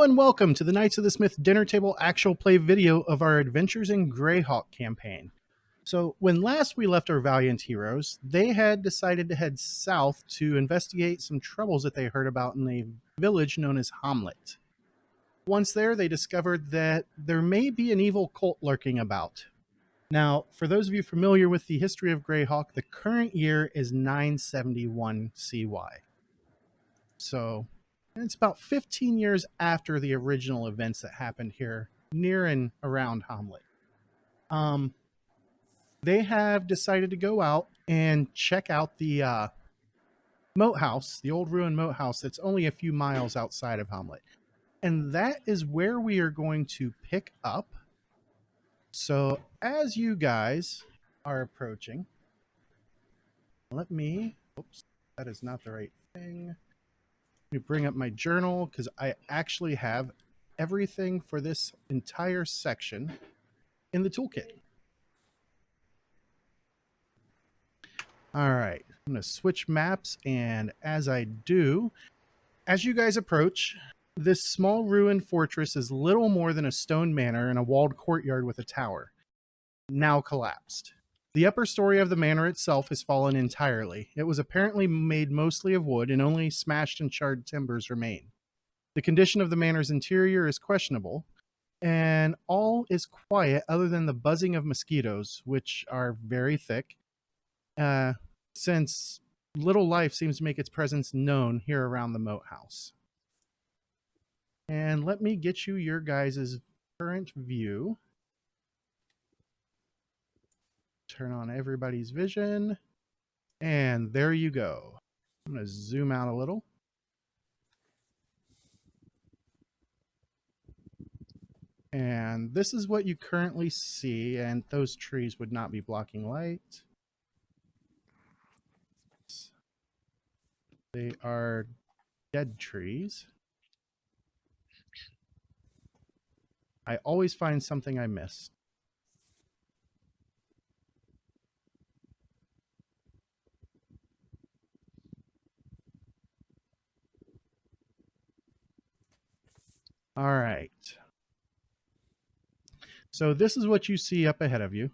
and welcome to the Knights of the Smith dinner table actual play video of our Adventures in Greyhawk campaign. So when last we left our valiant heroes, they had decided to head south to investigate some troubles that they heard about in a village known as Hamlet. Once there, they discovered that there may be an evil cult lurking about. Now, for those of you familiar with the history of Greyhawk, the current year is 971 CY. So it's about 15 years after the original events that happened here near and around Hamlet. They have decided to go out and check out the moathouse, the old ruined moathouse that's only a few miles outside of Hamlet. And that is where we are going to pick up. So as you guys are approaching, let me, oops, that is not the right thing. Let me bring up my journal because I actually have everything for this entire section in the toolkit. All right, I'm going to switch maps, and as I do, as you guys approach, this small ruined fortress is little more than a stone manor and a walled courtyard with a tower, now collapsed. The upper story of the manor itself has fallen entirely. It was apparently made mostly of wood, and only smashed and charred timbers remain. The condition of the manor's interior is questionable, and all is quiet other than the buzzing of mosquitoes, which are very thick, since little life seems to make its presence known here around the moat house. And let me get you your guys' current view. Turn on everybody's vision. And there you go. I'm going to zoom out a little. And this is what you currently see. And those trees would not be blocking light. They are dead trees. I always find something I missed. All right. So this is what you see up ahead of you.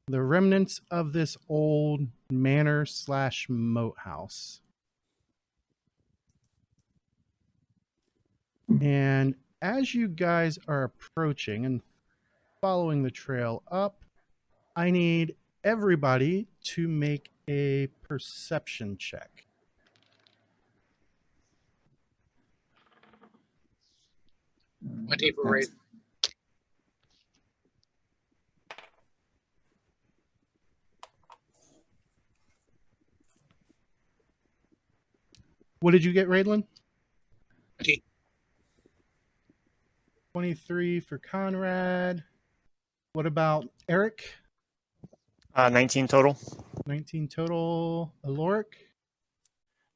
The remnants of this old manor / moat house. And as you guys are approaching and following the trail up, I need everybody to make a perception check. What do you rate? What did you get, Raydlin? 20. 23 for Conrad. What about Eric? 19 total. 19 total. Aloric?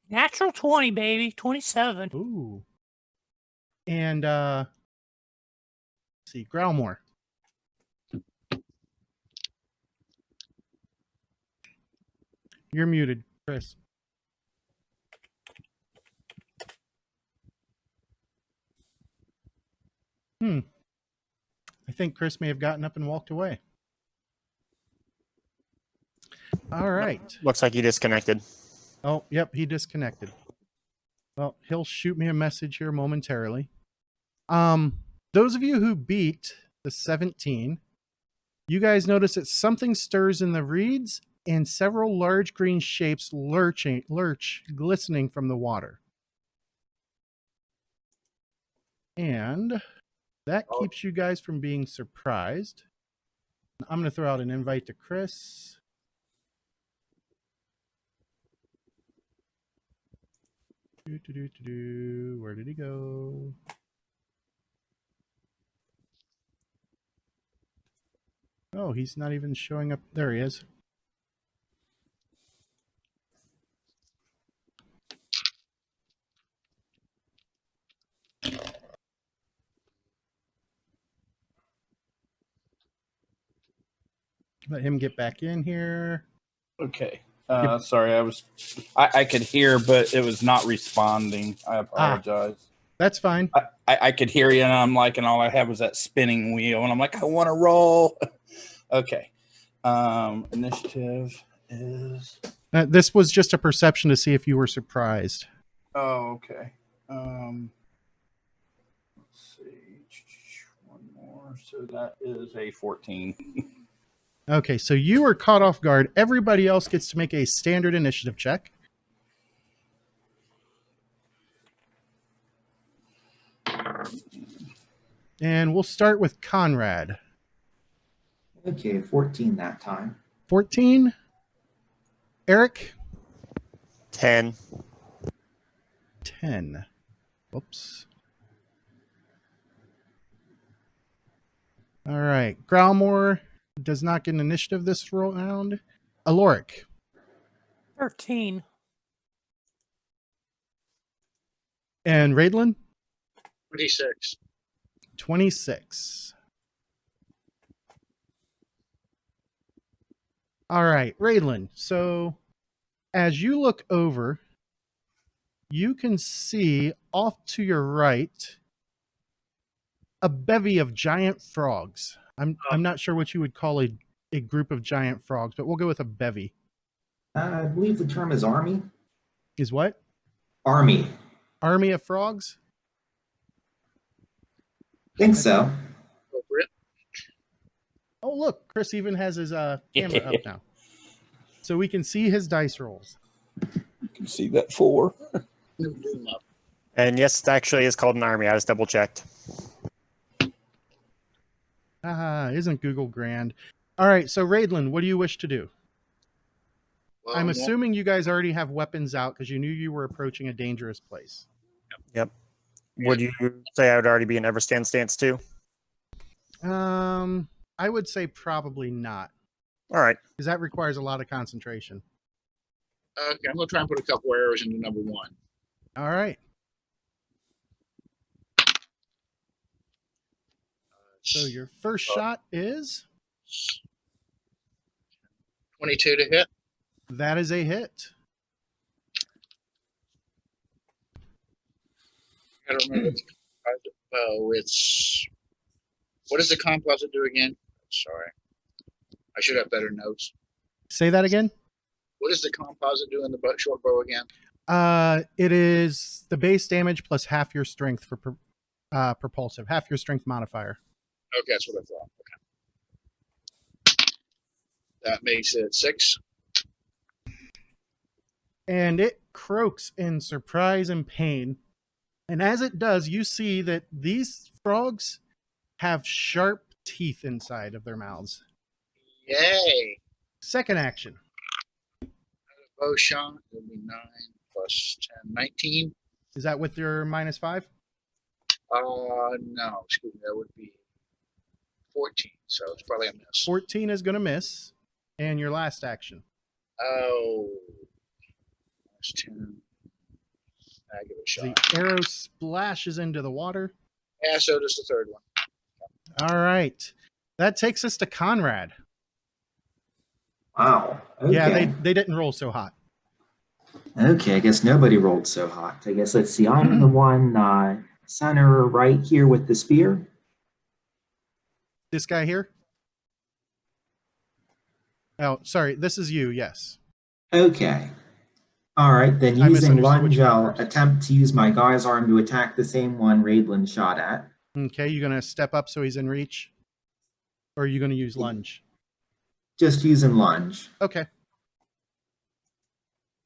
Natural 20, baby. 27. Ooh. And let's see, Growlmore. You're muted, Chris. I think Chris may have gotten up and walked away. All right. Looks like you disconnected. Oh, yep, he disconnected. Well, he'll shoot me a message here momentarily. Those of you who beat the 17, you guys notice that something stirs in the reeds and several large green shapes lurch, glistening from the water. And that keeps you guys from being surprised. I'm going to throw out an invite to Chris. Where did he go? Oh, he's not even showing up. There he is. Let him get back in here. Okay. Sorry, I could hear, but it was not responding. I apologize. That's fine. I could hear you, and I'm like, and all I had was that spinning wheel, and I'm like, I want to roll. Okay. Initiative is. This was just a perception to see if you were surprised. Oh, okay. Let's see. One more. So that is a 14. Okay, so you are caught off guard. Everybody else gets to make a standard initiative check. And we'll start with Conrad. Okay, 14 that time. 14. Eric? 10. 10. Whoops. All right. Growlmore does not get an initiative this round. Aloric? 13. And Raidlin? 26. 26. All right, Raidlin. So as you look over, you can see off to your right a bevy of giant frogs. I'm not sure what you would call a group of giant frogs, but we'll go with a bevy. I believe the term is army. Is what? Army. Army of frogs? Think so. Appropriate. Oh, look, Chris even has his camera up now. So we can see his dice rolls. You can see that 4. Zoom up. And yes, it actually is called an army. I just double checked. Isn't Google grand? All right, so Raidlin, what do you wish to do? Well, I'm yeah. assuming you guys already have weapons out because you knew you were approaching a dangerous place. Yep. Would you say I would already be in Everstand stance too? I would say probably not, All right. because that requires a lot of concentration. Okay, I'm going to try and put a couple arrows into number 1. All right. So your first shot is 22 to hit. that is a hit. I don't remember. Oh, it's. What does the composite do again? Sorry. I should have better notes. Say that again. What does the composite do in the short bow again? It is the base damage plus half your strength for propulsive, half your strength modifier. Okay, that's what I thought. Okay. That makes it 6. And it croaks in surprise and pain. And as it does, you see that these frogs have sharp teeth inside of their mouths. Yay! Second action. Bow shot will be 9 plus 10, 19. Is that with your -5? No, excuse me, that would be 14. So it's probably a miss. 14 is going to miss. And your last action. Oh, that's 10. I give it a The shot. arrow splashes into the water. Yeah, so does the third one. All right. That takes us to Conrad. Wow. Okay. Yeah, they didn't roll so hot. Okay, I guess nobody rolled so hot. I guess let's see. I'm the one center right here with the spear. This guy here? Oh, sorry. This is you, yes. Okay. All right, then I using misunderstood what lunge, you meant I'll first. attempt to use my guy's arm to attack the same one Raidlin shot at. Okay, you going to step up so he's in reach? Or are you going to use lunge? Just using lunge. Okay.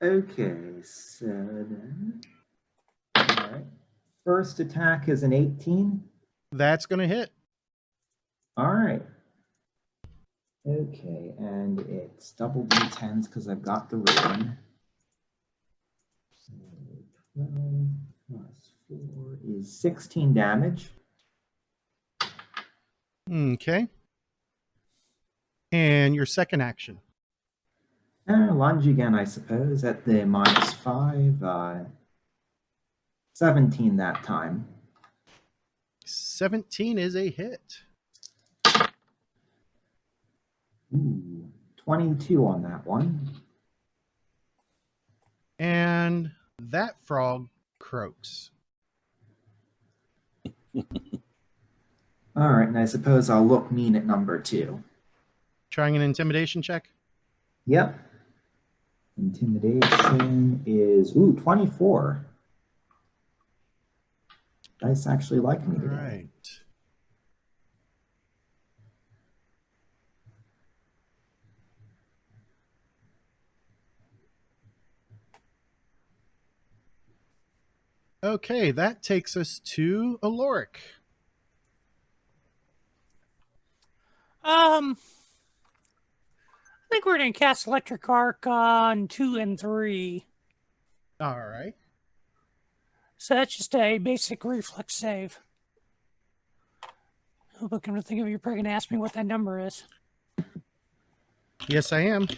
Okay, so then. All right. First attack is an 18. That's going to hit. All right. Okay, and it's double D10s because I've got the rating. So 12 plus 4 is 16 damage. Okay. And your second action. Lunge again, I suppose, at the -5. 17 that time. 17 is a hit. Ooh, 22 on that one. And that frog croaks. All right, and I suppose I'll look mean at number 2. Trying an intimidation check. Yep. Intimidation is 24. Dice actually like me All today. right. Okay, that takes us to Aloric. I think we're gonna cast Electric Arc on 2 and 3. All right. So that's just a basic reflex save. Hope I can think of, you're probably gonna ask me what that number is. Yes, I am.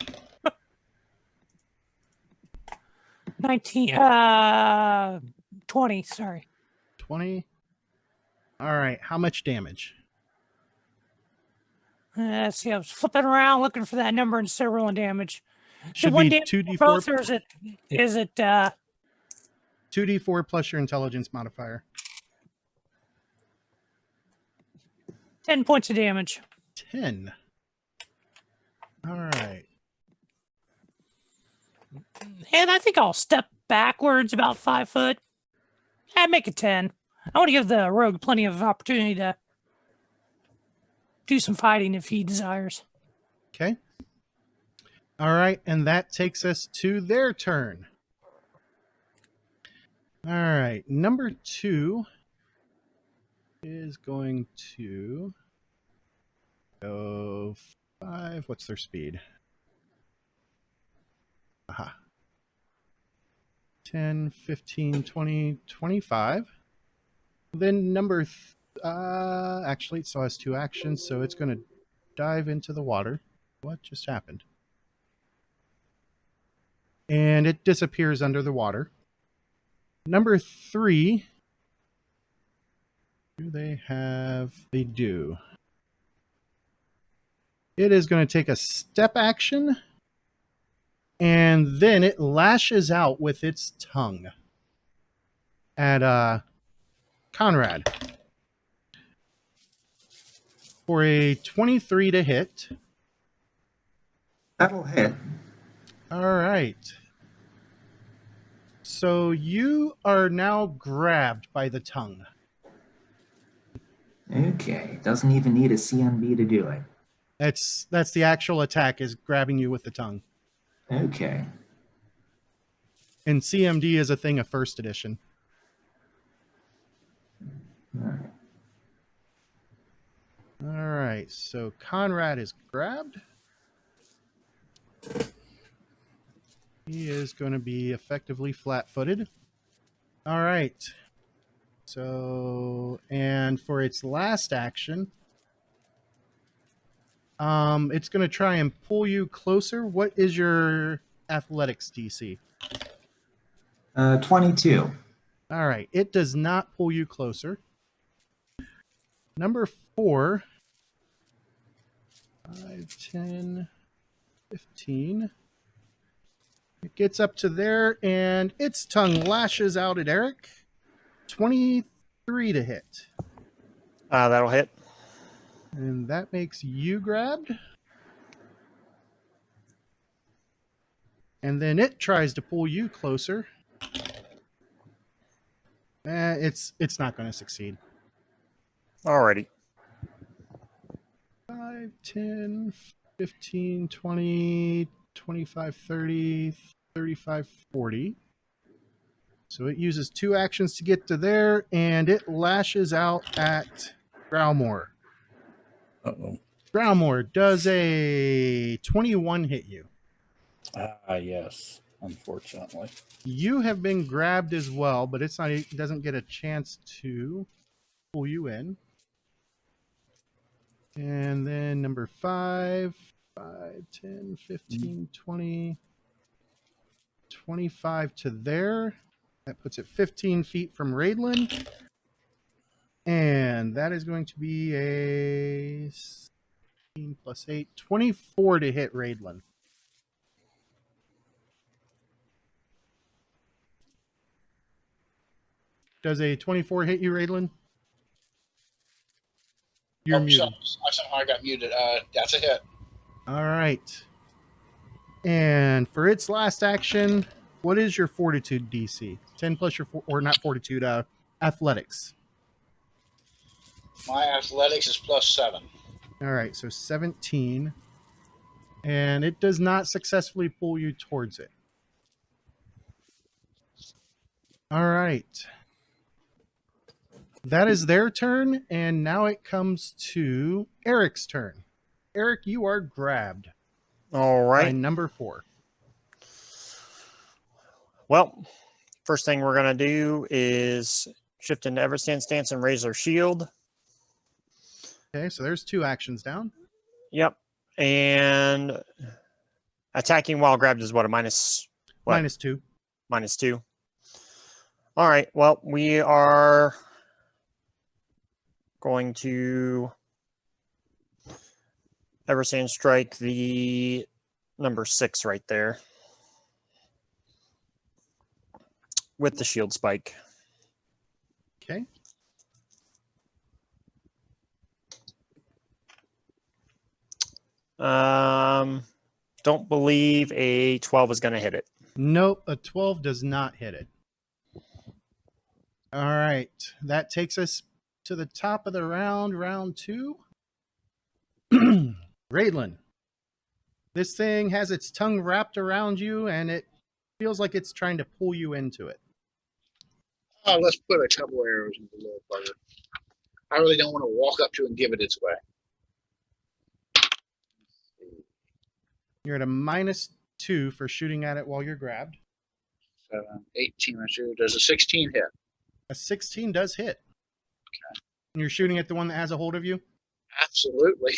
20, sorry. 20. All right. How much damage? Let's see, I was flipping around looking for that number instead of rolling damage. Should one be damage for both, 2d4. or is it 2d4 plus your intelligence modifier. 10 points of damage? 10. All right. And I think I'll step backwards about 5 foot. I'd make it 10. I want to give the rogue plenty of opportunity to do some fighting if he desires. Okay. All right, and that takes us to their turn. All right, number 2 is going to go 5. What's their speed? Aha. 10, 15, 20, 25. Then number actually, it still has 2 actions, so it's going to dive into the water. What just happened? And it disappears under the water. Number 3. Do they have? They do. It is going to take a step action, and then it lashes out with its tongue at Conrad for a 23 to hit. That'll hit. All right. So you are now grabbed by the tongue. Okay, doesn't even need a CMB to do it. That's the actual attack, is grabbing you with the tongue. Okay. And CMD is a thing of first edition. All right. All right, so Conrad is grabbed. He is going to be effectively flat-footed. All right. So, and for its last action, it's going to try and pull you closer. What is your athletics DC? 22. All right. It does not pull you closer. Number 4. 5, 10, 15. It gets up to there, and its tongue lashes out at Eric. 23 to hit. That'll hit. And that makes you grabbed. And then it tries to pull you closer. It's not going to succeed. Alrighty. 5, 10, 15, 20, 25, 30, 35, 40. So it uses 2 actions to get to there, and it lashes out at Growlmore. Uh-oh. Growlmore, does a 21 hit you? Yes, unfortunately. You have been grabbed as well, but it doesn't get a chance to pull you in. And then number 5, 10, 15, 20, 25 to there. That puts it 15 feet from Raidlin. And that is going to be a 16 plus 8, 24 to hit Raidlin. Does a 24 hit you, Raidlin? You're Oh, muted. somehow I got muted. That's a hit. All right. And for its last action, what is your fortitude DC? 10 plus your, or not fortitude, athletics. My athletics is +7. All right, so 17. And it does not successfully pull you towards it. All right. That is their turn, and now it comes to Eric's turn. Eric, you are grabbed All by right. number 4. Well, first thing we're going to do is shift into Everstand stance and raise our shield. Okay, so there's 2 actions down. Yep. And attacking while grabbed is what, a minus? What? -2. -2. All right. Well, we are going to Everstand strike the number 6 right there with the shield spike. Okay. Don't believe a 12 is going to hit it. Nope, a 12 does not hit it. All right, that takes us to the top of the round, round 2. Raidlin. This thing has its tongue wrapped around you, and it feels like it's trying to pull you into it. Oh, let's put a couple arrows in the little bugger. I really don't want to walk up to and give it its way. You're at a -2 for shooting at it while you're grabbed. 7, 18. Does a 16 hit? A 16 does hit. Okay. And you're shooting at the one that has a hold of you? Absolutely.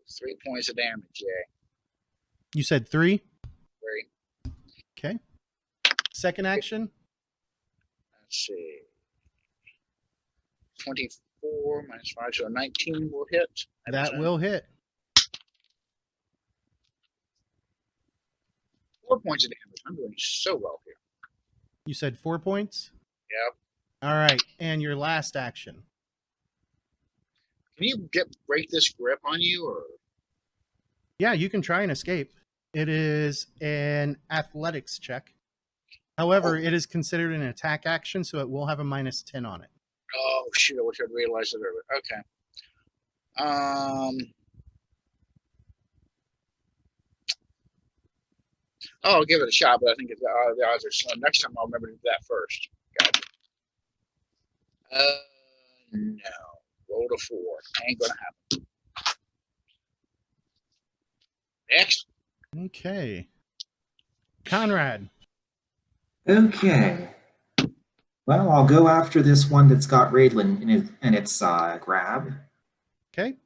3 points of damage, yeah. You said 3? 3. Okay. Second action? Let's see. 24 -5, so 19 will hit. That will hit. 4 points of damage. I'm doing so well here. You said 4 points? Yep. All right. And your last action? Can you break this grip on you, or? Yeah, you can try and escape. It is an athletics check. However, it is considered an attack action, so it will have a -10 on it. Oh shoot! I wish I'd realized it earlier. Okay. Oh, I'll give it a shot, but I think the odds are slim. Next time I'll remember to do that first. Gotcha. No. Roll a 4. Ain't gonna happen. Next. Okay. Conrad. Okay. Well, I'll go after this one that's got Raidlin in its grab. Okay.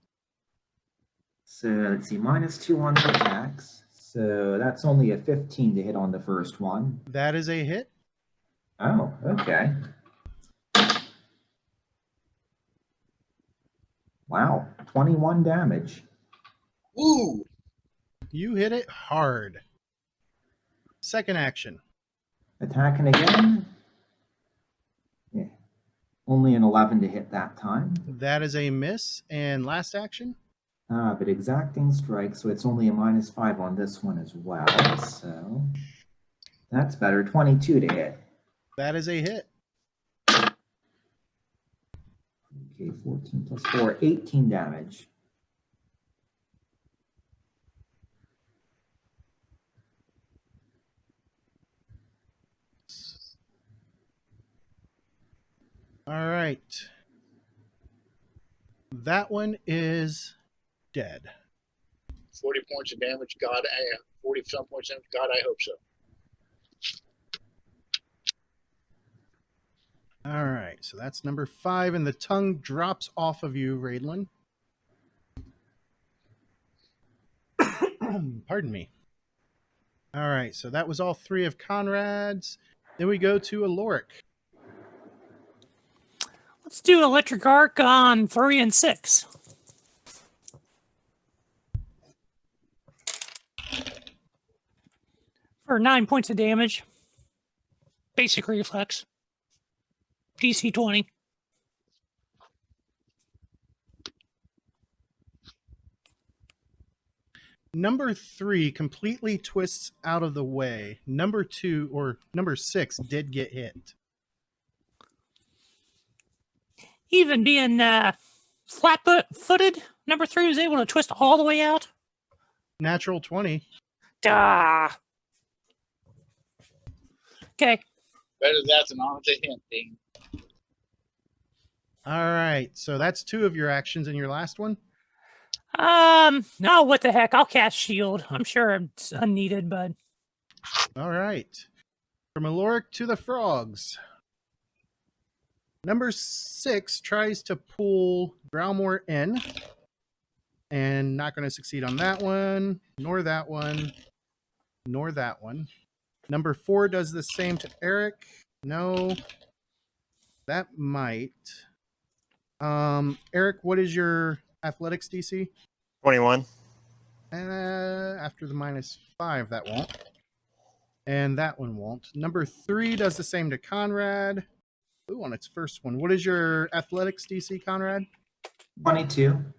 So let's see, -2 on the attacks. So that's only a 15 to hit on the first one. That is a hit. Oh, okay. Wow, 21 damage. Ooh. You hit it hard. Second action. Attacking again. Yeah. Only an 11 to hit that time. That is a miss. And last action? But exacting strike, so it's only a -5 on this one as well. So that's better. 22 to hit. That is a hit. Okay, 14 plus 4, 18 damage. All right. That one is dead. 40 points of damage. 40 some points of damage. God, I hope so. All right, so that's number 5, and the tongue drops off of you, Raidlin. Pardon me. All right, so that was all 3 of Conrad's. Then we go to Aloric. Let's do electric arc on 3 and 6. For 9 points of damage. Basic reflex. DC 20. Number 3 completely twists out of the way. Number 2 or number 6 did get hit. Even being flat-footed, number 3 was able to twist all the way out. Natural 20. Ah. Okay. Better that than on to hint, Dean. All right. So that's 2 of your actions in your last one. No, what the heck? I'll cast shield. I'm sure it's unneeded, but All right. From Aloric to the frogs. Number 6 tries to pull Growlmore in. And not going to succeed on that one, nor that one, nor that one. Number 4 does the same to Eric. No. That might. Eric, what is your athletics DC? 21. After the -5, that won't. And that one won't. Number 3 does the same to Conrad. Ooh, on its first one. What is your athletics DC, Conrad? 22.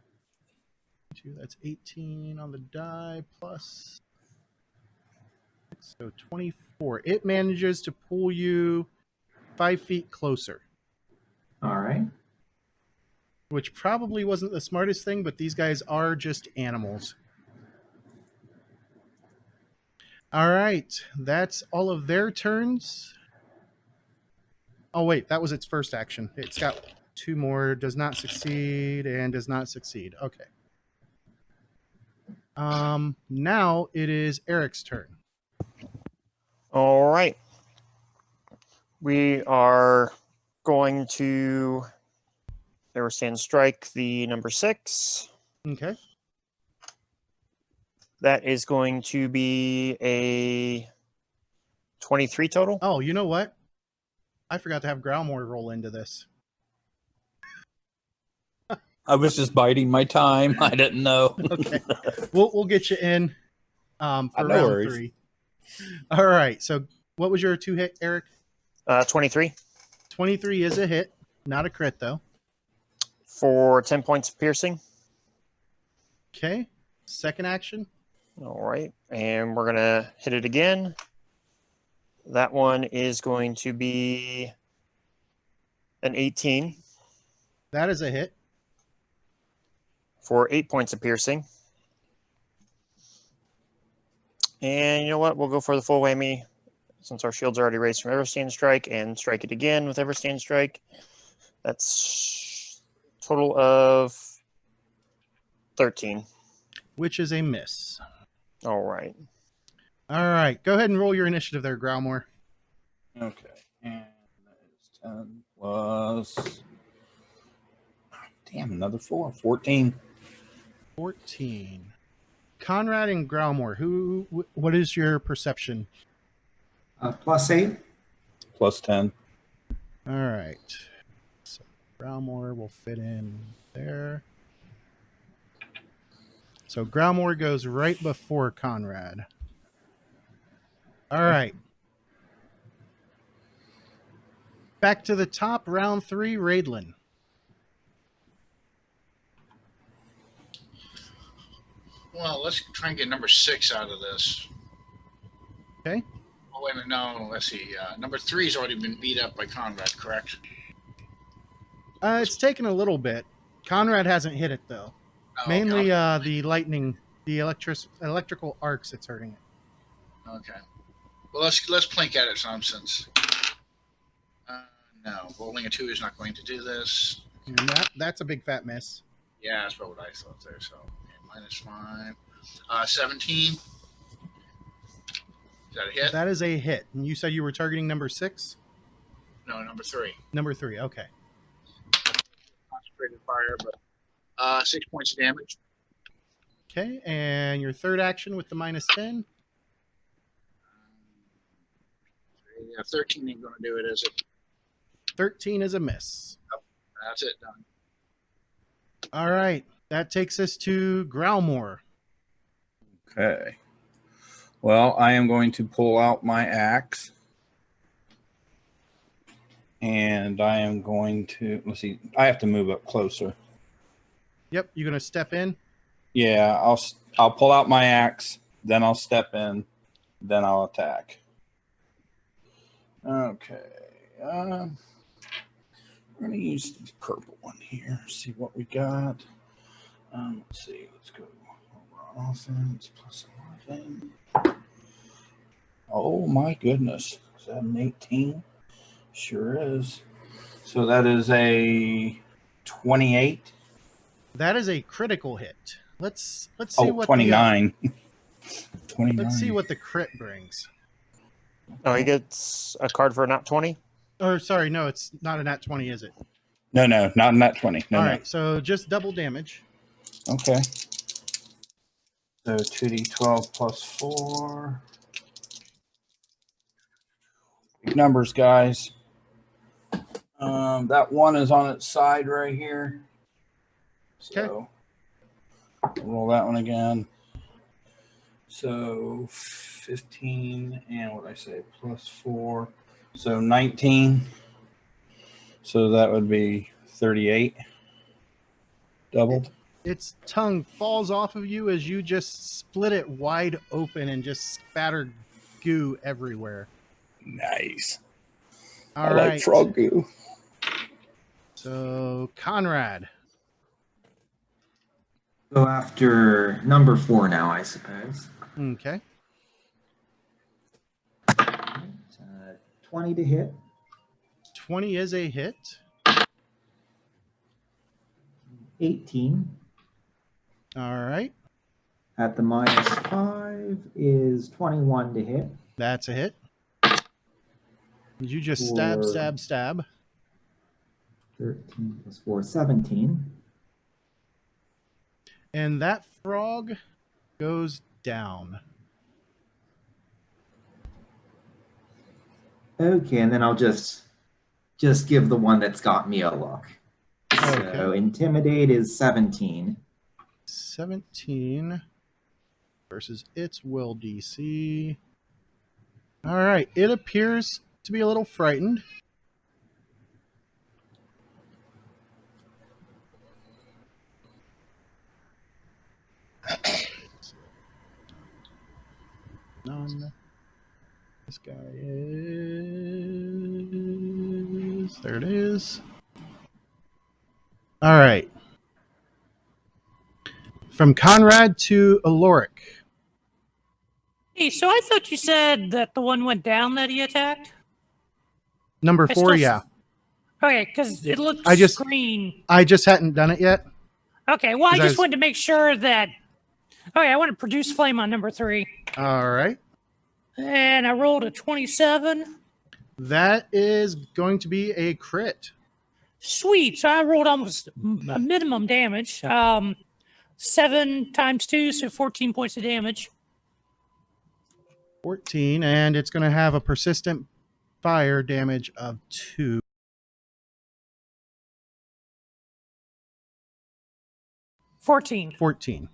That's 18 on the die plus. So 24. It manages to pull you 5 feet closer, All right. which probably wasn't the smartest thing, but these guys are just animals. All right. That's all of their turns. Oh, wait. That was its first action. It's got 2 more. Does not succeed and does not succeed. Okay. Now it is Eric's turn. All right. We are going to never stand strike the number 6. Okay. That is going to be a 23 total. Oh, you know what? I forgot to have Growlmore roll into this. I was just biding my time. I didn't know. Okay. We'll get you in for No round worries. 3. All right. So what was your 2 hit, Eric? 23 23 is a hit. Not a crit, though. for 10 points of piercing. Okay. Second action. All right. And we're going to hit it again. That one is going to be an 18 That is a hit. for 8 points of piercing. And you know what? We'll go for the full whammy since our shield's already raised from Everstand Strike and strike it again with Everstand Strike. That's total of 13. Which is a miss. All right. All right. Go ahead and roll your initiative there, Growlmore. Okay. And that is 10 plus. Damn, another 4. 14. 14. Conrad and Growlmore, what is your perception? +8. Plus 10. All right. So Growlmore will fit in there. So Growlmore goes right before Conrad. All right. Back to the top, round 3, Raidlin. Well, let's try and get number 6 out of this. Okay. Oh, wait a minute. No, let's see. Number 3's already been beat up by Conrad, correct? It's taken a little bit. Conrad hasn't hit it, though. Oh, Mainly the lightning, the electrical arcs that's hurting it. Okay. Well, let's plink at it some since. No, rolling a 2 is not going to do this. And that's a big fat miss. Yeah, that's about what I thought there. So, okay, -5. 17. Is that a hit? That is a hit. And you said you were targeting number 6? No, number 3. Number 3, okay. Concentrated fire, but 6 points of damage. Okay, and your third action with the -10? Yeah, 13 ain't going to do it, is it? 13 is a miss. That's it, done. All right, that takes us to Growlmore. Okay. Well, I am going to pull out my axe. And I am going to, let's see, I have to move up closer. Yep, you're going to step in? Yeah, I'll pull out my axe, then I'll step in, then I'll attack. Okay. We're gonna use the purple one here. See what we got. Let's see. Let's go over on offense plus 11. Oh my goodness! Is that an 18? Sure is. So that is a 28. That is a critical hit. Let's see Oh, what 29. the 29. let's see what the crit brings. Oh, he gets a card for a nat 20. Or sorry, no, it's not a nat 20, is it? No, not in that 20. No, All no. right, so just double damage. Okay. So 2d12 plus 4. Big numbers, guys. That one is on its side right here. So roll that one again. So 15 and what did I say? Plus 4. So 19. So that would be 38. Doubled. Its tongue falls off of you as you just split it wide open and just spatter goo everywhere. Nice. All I right. like frog goo. So Conrad. Go after number 4 now, I suppose. Okay. 20 to hit. 20 is a hit. 18 All right. at the -5 is 21 to hit. That's a hit. You just For- stab. 13 plus 4, 17. And that frog goes down. Okay, and then I'll just give the one that's got me a look. So Okay. intimidate is 17. 17 versus its will DC. All right. It appears to be a little frightened. None. This guy is. There it is. All right. From Conrad to Aloric. Hey, so I thought you said that the one went down that he attacked? Number I 4, still- yeah. Okay, because it looks I just- green. I just hadn't done it yet. Okay, well, I 'Cause I just was- wanted to make sure that... Okay, I want to produce flame on number 3. All right. And I rolled a 27. That is going to be a crit. Sweet. So I rolled almost a minimum damage. 7 times 2, so 14 points of damage. 14, and it's going to have a persistent fire damage of 2. $14. 14.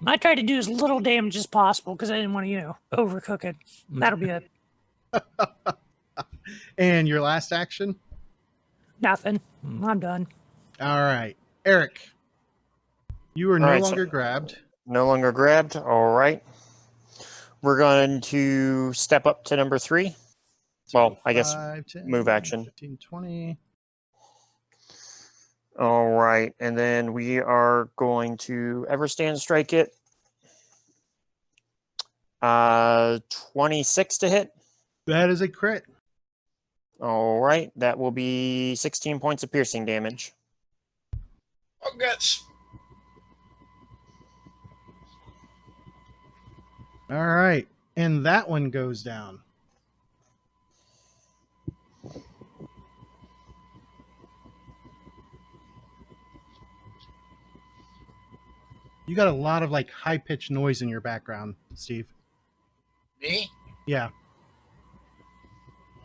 I tried to do as little damage as possible because I didn't want to, overcook it. That'll be it. And your last action? Nothing. I'm done. All right. Eric, you are no All right, so- longer grabbed. No longer grabbed. All right. We're going to step up to number 3. Well, I guess 5, 10, move action. 15, 20. All right. And then we are going to Everstand strike it. 26 to hit. That is a crit. All right. That will be 16 points of piercing damage. Oh, guts. All right. And that one goes down. You got a lot of high-pitched noise in your background, Steve. Me? Yeah.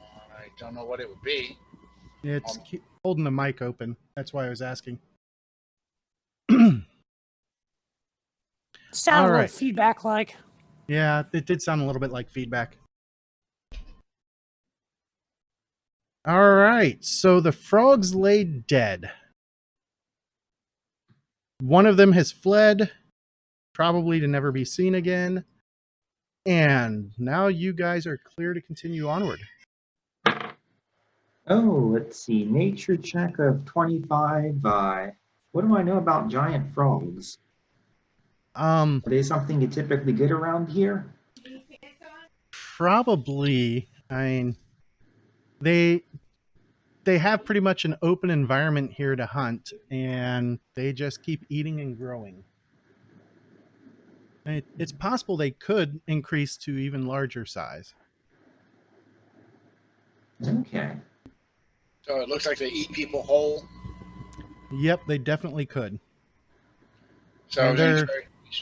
I don't know what it would be. It's keep holding the mic open. That's why I was asking. Sound a All little right. feedback like. Yeah, it did sound a little bit like feedback. All right, so the frogs lay dead. One of them has fled, probably to never be seen again. And now you guys are clear to continue onward. Oh, let's see. Nature check of 25. What do I know about giant frogs? Are they something you typically get around here? Probably. I mean, they have pretty much an open environment here to hunt, and they just keep eating and growing. And it's possible they could increase to even larger size. Okay. So it looks like they eat people whole. Yep, they definitely could. So And then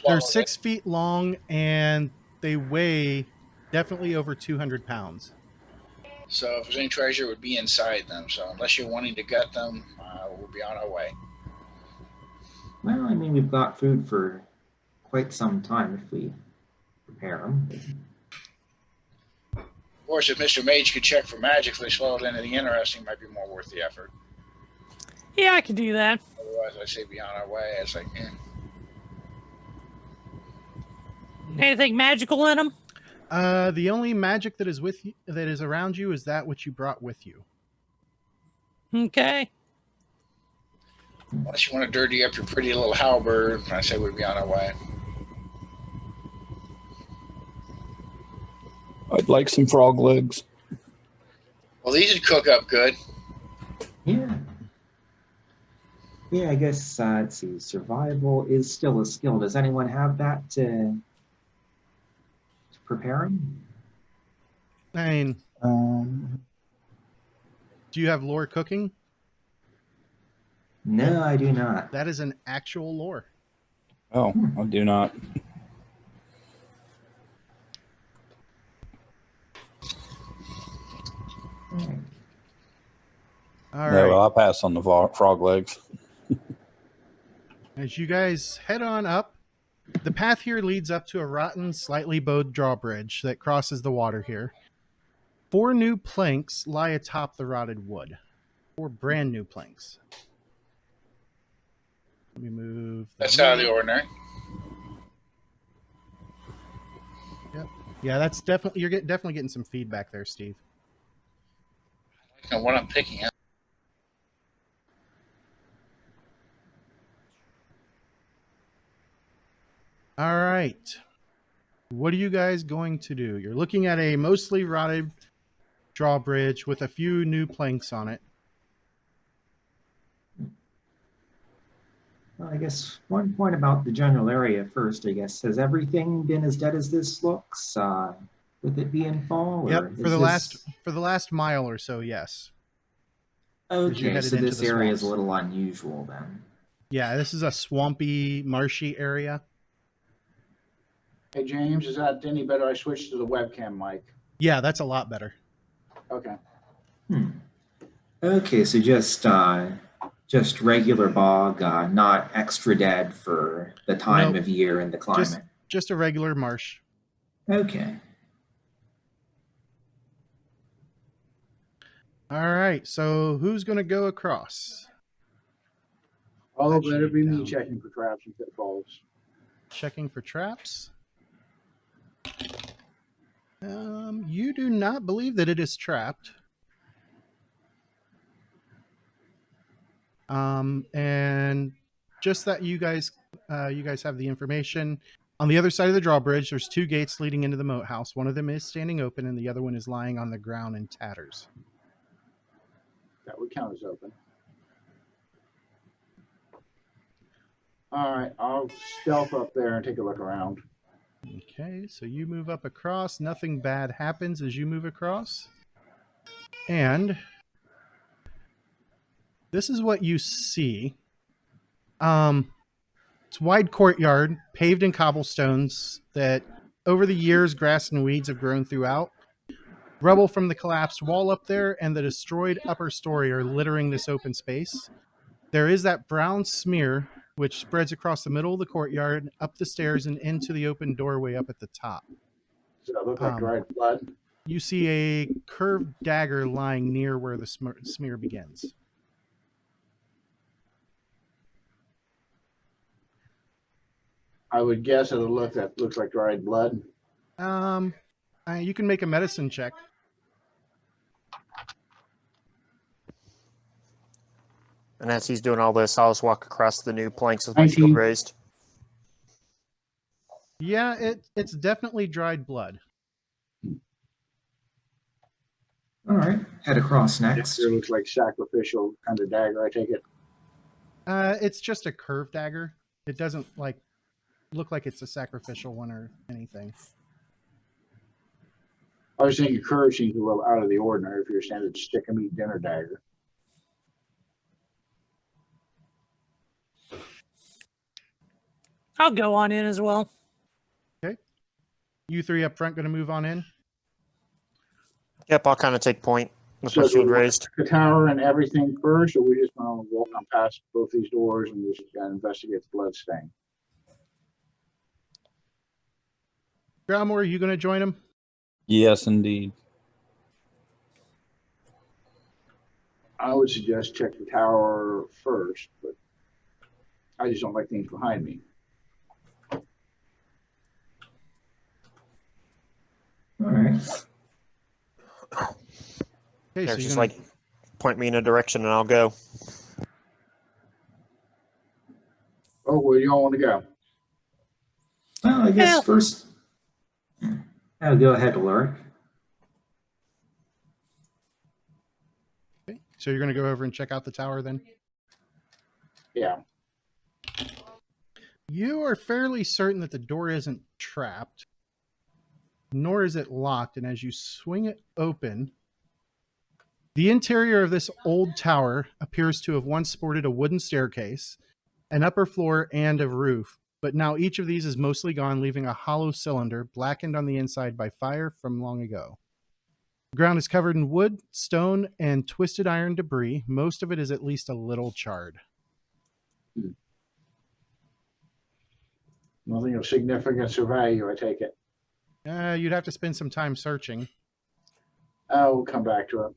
they're 6 feet long, and they weigh definitely over 200 pounds. So if there's any treasure, it would be inside them. So unless you're wanting to gut them, we'll be on our way. Well, I mean, we've got food for quite some time if we prepare them. Of course, if Mr. Mage could check for magic if they swallowed anything interesting, might be more worth the effort. Yeah, I can do that. Otherwise, I say be on our way. It's like, Anything magical in them? The only magic that is with you, that is around you, is that which you brought with you. Okay. Unless you want to dirty up your pretty little halberd, I say we'd be on our way. I'd like some frog legs. Well, these would cook up good. Yeah. Yeah, I guess, let's see, survival is still a skill. Does anyone have that to prepare them? I mean, do you have lore cooking? No, I do not. That is an actual lore. Oh, I do not. Alright. All No, right. I'll pass on the frog legs. As you guys head on up, the path here leads up to a rotten, slightly bowed drawbridge that crosses the water here. 4 new planks lie atop the rotted wood. 4 brand new planks. Let me move. That's out of the ordinary. Yep. Yeah, that's definitely definitely getting some feedback there, Steve. I don't know what I'm picking up. All right. What are you guys going to do? You're looking at a mostly rotted drawbridge with a few new planks on it. Well, I guess one point about the general area first, I guess. Has everything been as dead as this looks? With it being fall? Yep, or for the last mile or so, yes. Okay, headed so into this the area is a swamps. little unusual then. Yeah, this is a swampy, marshy area. Hey, James, is that any better? I switched to the webcam mic. Yeah, that's a lot better. Okay. Okay, so just regular bog, not extra dead for the time Nope. of year and the climate. Just a regular marsh. Okay. All right, so who's going to go across? Oh, Actually, better be me down. checking for traps and pitfalls. Checking for traps. You do not believe that it is trapped. And just that you guys have the information. On the other side of the drawbridge, there's 2 gates leading into the moat house. One of them is standing open, and the other one is lying on the ground in tatters. That would count as open. All right, I'll stealth up there and take a look around. Okay, so you move up across. Nothing bad happens as you move across. And this is what you see. It's a wide courtyard, paved in cobblestones that over the years grass and weeds have grown throughout. Rubble from the collapsed wall up there and the destroyed upper story are littering this open space. There is that brown smear which spreads across the middle of the courtyard, up the stairs, and into the open doorway up at the top. Does that look like dried blood? You see a curved dagger lying near where the smear begins. I would guess it'll looks like dried blood. You can make a medicine check. And as he's doing all this, I'll just walk across the new planks with my 19. shield raised. Yeah, it's definitely dried blood. All right, head across next. It looks like sacrificial kind of dagger, I take it. It's just a curved dagger. It doesn't look like it's a sacrificial one or anything. I was thinking curve seems a little out of the ordinary for your standard stick and meat dinner dagger. I'll go on in as well. Okay. You three up front going to move on in? Yep, I'll kind of take point with So my do shield we want raised. the tower and everything first, or we just want to walk on past both these doors and just investigate the blood stain? Growmore, are you going to join him? Yes, indeed. I would suggest check the tower first, but I just don't like things behind me. All right. Okay, They're so just you're like point me in a direction and I'll go. Oh, where do y'all want to go? Well, I guess Yeah. first, I'll go ahead, Lurk. okay, so you're going to go over and check out the tower then? Yeah. You are fairly certain that the door isn't trapped, nor is it locked, and as you swing it open, the interior of this old tower appears to have once sported a wooden staircase, an upper floor, and a roof, but now each of these is mostly gone, leaving a hollow cylinder blackened on the inside by fire from long ago. The ground is covered in wood, stone, and twisted iron debris. Most of it is at least a little charred. Nothing of significance or value, I take it. You'd have to spend some time searching. We'll come back to it.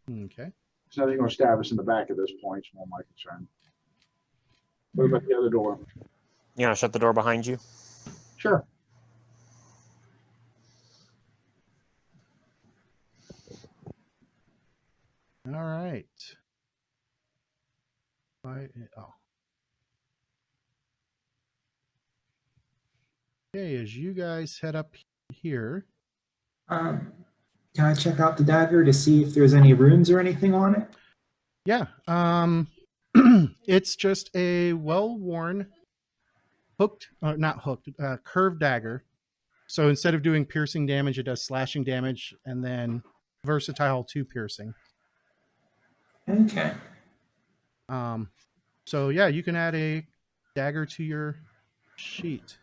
Okay. There's nothing going to stab us in the back at this point, it's more my concern. What about the other door? You gonna shut the door behind you? Sure. All right. Okay, as you guys head up here, Can I check out the dagger to see if there's any runes or anything on it? yeah, it's just a well-worn curved dagger. So instead of doing piercing damage, it does slashing damage, and then versatile to piercing. Okay. So yeah, you can add a dagger to your sheet.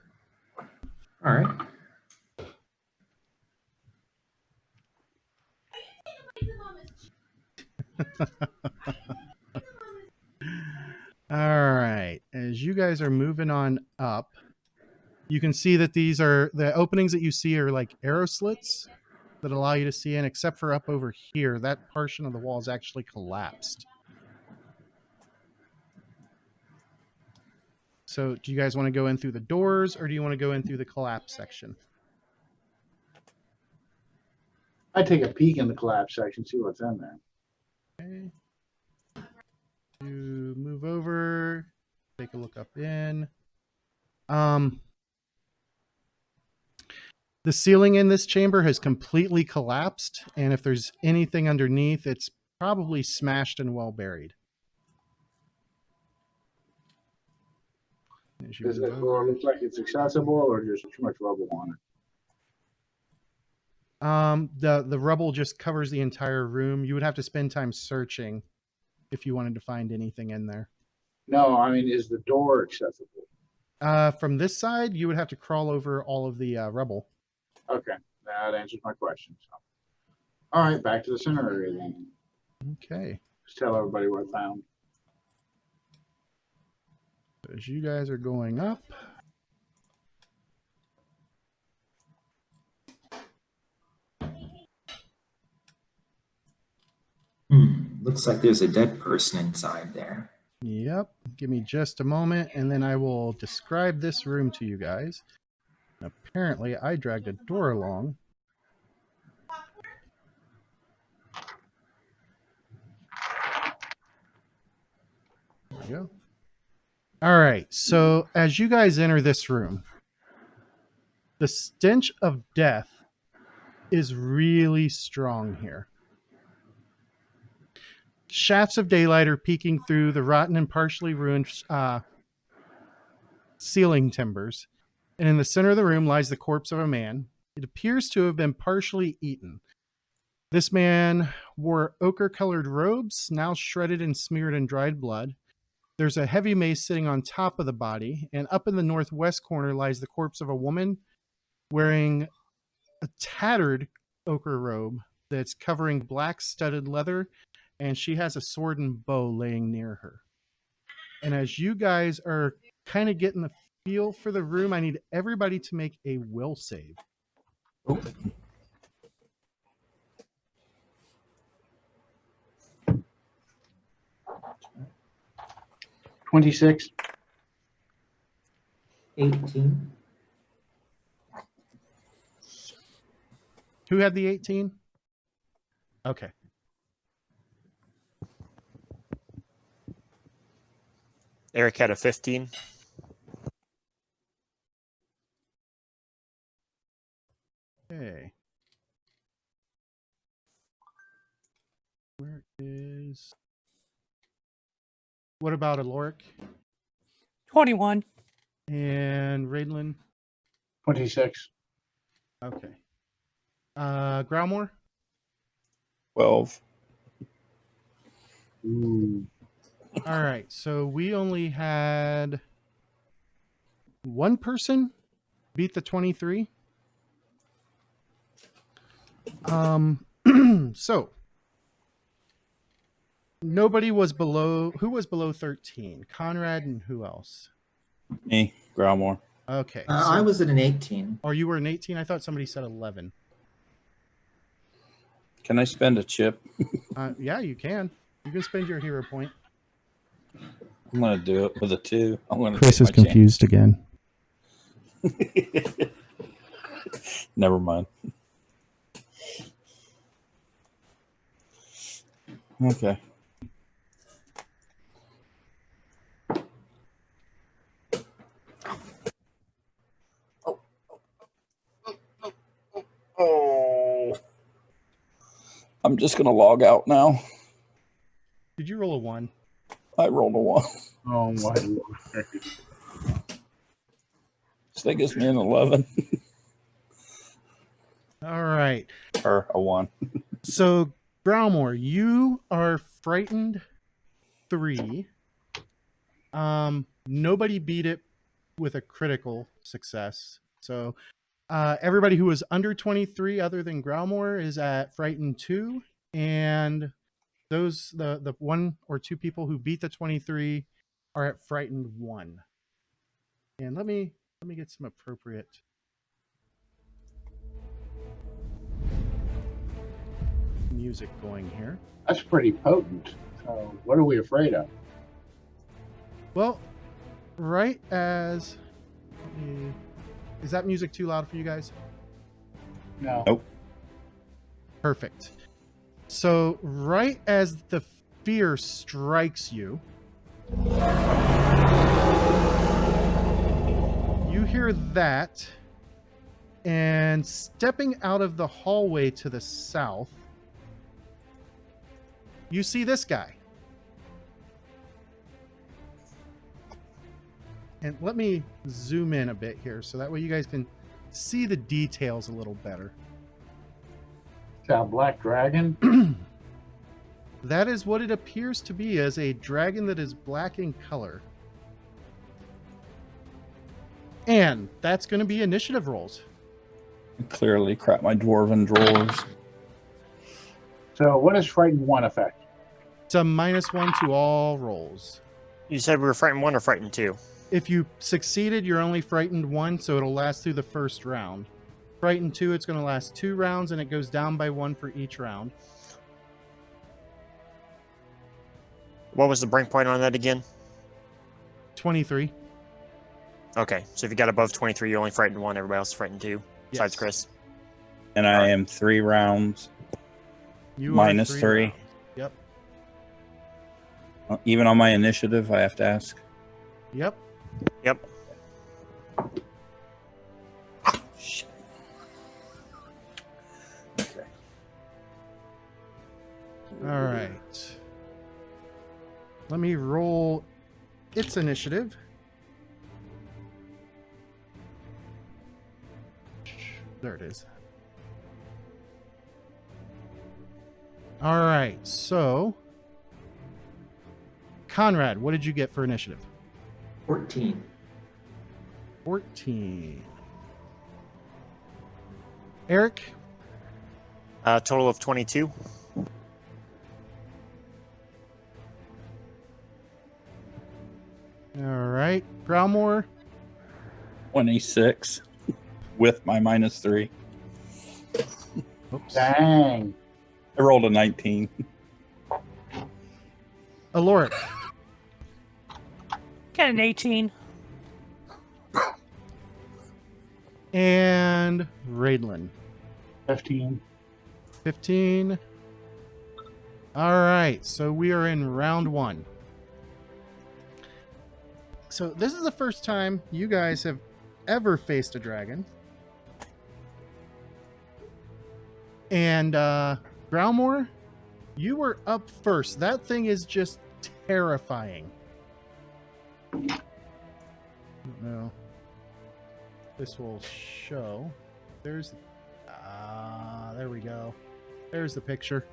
All right. All right. As you guys are moving on up, you can see that these are the openings that you see are like arrow slits that allow you to see in, except for up over here. That portion of the wall is actually collapsed. So do you guys want to go in through the doors, or do you want to go in through the collapse section? I take a peek in the collapse section, see what's in there. Okay. You move over, take a look up in. The ceiling in this chamber has completely collapsed, and if there's anything underneath, it's probably smashed and well buried. As you Does move that over- door look like it's accessible or just too much rubble on it? The rubble just covers the entire room. You would have to spend time searching if you wanted to find anything in there. No, I mean, is the door accessible? From this side, you would have to crawl over all of the rubble. Okay, that answers my question. So. All right, back to the center area then. Okay. Just tell everybody what I found. As you guys are going up, Looks like there's a dead person inside there. Yep. Give me just a moment, and then I will describe this room to you guys. Apparently, I dragged a door along. There we go. All right. So as you guys enter this room, the stench of death is really strong here. Shafts of daylight are peeking through the rotten and partially ruined ceiling timbers, and in the center of the room lies the corpse of a man. It appears to have been partially eaten. This man wore ochre-colored robes, now shredded and smeared in dried blood. There's a heavy mace sitting on top of the body, and up in the northwest corner lies the corpse of a woman wearing a tattered ochre robe that's covering black studded leather, and she has a sword and bow laying near her. And as you guys are kind of getting the feel for the room, I need everybody to make a will save. Oh. $26. 18. Who had the 18? Okay. Eric had a 15. Okay. Where is... What about Aloric 21. and Raidlin? 26. Okay. Growmore? 12. Ooh. All right. So we only had one person beat the 23. So nobody was below. Who was below 13? Conrad and who else? Me, Growmore. Okay. I was at an 18. Or you were an 18? I thought somebody said 11. Can I spend a chip? Yeah, you can. You can spend your hero point. I'm gonna do it with a 2. I'm gonna. Chris is confused again. Never mind. Okay. Oh. I'm just gonna log out now. Did you roll a 1? I rolled a 1. Oh my Lord. So that gives me an 11 All right. or a 1. So, Growmore, you are frightened 3. Nobody beat it with a critical success. So, everybody who was under 23 other than Growmore is at frightened 2, and those the 1 or 2 people who beat the 23 are at frightened 1. And let me get some appropriate music going here. That's pretty potent. So what are we afraid of? Well, right as is that music too loud for you guys? No. Nope. Perfect. So right as the fear strikes you, you hear that, and stepping out of the hallway to the south, you see this guy. And let me zoom in a bit here so that way you guys can see the details a little better. It's a black dragon. That is what it appears to be, as a dragon that is black in color. And that's going to be initiative rolls. Clearly crap my dwarven drawers. So what does frightened 1 affect? It's a -1 to all rolls. You said we were frightened 1 or frightened 2? If you succeeded, you're only frightened 1, so it'll last through the first round. Frightened 2, it's going to last 2 rounds, and it goes down by 1 for each round. What was the break point on that again? 23. Okay, so if you got above 23, you're only frightened 1. Everybody else is frightened 2, besides Yes. Chris. And I am 3 rounds. You are Minus 3 3. rounds. Yep. Even on my initiative, I have to ask. Yep. Yep. Shit. Okay. All right. Let me roll its initiative. There it is. All right. So, Conrad, what did you get for initiative? 14. 14. Eric? Total of 22. All right. Growlmore? 26 with my minus 3. Oops. Dang. I rolled a 19. Aloric? Got an 18. And Raidlin? 15. 15. All right, so we are in round 1. So this is the first time you guys have ever faced a dragon. And Growlmore, you were up first. That thing is just terrifying. No. This will show. There's there we go. There's the picture.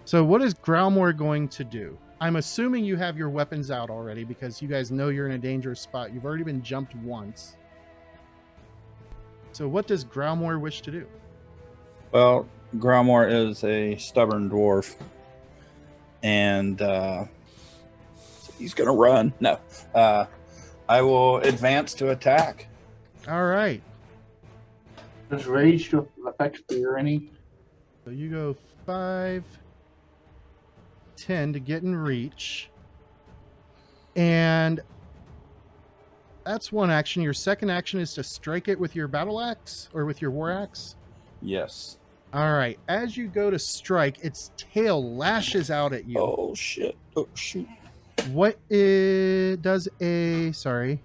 So what is Growlmore going to do? I'm assuming you have your weapons out already because you guys know you're in a dangerous spot. You've already been jumped once. So what does Growlmore wish to do? Well, Gromor is a stubborn dwarf. And he's going to run. No. I will advance to attack. All right. Does rage affect fear any? So you go 5, 10 to get in reach. And that's one action. Your second action is to strike it with your battle axe or with your war axe. Yes. All right. As you go to strike, its tail lashes out at you. Oh, shit. Oh, shoot. What does a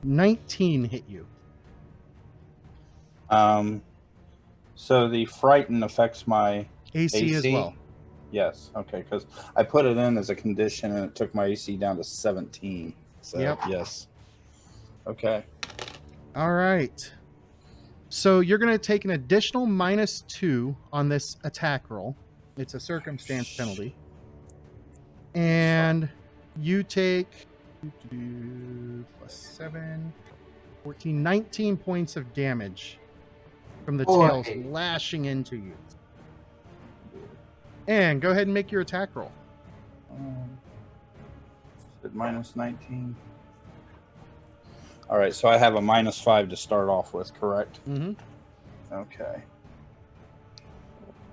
19 hit you? So the frighten affects my AC as well. Yes. Okay. Because I put it in as a condition and it took my AC down to 17. So, Yep. yes. Okay. All right. So you're going to take an additional -2 on this attack roll. It's a circumstance penalty. And you take +7, 14, 19 points of damage from the tails lashing into you. And go ahead and make your attack roll. At -19. All right, so I have a -5 to start off with, correct? Mm-hmm. Okay.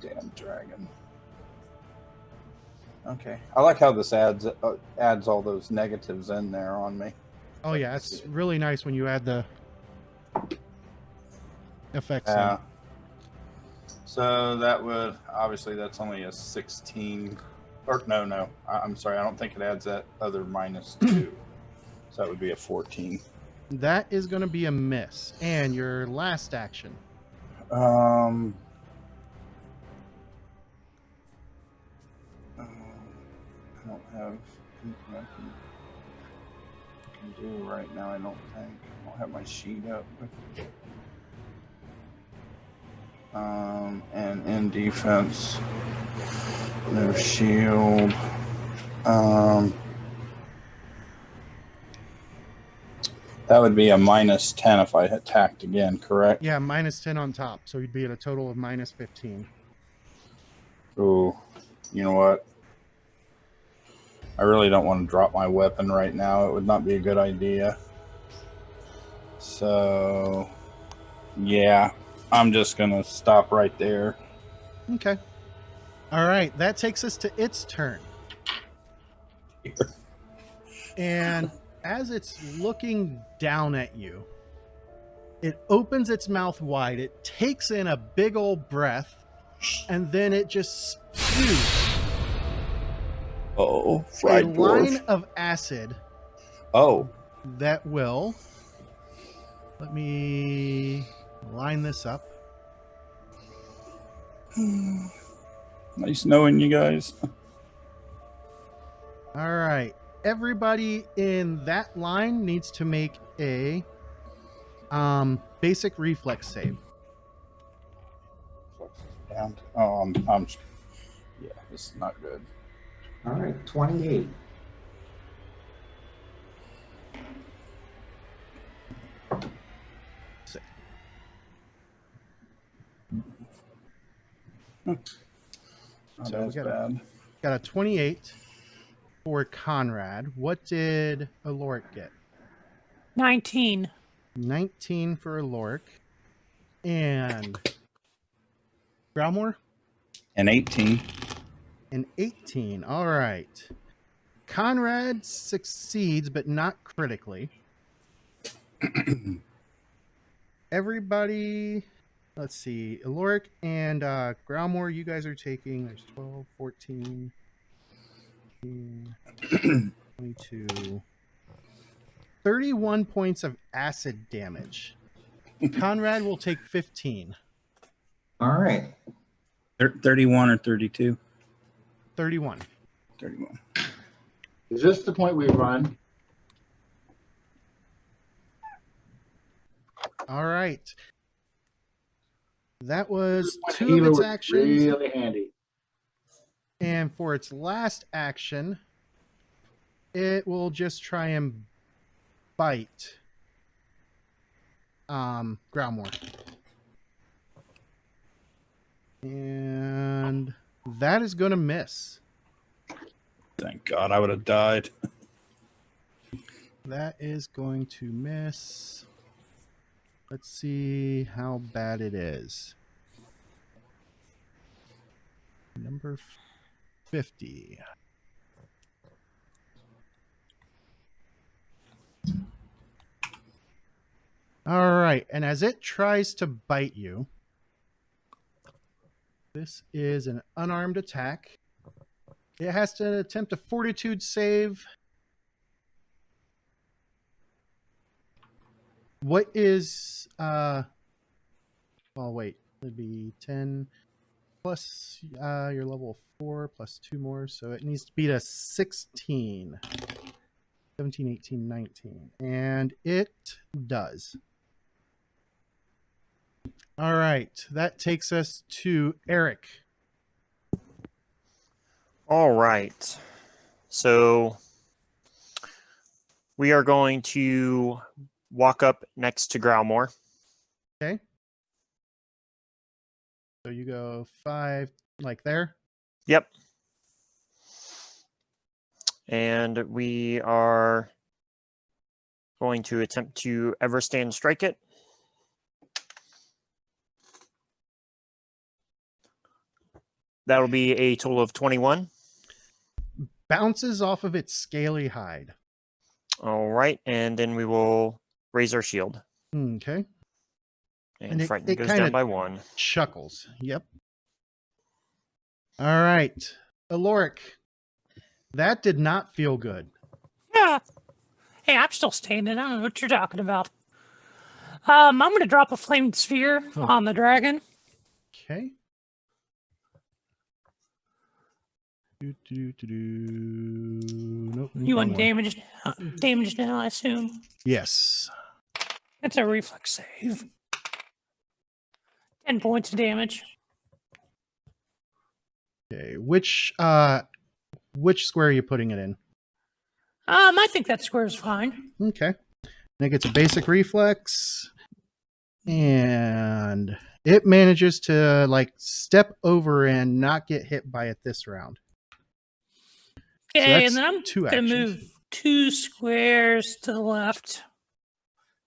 Damn dragon. Okay, I like how this adds all those negatives in there on me. Oh yeah, it's really nice when you add the effects. Yeah. So that would that's only a 16. Or no. I'm sorry. I don't think it adds that other -2. So that would be a 14. That is going to be a miss. And your last action. I don't have anything I can do right now. I don't think. I don't have my sheet up. And in defense, no shield. That would be a -10 if I attacked again, correct? Yeah, -10 on top. So you'd be at a total of -15. Ooh, you know what? I really don't want to drop my weapon right now. It would not be a good idea. So, yeah, I'm just going to stop right there. Okay. All right. That takes us to its turn. And as it's looking down at you, it opens its mouth wide. It takes in a big old breath, and then it just spews Oh, a fried line dwarf. of acid Oh, that will. Let me line this up. nice knowing you guys. All right. Everybody in that line needs to make a basic reflex save. Down. Yeah, this is not good. All right, 28. Not So we as got bad. Got a 28 for Conrad. What did Aloric get? 19. 19 for Aloric. And Growlmore? And 18. An 18. All right. Conrad succeeds, but not critically. Everybody, let's see. Aloric and Growlmore, you guys are taking, there's 12, 14, 15, 22, 31 points of acid damage. Conrad will take 15. All right. 31 or 32? 31. 31. Is this the point we run? All right. That was When 2 of healer its was actions. really handy. And for its last action, it will just try and bite Growlmore. And that is going to miss. Thank God I would have died. That is going to miss. Let's see how bad it is. Number 50. All right, and as it tries to bite you, this is an unarmed attack. It has to attempt a fortitude save. What is well, wait, it'd be 10 plus your level 4 plus 2 more, so it needs to beat a 16. 17, 18, 19. And it does. All right, that takes us to Eric. All right. So we are going to walk up next to Growlmore. Okay. So you go 5, like there. Yep. And we are going to attempt to Everstand strike it. That'll be a total of 21. Bounces off of its scaly hide. All right. And then we will raise our shield. Okay. And it Frighten goes kinda down by 1. chuckles. Yep. All right. Aloric. That did not feel good. Yeah. Hey, I'm still standing. I don't know what you're talking about. I'm going to drop a flamed sphere on the dragon. Okay. Nope. You want wrong one. damage now, I assume. Yes. That's a reflex save. 10 points of damage. Okay. Which square are you putting it in? I think that square is fine. Okay. And it gets a basic reflex. And it manages to like step over and not get hit by it this round. Okay, that's and then I'm 2 going to actions. move 2 squares to the left.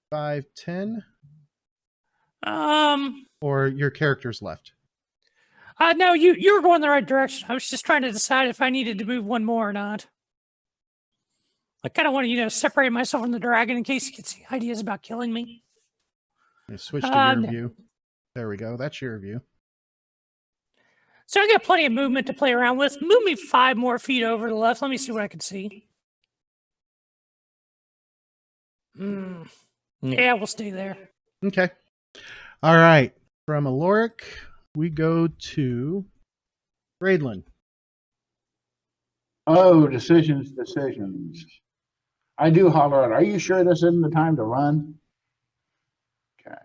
5, 10. Um, Or your character's left. no, you were going the right direction. I was just trying to decide if I needed to move one more or not. I kind of want to, separate myself from the dragon in case he gets ideas about killing me. Let me switch to your No. view. There we go. That's your view. So I got plenty of movement to play around with. Move me 5 more feet over to the left. Let me see what I can see. Yeah, we'll stay there. Okay. All right. From Aloric, we go to Raidlin. Oh, decisions. I do holler out, are you sure this isn't the time to run? Okay.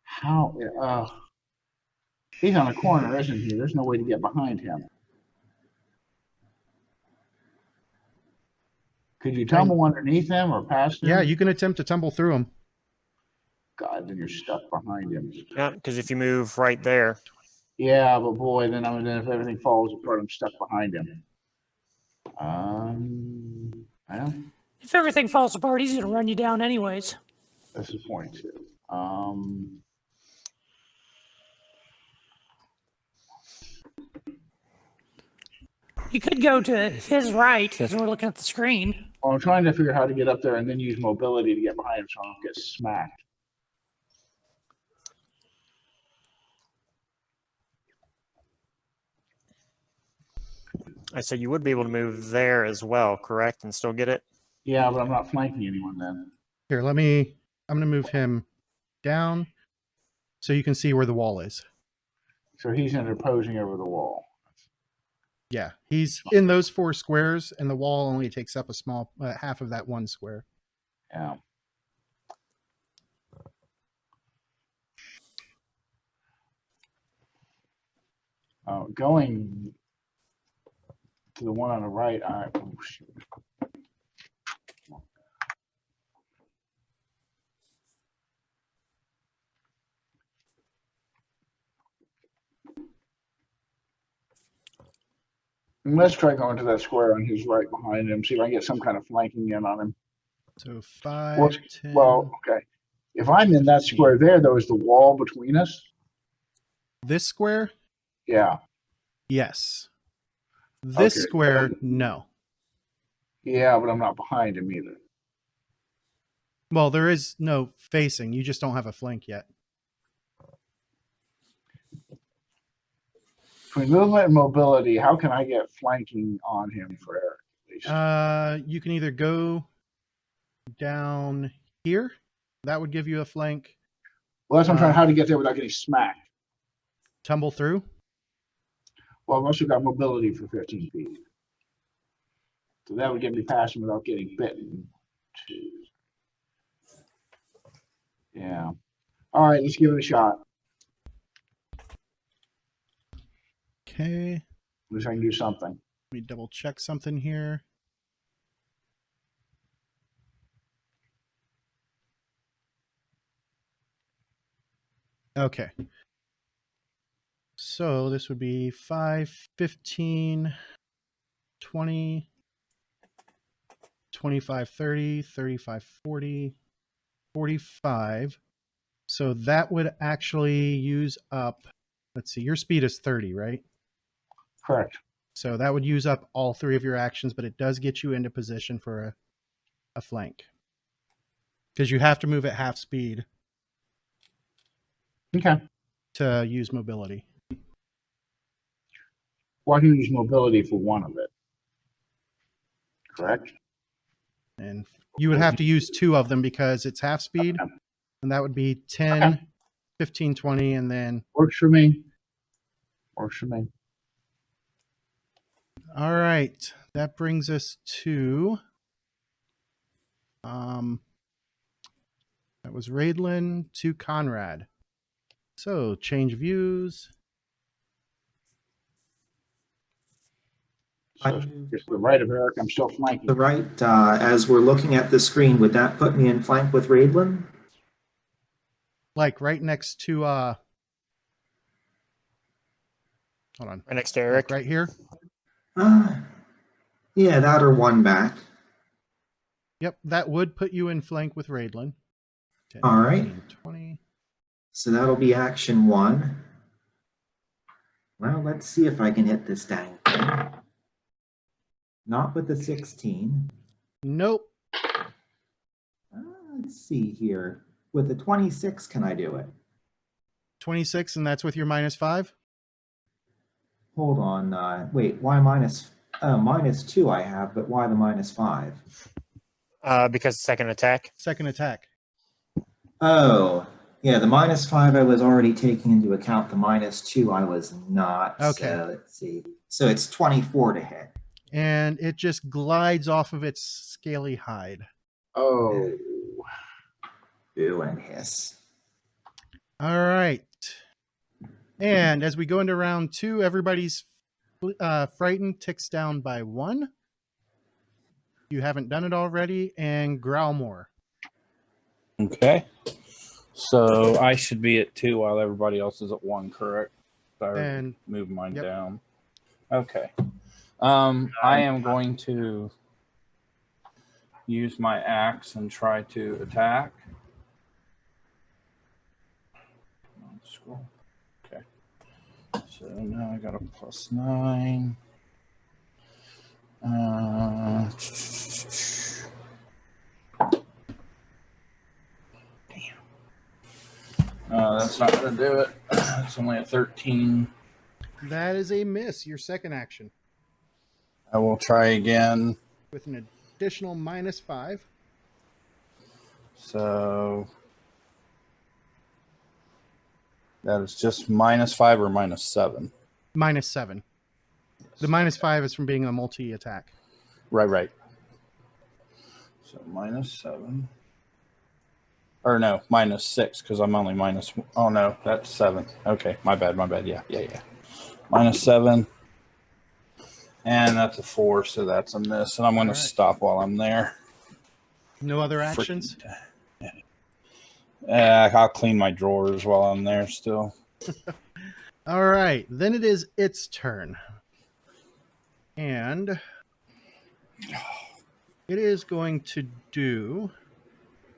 How, he's on a corner, isn't he? There's no way to get behind him. Could you tumble underneath him or past him? Yeah, you can attempt to tumble through him. God, then you're stuck behind him. Yeah, because if you move right there, Yeah, but boy, then if everything falls apart, I'm stuck behind him. Well, If everything falls apart, he's going to run you down anyways. that's the point too. You could go to his right as we're looking at the screen. Well, I'm trying to figure out how to get up there and then use mobility to get behind him so I don't get smacked. I said you would be able to move there as well, correct? And still get it? Yeah, but I'm not flanking anyone then. Here, I'm going to move him down so you can see where the wall is. So he's interposing over the wall. Yeah, he's in those 4 squares, and the wall only takes up a small half of that 1 square. Yeah. Going to the one on the right, oh, shoot. Let's try going to that square on his right behind him, see if I can get some kind of flanking in on him. So 5, Well, 10. Well, okay. If I'm in that square there, though, is the wall between us? This square? Yeah. Yes. This Okay. square, no. Yeah, but I'm not behind him either. Well, there is no facing. You just don't have a flank yet. Between movement and mobility, how can I get flanking on him for Eric, at least? You can either go down here. That would give you a flank. Well, that's what I'm trying how to get there without getting smacked. Tumble through. Well, I've also got mobility for 15 feet. So that would get me past him without getting bitten. Yeah. All right, let's give it a shot. Okay. At least I can do something. Let me double check something here. Okay. So this would be 5, 15, 20, 25, 30, 35, 40, 45. So that would actually use up, let's see, your speed is 30, right? Correct. So that would use up all 3 of your actions, but it does get you into position for a flank. Because you have to move at half speed Okay. to use mobility. Well, I can use mobility for one of it. Correct? And you would have to use 2 of them because it's half speed. Okay. And that would be 10, Okay. 15, 20, and then... Works for me. Works for me. All right. That brings us to... that was Raidlin to Conrad. So, change views. So just to the right of Eric, I'm still flanking. The right, as we're looking at the screen, would that put me in flank with Raidlin? Like right next to... hold on. Right next to Eric. Like right here. Yeah, that or one back. Yep, that would put you in flank with Raidlin. 10, All right. 15, 20. So that'll be action 1. Well, let's see if I can hit this dang thing. Not with the 16. Nope. Let's see here. With the 26, can I do it? 26, and that's with your -5? Hold on. Wait, why -2 I have, but why the -5? Because second attack. Second attack. Oh, yeah, the -5 I was already taking into account. The -2 I was not. Okay. So let's see. So it's 24 to hit. And it just glides off of its scaly hide. Oh. Ooh, and hiss. All right. And as we go into round 2, everybody's frightened ticks down by 1. You haven't done it already, and growl more. Okay. So I should be at 2 while everybody else is at 1, correct? I And move mine yep. down. Okay. I am going to use my axe and try to attack. Come on, scroll. Okay. So now I got a +9. That's not going to do it. It's only a 13. that is a miss, your second action, I will try again. with an additional -5. So that is just -5 or -7. -7. The -5 is from being a multi-attack. Right. So -7. Or no, -6 because I'm only minus. Oh no, that's 7. Okay, my bad. Yeah. -7. And that's a 4, so that's a miss. And I'm going to stop while I'm there. No other actions? I'll clean my drawers while I'm there still. All right, then it is its turn. And it is going to do...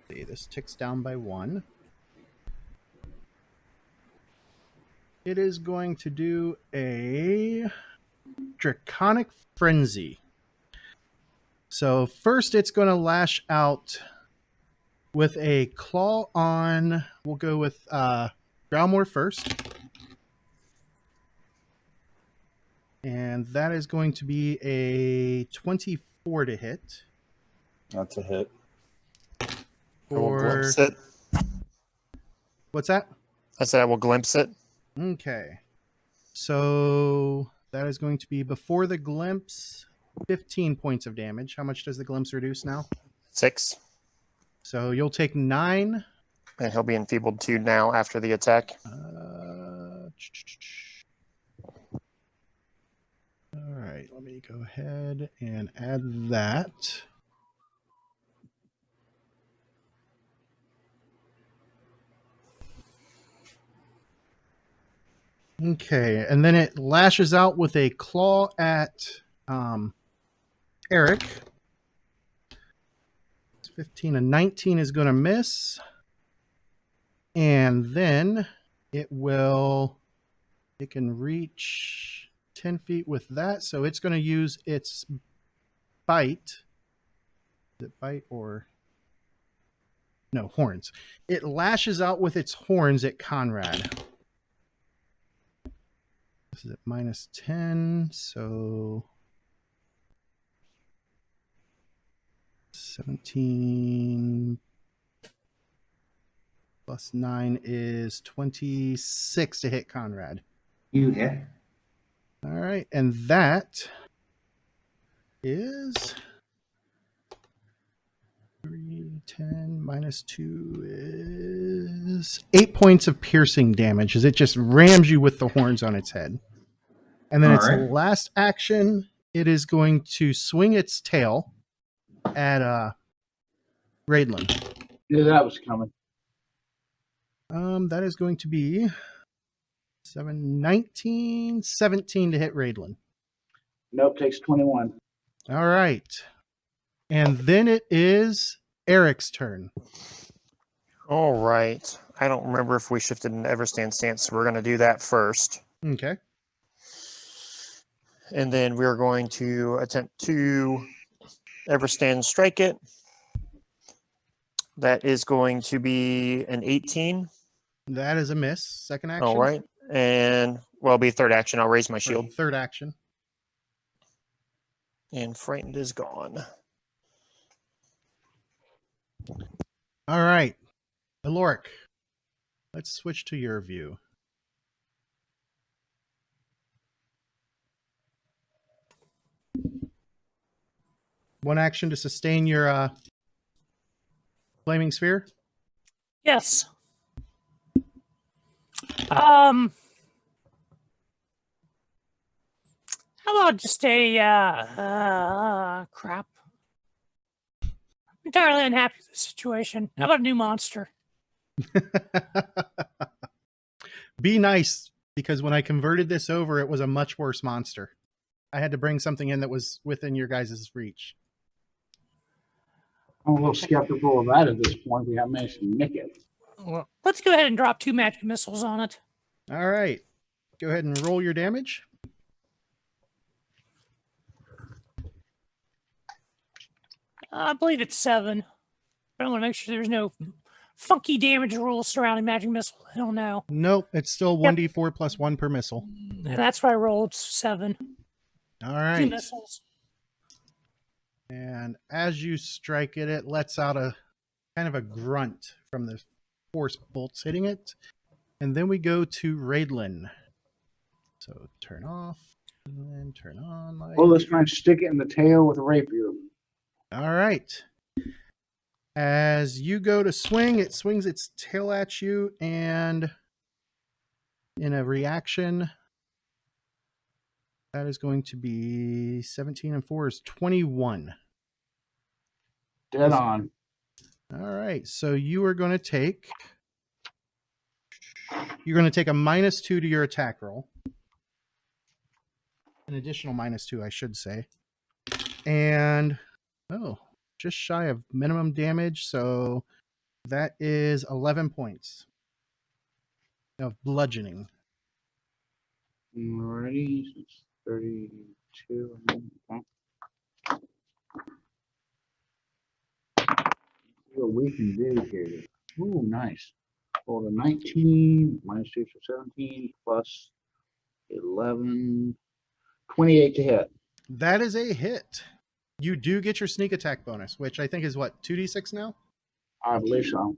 See, this ticks down by 1. It is going to do a Draconic Frenzy. So first it's going to lash out with a claw on... We'll go with Growlmore first. And that is going to be a 24 to hit. That's a hit. I will glimpse it. What's that? I said I will glimpse it. Okay. So that is going to be before the glimpse, 15 points of damage. How much does the glimpse reduce now? 6. So you'll take 9. And he'll be enfeebled 2 now after the attack. All right, let me go ahead and add that. Okay, and then it lashes out with a claw at Eric. 15 and 19 is going to miss. And then it can reach 10 feet with that. So it's going to use its bite. Is it bite or... No, horns. It lashes out with its horns at Conrad. This is at -10, so 17 plus 9 is 26 to hit Conrad. You hit. All right, and that is 3, 10 minus 2 is 8 points of piercing damage as it just rams you with the horns on its head. And then its last action, it is going to swing its tail at Raidlin. Yeah, that was coming. That is going to be 17 to hit Raidlin. Nope, takes 21. All right. And then it is Eric's turn. All right. I don't remember if we shifted an Everstand stance, so we're going to do that first. Okay. And then we're going to attempt to Everstand strike it. That is going to be an 18. That is a miss. Second action. All right. And well, it'll be third action. I'll raise my Or shield. third action. And frightened is gone. All right. Aloric, let's switch to your view. One action to sustain your flaming sphere. Yes. How about just a crap? I'm entirely unhappy with the situation. How about a new monster? Be nice, because when I converted this over, it was a much worse monster. I had to bring something in that was within your guys' reach. I'm a little skeptical of that at this point. We haven't managed to nick it. Well, let's go ahead and drop 2 magic missiles on it. All right. Go ahead and roll your damage. I believe it's 7. But I want to make sure there's no funky damage rules surrounding magic missile. I don't know. Nope, it's still 1d4 plus 1 per missile. And that's what I rolled. 7. All 2 right. missiles. And as you strike it, it lets out a kind of a grunt from the force bolts hitting it. And then we go to Raidlin. So turn off and then turn on. Well, let's try and stick it in the tail with a rapier. All right. As you go to swing, it swings its tail at you, and in a reaction, that is going to be 17 and 4 is 21. Dead on. All right. So you are going to take... You're going to take a -2 to your attack roll. An additional -2, I should say. And, just shy of minimum damage. So that is 11 points of bludgeoning. Alrighty. It's 32. Okay. See what we can do here. Ooh, nice. Rolled a 19, -2 for 17, plus 11, 28 to hit. That is a hit. You do get your sneak attack bonus, which I think is what, 2d6 now? I believe so.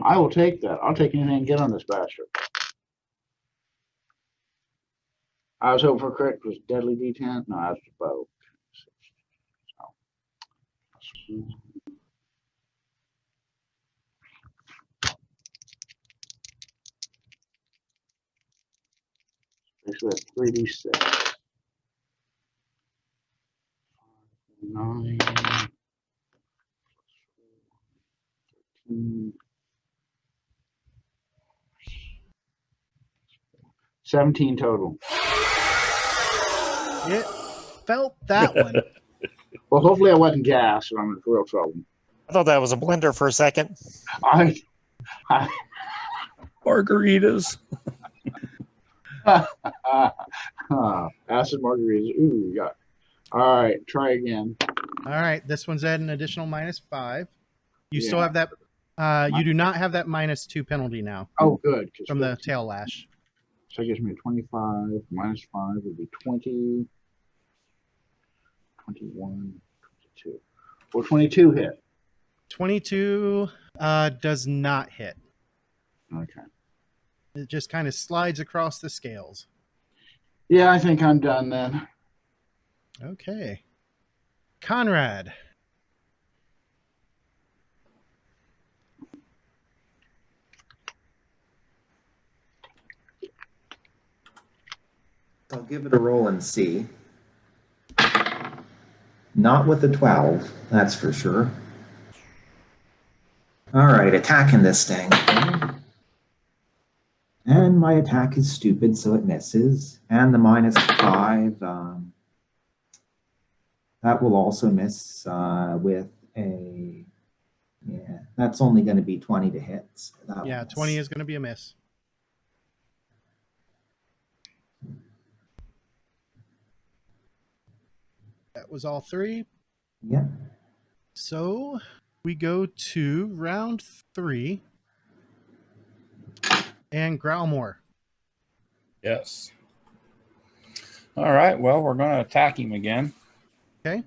I will take that. I'll take anything and get on this bastard. I was hoping for crit was deadly D10. No, that's the bow. So. Basically, that's 3d6. 9, 13, 17 total. It felt that one. Well, hopefully I wasn't gas, or I'm in real trouble. I thought that was a blender for a second. I Margaritas. Acid margaritas. Ooh, yeah. All right, try again. All right, this one's at an additional -5. You still Yeah. have that. You do not have that -2 penalty now Oh, good. 'Cause from the 15. tail lash. So it gives me 25, -5 would be 20, 21, 22. Well, 22 hit. 22 does not hit. Okay. It just kind of slides across the scales. Yeah, I think I'm done then. Okay. Conrad. I'll give it a roll and see. Not with the 12, that's for sure. All right, attacking this thing. And my attack is stupid, so it misses. And the -5, that will also miss with a, yeah, that's only going to be 20 to hit. So that Yeah, will miss. 20 is going to be a miss. That was all three. Yep. So we go to round 3. And Growlmore. Yes. All right. Well, we're going to attack him again. Okay.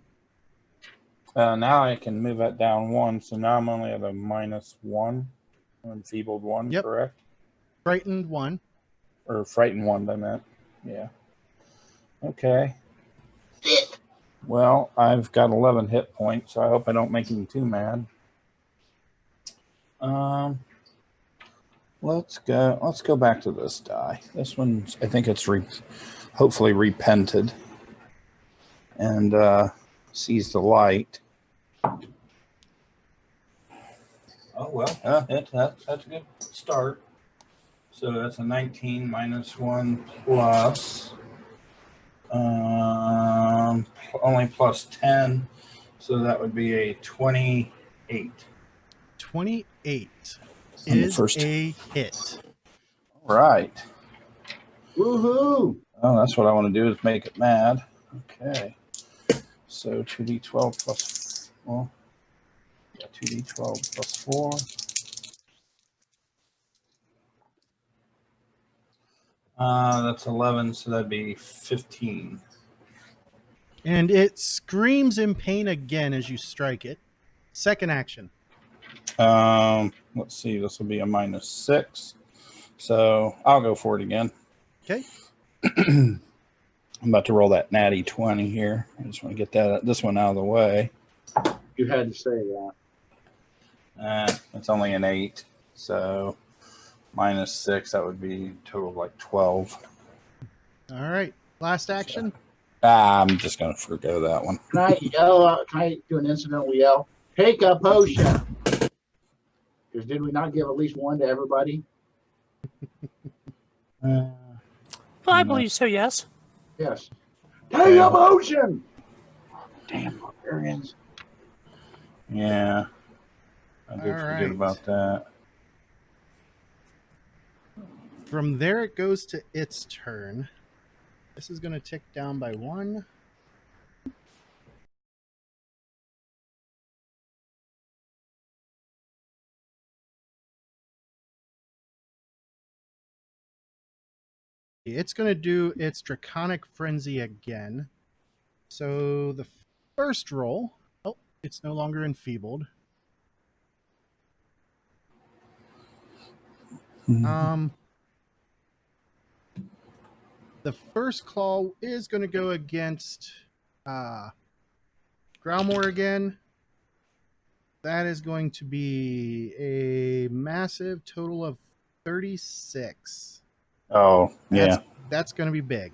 Now I can move that down 1. So now I'm only at a -1. Enfeebled 1, Yep. correct? Frightened 1. Or frightened 1, I meant. Yeah. Okay. Well, I've got 11 hit points, so I hope I don't make him too mad. Let's go back to this die. This one's, I think it's hopefully repented and sees the light. Oh well, that's a good start. So that's a 19 -1 plus only plus 10, so that would be a 28. 28 On the is first. a hit. All right. Woohoo! Oh, that's what I want to do is make it mad. Okay. So 2d12 plus, well, yeah, 2d12 plus 4. That's 11, so that'd be 15. And it screams in pain again as you strike it. Second action. Let's see, this will be a -6. So I'll go for it again. Okay. I'm about to roll that natty 20 here. I just want to get this one out of the way. You had to say that. It's only an 8, so -6, that would be a total of like 12. All right. Last action. I'm just going to forgo that one. Can I yell? Can I do an incidental yell? Take a potion. Because did we not give at least one to everybody? Well, I believe so, yes. Yes. Take a potion. Damn barbarians. Yeah. I did All forget right. about that. From there, it goes to its turn. This is going to tick down by 1. It's going to do its Draconic Frenzy again. So the first roll, oh, it's no longer enfeebled. The first claw is going to go against Growlmore again. That is going to be a massive total of 36. Oh, yeah. That's going to be big.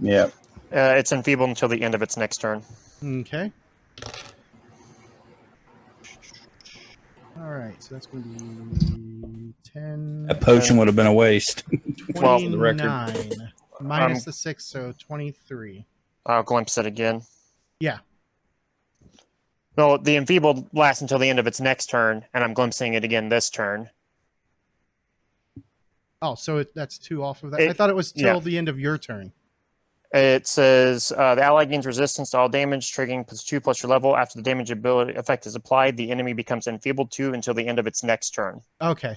Yeah. It's enfeebled until the end of its next turn. Okay. All right, so that's going to be 10. That potion would have been a waste. 29 the record. minus the 6, so 23. I'll glimpse it again. Yeah. No, the enfeebled lasts until the end of its next turn, and I'm glimpsing it again this turn. Oh, so that's 2 off of that. I thought it was till the end of your turn. It says the ally gains resistance to all damage, triggering +2 your level. After the damage ability effect is applied, the enemy becomes enfeebled 2 until the end of its next turn. Okay.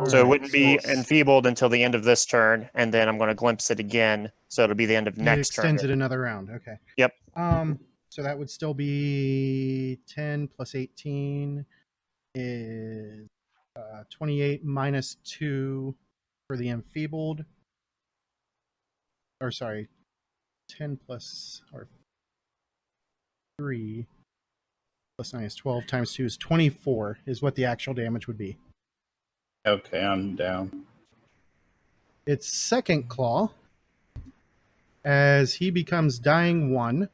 So it wouldn't be enfeebled until the end of this turn, and then I'm going to glimpse it again, so it'll be the end of next turn. It extends it another round. Okay. Yep. So that would still be 10 plus 18 is 28 minus 2 for the enfeebled. Or sorry, 10 plus or 3 plus 9 is 12 times 2 is 24 is what the actual damage would be. Okay, I'm down. Its second claw, as he becomes dying 1,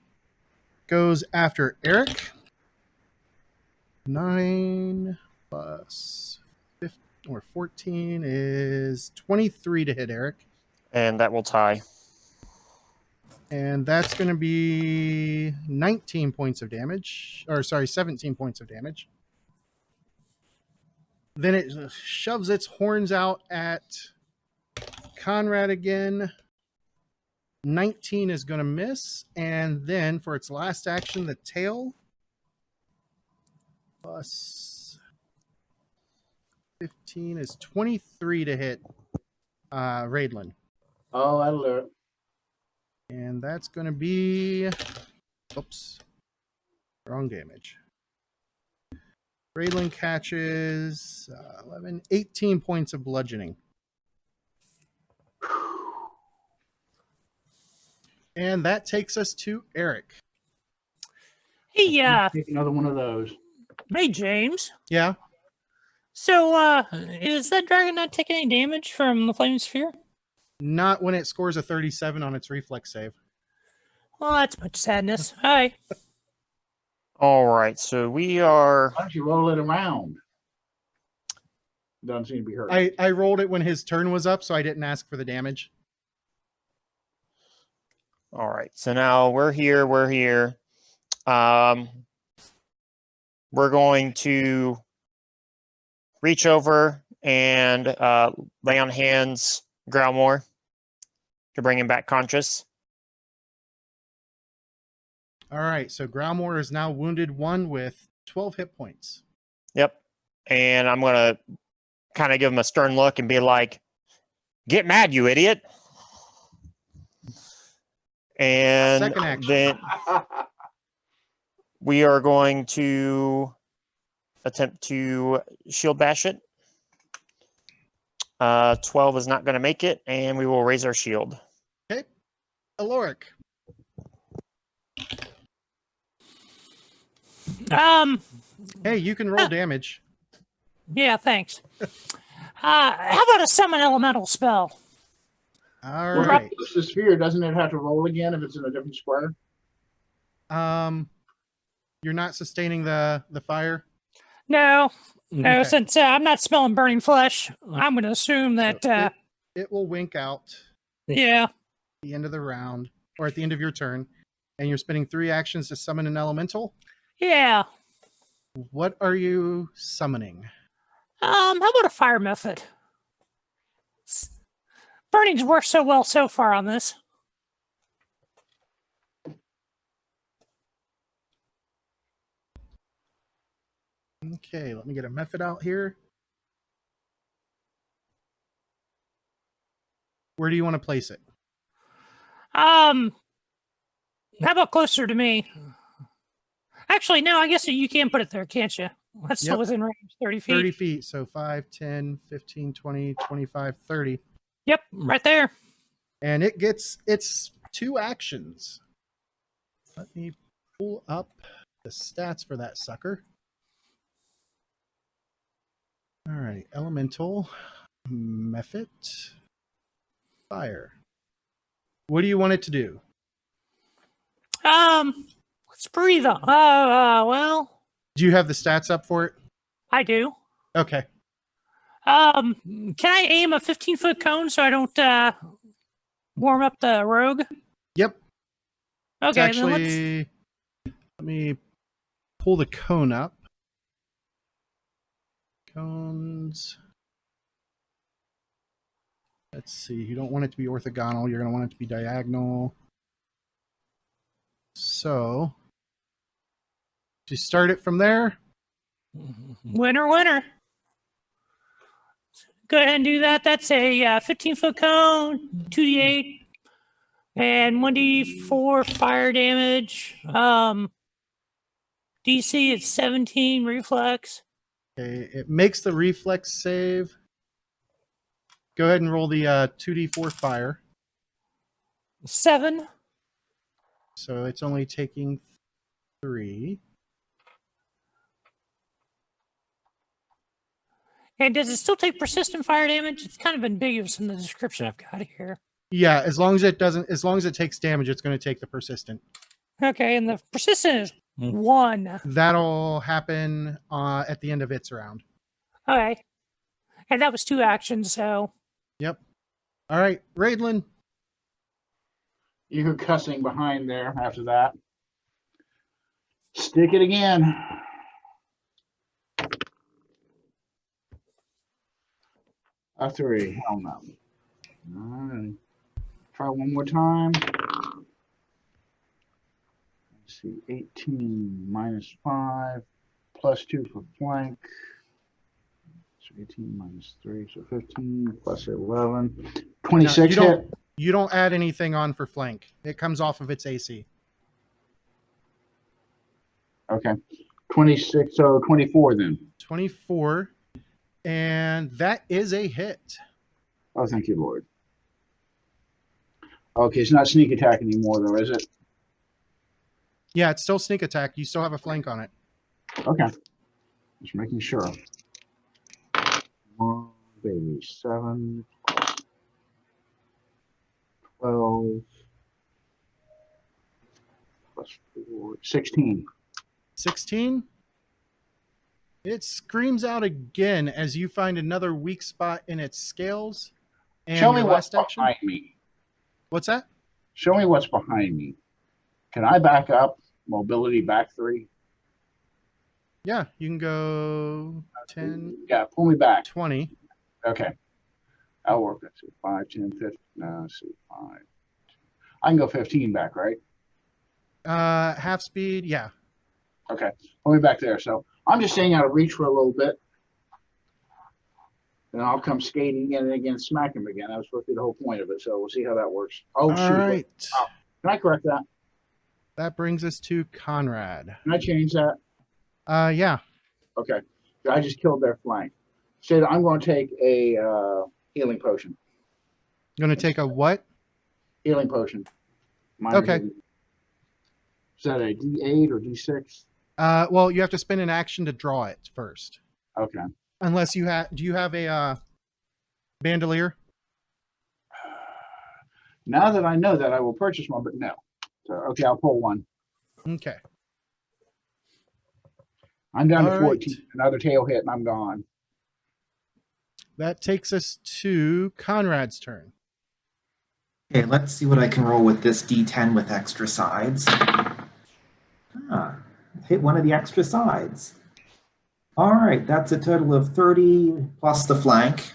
goes after Eric. 9 plus 15, or 14 is 23 to hit Eric. And that will tie. And that's going to be 19 points of damage. Or, sorry, 17 points of damage. Then it shoves its horns out at Conrad again. 19 is going to miss. And then for its last action, the tail plus 15 is 23 to hit Raidlin. Oh, that'll do it. And that's going to be, oops, wrong damage. Raidlin catches 11, 18 points of bludgeoning. And that takes us to Eric. Hey, Take another one of those. hey, James. Yeah. So, is that dragon not taking any damage from the flaming sphere? Not when it scores a 37 on its reflex save. Well, that's much sadness. Hi. All right, so we are. Why don't you roll it around? Doesn't seem to be hurt. I rolled it when his turn was up, so I didn't ask for the damage. All right, so now we're here. We're going to reach over and lay on hands Growlmore to bring him back conscious. All right, so Growlmore is now wounded 1 with 12 hit points. Yep. And I'm going to kind of give him a stern look and be like, get mad, you idiot. And Second action. then we are going to attempt to shield bash it. 12 is not going to make it, and we will raise our shield. Okay. Aloric. Hey, you can roll damage. Yeah, thanks. How about a summon elemental spell? All Well, right. the sphere, doesn't it have to roll again if it's in a different square? You're not sustaining the fire? No, Okay. since I'm not smelling burning flesh, I'm going to assume that, So it will wink out yeah. at the end of the round, or at the end of your turn, and you're spending 3 actions to summon an elemental. Yeah. What are you summoning? How about a fire method? Burning's worked so well so far on this. Okay, let me get a method out here. Where do you want to place it? How about closer to me? Actually, no, I guess you can put it there, can't you? That's still Yep. within range, 30 feet. 30 feet, so 5, 10, 15, 20, 25, 30. Yep, right there. And it gets its 2 actions. Let me pull up the stats for that sucker. All right, elemental, method, fire. What do you want it to do? Let's breathe on. Well, Do you have the stats up for it? I do. Okay. Can I aim a 15-foot cone so I don't warm up the rogue? Yep. Okay, It's actually, let me pull the cone up. Cones. Let's see. You don't want it to be orthogonal. You're going to want it to be diagonal. So, do you start it from there? Winner, winner. Go ahead and do that. That's a 15-foot cone, 2d8, and 1d4 fire damage. DC is 17 reflex. Okay, it makes the reflex save. Go ahead and roll the 2d4 fire. 7. So it's only taking 3. And does it still take persistent fire damage? It's kind of ambiguous in the description I've got here. Yeah, as long as it takes damage, it's going to take the persistent. Okay, and the persistent is 1. That'll happen at the end of its round. Okay. And that was 2 actions, so. Yep. All right, Raidlin. You hear cussing behind there after that. Stick it again. A 3. Hell no. All right. Try one more time. Let's see, 18 minus 5 plus 2 for flank. So 18 minus 3, so 15 plus 11. 26 hit. You don't add anything on for flank. It comes off of its AC. Okay. 26, so 24 then. 24. And that is a hit. Oh, thank you, Lord. Okay, it's not sneak attack anymore, though, is it? Yeah, it's still sneak attack. You still have a flank on it. Okay. Just making sure. Oh, baby. 7, 12, plus 4, 16. 16. It screams out again as you find another weak spot in its scales. And Show me your what's last action. behind me. What's that? Show me what's behind me. Can I back up? Mobility back 3? Yeah, you can go 10, Yeah, pull me back. 20. Okay. I'll work. Let's see. 5, 10, 15. No, let's see. 5. I can go 15 back, right? Half speed, yeah. Okay. Pull me back there. So I'm just staying out of reach for a little bit. Then I'll come skating in and again, smack him again. That was supposed to be the whole point of it. So we'll see how that works. Oh, All shoot. right. Oh, can I correct that? That brings us to Conrad. Can I change that? Yeah. Okay. I just killed their flank. Say that I'm going to take a healing potion. Going to take a what? Healing potion. Minor Okay. healing. Is that a D8 or D6? Well, you have to spend an action to draw it first. Okay. Unless you have, do you have a bandolier? Now that I know that, I will purchase one, but no. So, okay, I'll pull one. Okay. I'm down to All 14. right. Another tail hit and I'm gone. That takes us to Conrad's turn. Okay, let's see what I can roll with this D10 with extra sides. Hit one of the extra sides. All right, that's a total of 30 plus the flank.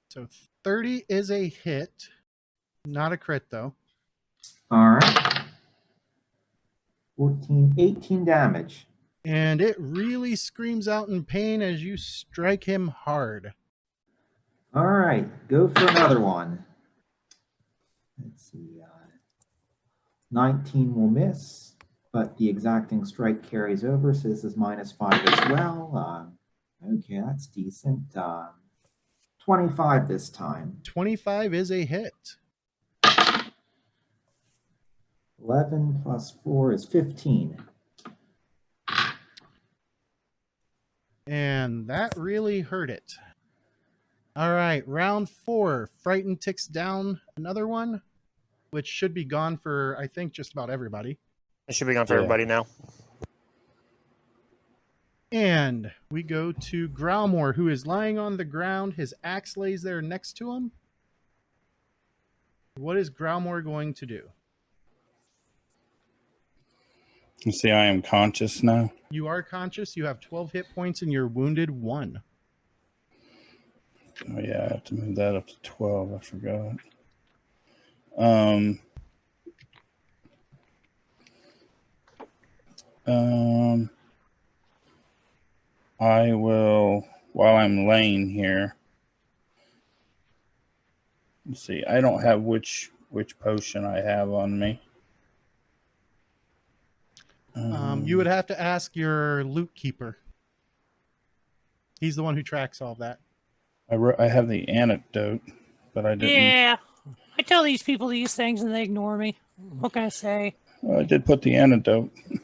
So 30 is a hit. Not a crit, though. All right. 14, 18 damage. And it really screams out in pain as you strike him hard. All right, go for another one. Let's see. 19 will miss, but the exacting strike carries over, so this is -5 as well. Okay, that's decent. 25 this time. 25 is a hit. 11 plus 4 is 15. And that really hurt it. All right, round 4. Frightened ticks down another one, which should be gone for, I think, just about everybody. It should be gone for Yeah. everybody now. And we go to Growlmore, who is lying on the ground. His axe lays there next to him. What is Growlmore going to do? You see, I am conscious now. You are conscious. You have 12 hit points and you're wounded 1. Oh yeah, I have to move that up to 12. I forgot. I will, while I'm laying here. Let's see. I don't have which potion I have on me. You would have to ask your loot keeper. He's the one who tracks all of that. I have the antidote, but I didn't. Yeah. I tell these people these things and they ignore me. What can I say? Well, I did put the antidote. I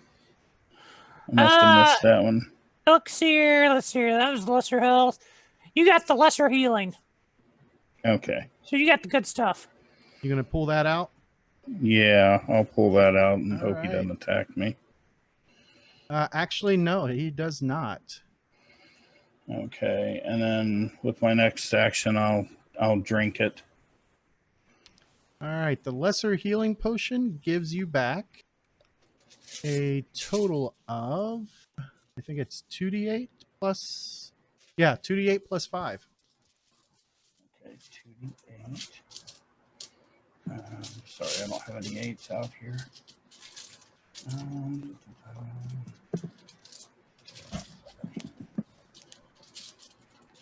must have missed that one. Let's see here. That was lesser health. You got the lesser healing. Okay. So you got the good stuff. You gonna pull that out? Yeah, I'll pull that out and All hope he right. doesn't attack me. Actually, no, he does not. Okay, and then with my next action, I'll drink it. All right, the lesser healing potion gives you back a total of, I think it's 2d8 plus, yeah, 2d8 plus 5. Okay, 2d8 Sorry, I don't have any 8s out here.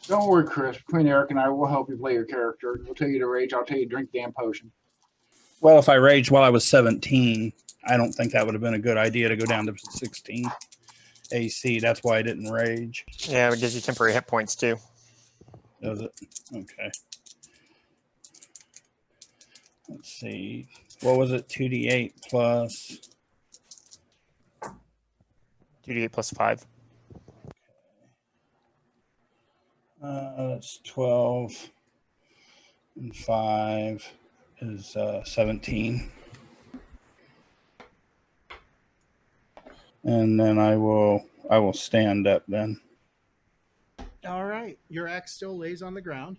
Don't worry, Chris. Between Eric and I, we'll help you play your character. We'll tell you to rage. I'll tell you to drink damn potion. Well, if I raged while I was 17, I don't think that would have been a good idea to go down to 16 AC. That's why I didn't rage. Yeah, it gives you temporary hit points too. Does it? Okay. Let's see. What was it? 2d8 plus 2d8 plus 5. That's 12. And 5 is 17. And then I will stand up then. All right. Your axe still lays on the ground.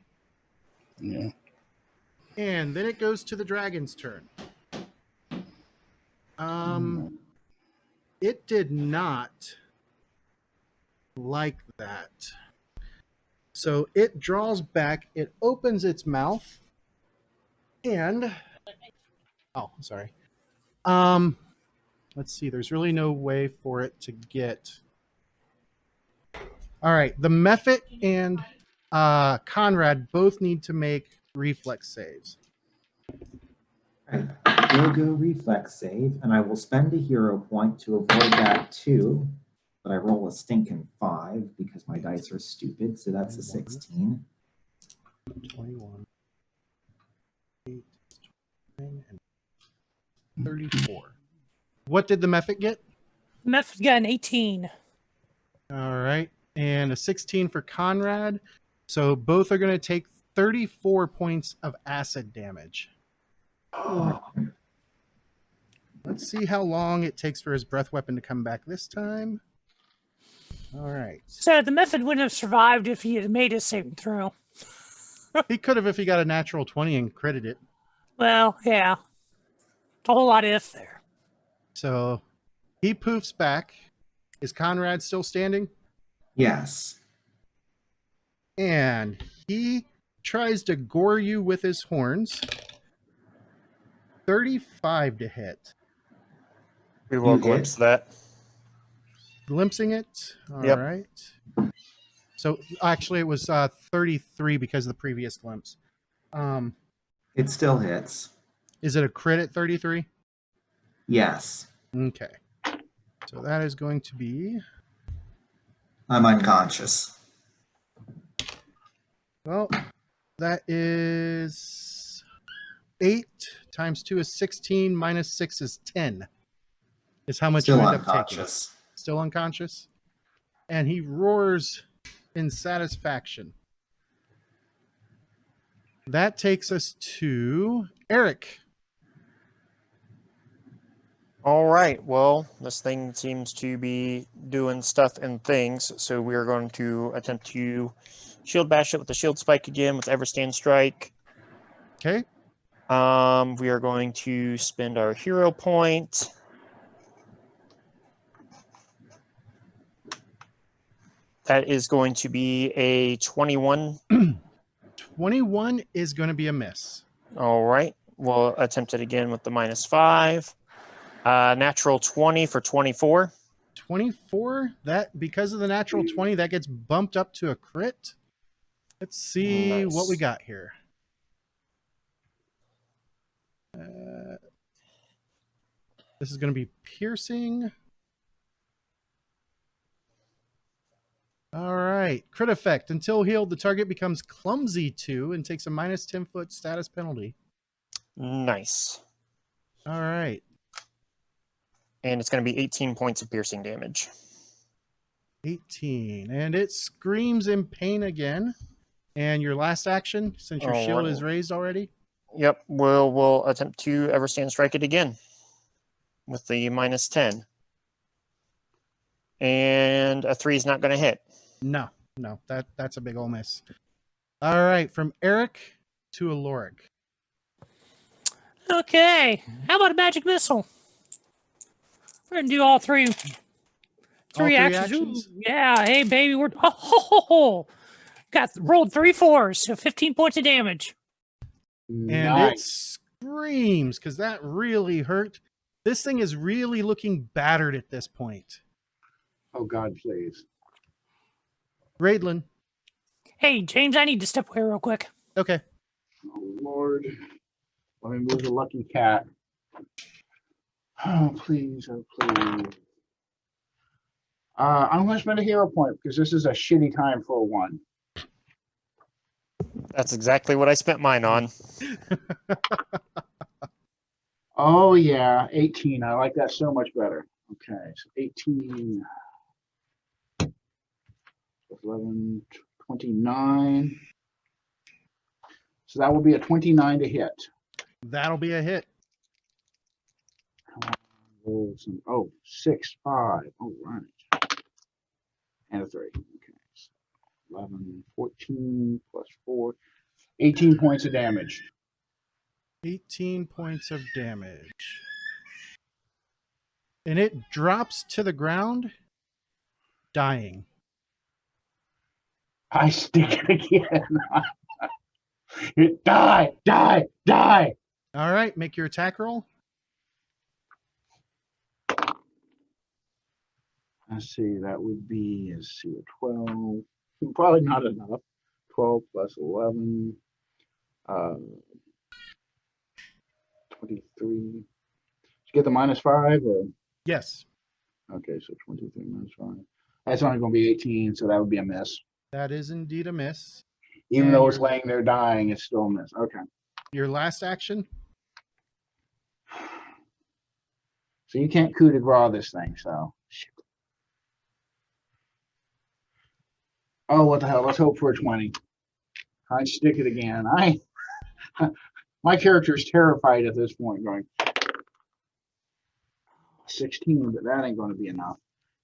Yeah. And then it goes to the dragon's turn. It did not like that. So it draws back, it opens its mouth, and sorry. Let's see, there's really no way for it to get. All right, the Mephit and Conrad both need to make reflex saves. We'll go reflex save, and I will spend a hero point to avoid that too. But I roll a stinking 5 because my dice are stupid, so that's a 16. 21, 8, 29, and 34. What did the Mephit get? Mephit got an 18. All right, and a 16 for Conrad. So both are going to take 34 points of acid damage. Let's see how long it takes for his breath weapon to come back this time. All right. So the Mephit wouldn't have survived if he had made his saving throw. He could have if he got a natural 20 and critted it. Well, yeah. It's a whole lot of if there. So he poofs back. Is Conrad still standing? Yes. And he tries to gore you with his horns. 35 to hit. We will You glimpse hit. that. Glimpsing it. All Yep. right. So actually it was 33 because of the previous glimpse. It still hits. Is it a crit at 33? Yes. Okay. So that is going to be, I'm unconscious. well, that is 8 times 2 is 16 minus 6 is 10. Is how much Still you end up taking. unconscious. Still unconscious. And he roars in satisfaction. That takes us to Eric. All right. Well, this thing seems to be doing stuff and things, so we are going to attempt to shield bash it with the shield spike again with Everstand Strike. Okay. We are going to spend our hero point. That is going to be a 21. 21 is going to be a miss. All right. We'll attempt it again with the -5. Natural 20 for 24. 24, that because of the natural 20, that gets bumped up to a crit. Let's see what we Nice. got here. This is going to be piercing. All right. Crit effect. Until healed, the target becomes clumsy 2 and takes a minus 10-foot status penalty. Nice. All right. And it's going to be 18 points of piercing damage. 18. And it screams in pain again. And your last action, since your shield is raised already? Yep. We'll attempt to Everstand Strike it again with the -10. And a 3 is not going to hit. No, that's a big ol' miss. All right, from Eric to Aloric. Okay. How about a magic missile? We're going to do all three. Three actions. Ooh, yeah. Hey, baby. We're got rolled 3 4s, so 15 points of damage. And Nice. it screams because that really hurt. This thing is really looking battered at this point. Oh, God, please. Raidlin. Hey, James, I need to step away real quick. Okay. Oh, Lord. Let me move the lucky cat. Oh, please. Oh, please. I'm going to spend a hero point because this is a shitty time for a 1. That's exactly what I spent mine on. Oh, yeah. 18. I like that so much better. Okay. So 18. 11, 29. So that will be a 29 to hit. That'll be a hit. Roll some, 6, 5. All right. And a 3. Okay. So 11, 14 plus 4. 18 points of damage. 18 points of damage. And it drops to the ground, dying. I stick it again. Die, die, die. All right, make your attack roll. Let's see, that would be, a 12. Probably not enough. 12 plus 11. 23. Did you get the -5 or? Yes, Okay, so 23 minus 5. That's only going to be 18, so that would be a miss. that is indeed a miss. Even And though it's your- laying there dying, it's still a miss. Okay. Your last action? So you can't coup de grace this thing, so. Shit. Oh, what the hell? Let's hope for a 20. I'd stick it again. My character is terrified at this point, going 16, but that ain't going to be enough.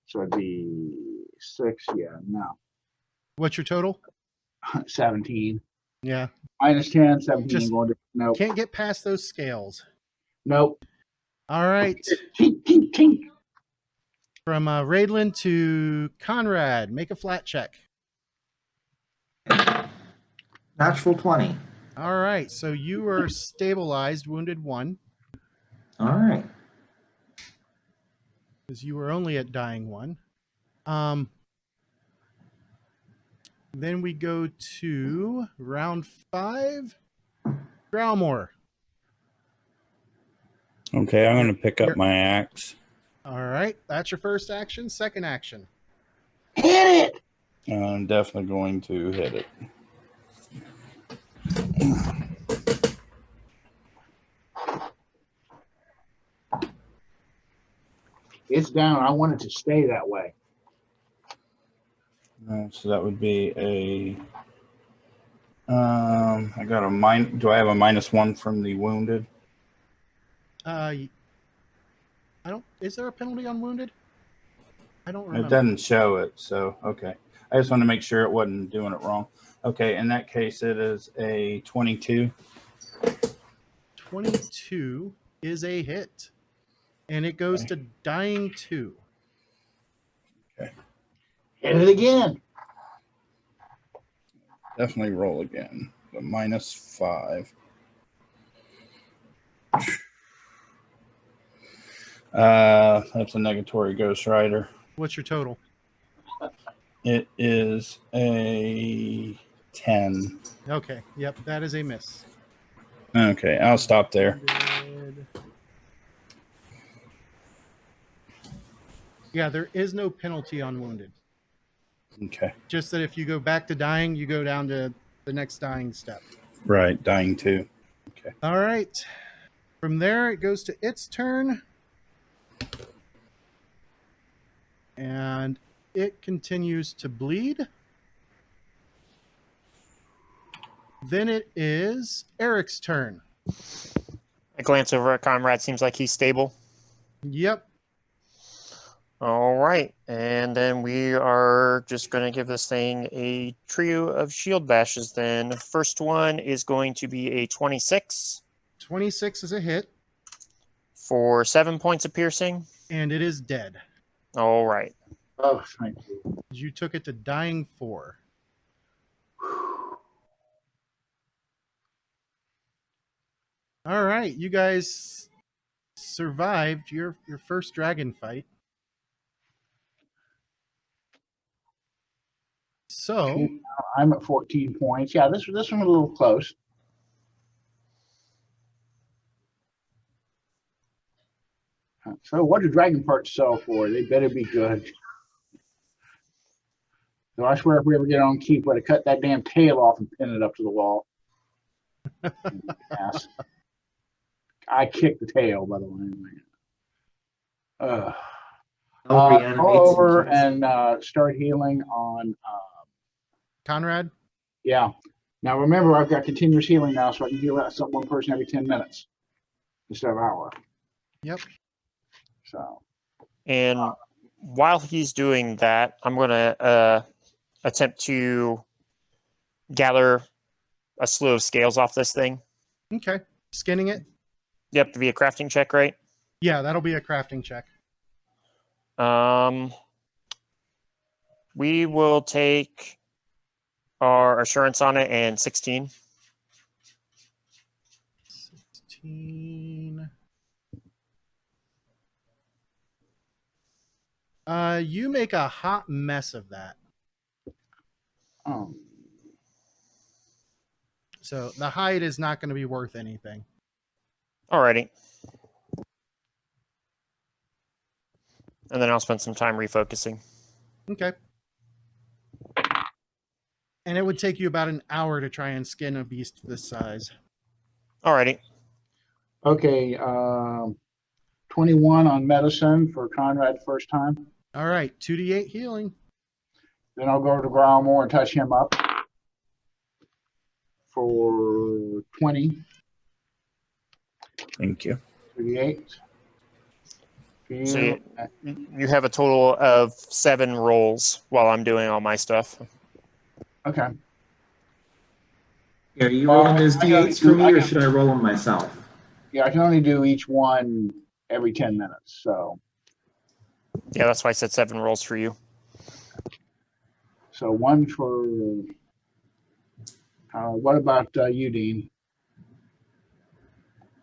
So it'd be 6. Yeah, no. What's your total? 17. Yeah. -10, 17. Just Going to, nope. can't get past those scales. Nope. All right. Tink, tink, tink. From Raidlin to Conrad, make a flat check. Natural 20. All right. So you are stabilized, wounded 1, All right. because you were only at dying 1. Then we go to round 5. Growlmore. Okay, I'm going to pick up You're- my axe. All right. That's your first action. Second action. Hit it. I'm definitely going to hit it. It's down. I want it to stay that way. So that would be a. I got a mine. Do I have a -1 from the wounded? I don't. Is there a penalty on wounded? I don't remember. It doesn't show it, so okay. I just want to make sure it wasn't doing it wrong. Okay, in that case, it is a 22. 22 is a hit, and it goes to dying 2. Hit it again. Definitely roll again. The -5. That's a negatory Ghost Rider. What's your total? It is a 10. Okay. Yep, that is a miss. Okay, I'll stop there. Yeah, there is no penalty on wounded. Okay, Just that if you go back to dying, you go down to the next dying step. right, dying 2. All right. From there, it goes to its turn. And it continues to bleed. Then it is Eric's turn. I glance over at Comrade. Seems like he's stable. Yep. All right. And then we are just going to give this thing a trio of shield bashes then. First one is going to be a 26 26 is a hit, for 7 points of piercing. and it is dead. All right. Oh, thank you. You took it to dying 4. All right, you guys survived your first dragon fight. So I'm at 14 points. Yeah, this one a little close. So what do dragon parts sell for? They better be good. So I swear if we ever get on keep, we're to cut that damn tail off and pin it up to the wall. Ass. I kicked the tail, by the way. Go over and start healing on. Conrad? Yeah. Now remember, I've got continuous healing now, so I can heal out one person every 10 minutes instead of an hour. Yep. So. And while he's doing that, I'm going to attempt to gather a slew of scales off this thing. Okay. Skinning it? Yep, to be a crafting check, right? Yeah, that'll be a crafting check. We will take our assurance on it and 16. 16. You make a hot mess of that. So the hide is not going to be worth anything. Alrighty. And then I'll spend some time refocusing. Okay. And it would take you about an hour to try and skin a beast this size. Alrighty. Okay. 21 on medicine for Conrad first time. All right. 2d8 healing. Then I'll go to Growlmore and touch him up for 20. Thank you. 38. So you have a total of 7 rolls while I'm doing all my stuff. Okay. Are you rolling those d8s for me, or should I roll them myself? Yeah, I can only do each one every 10 minutes. So. Yeah, that's why I said 7 rolls for you. So one for. What about you, Dean?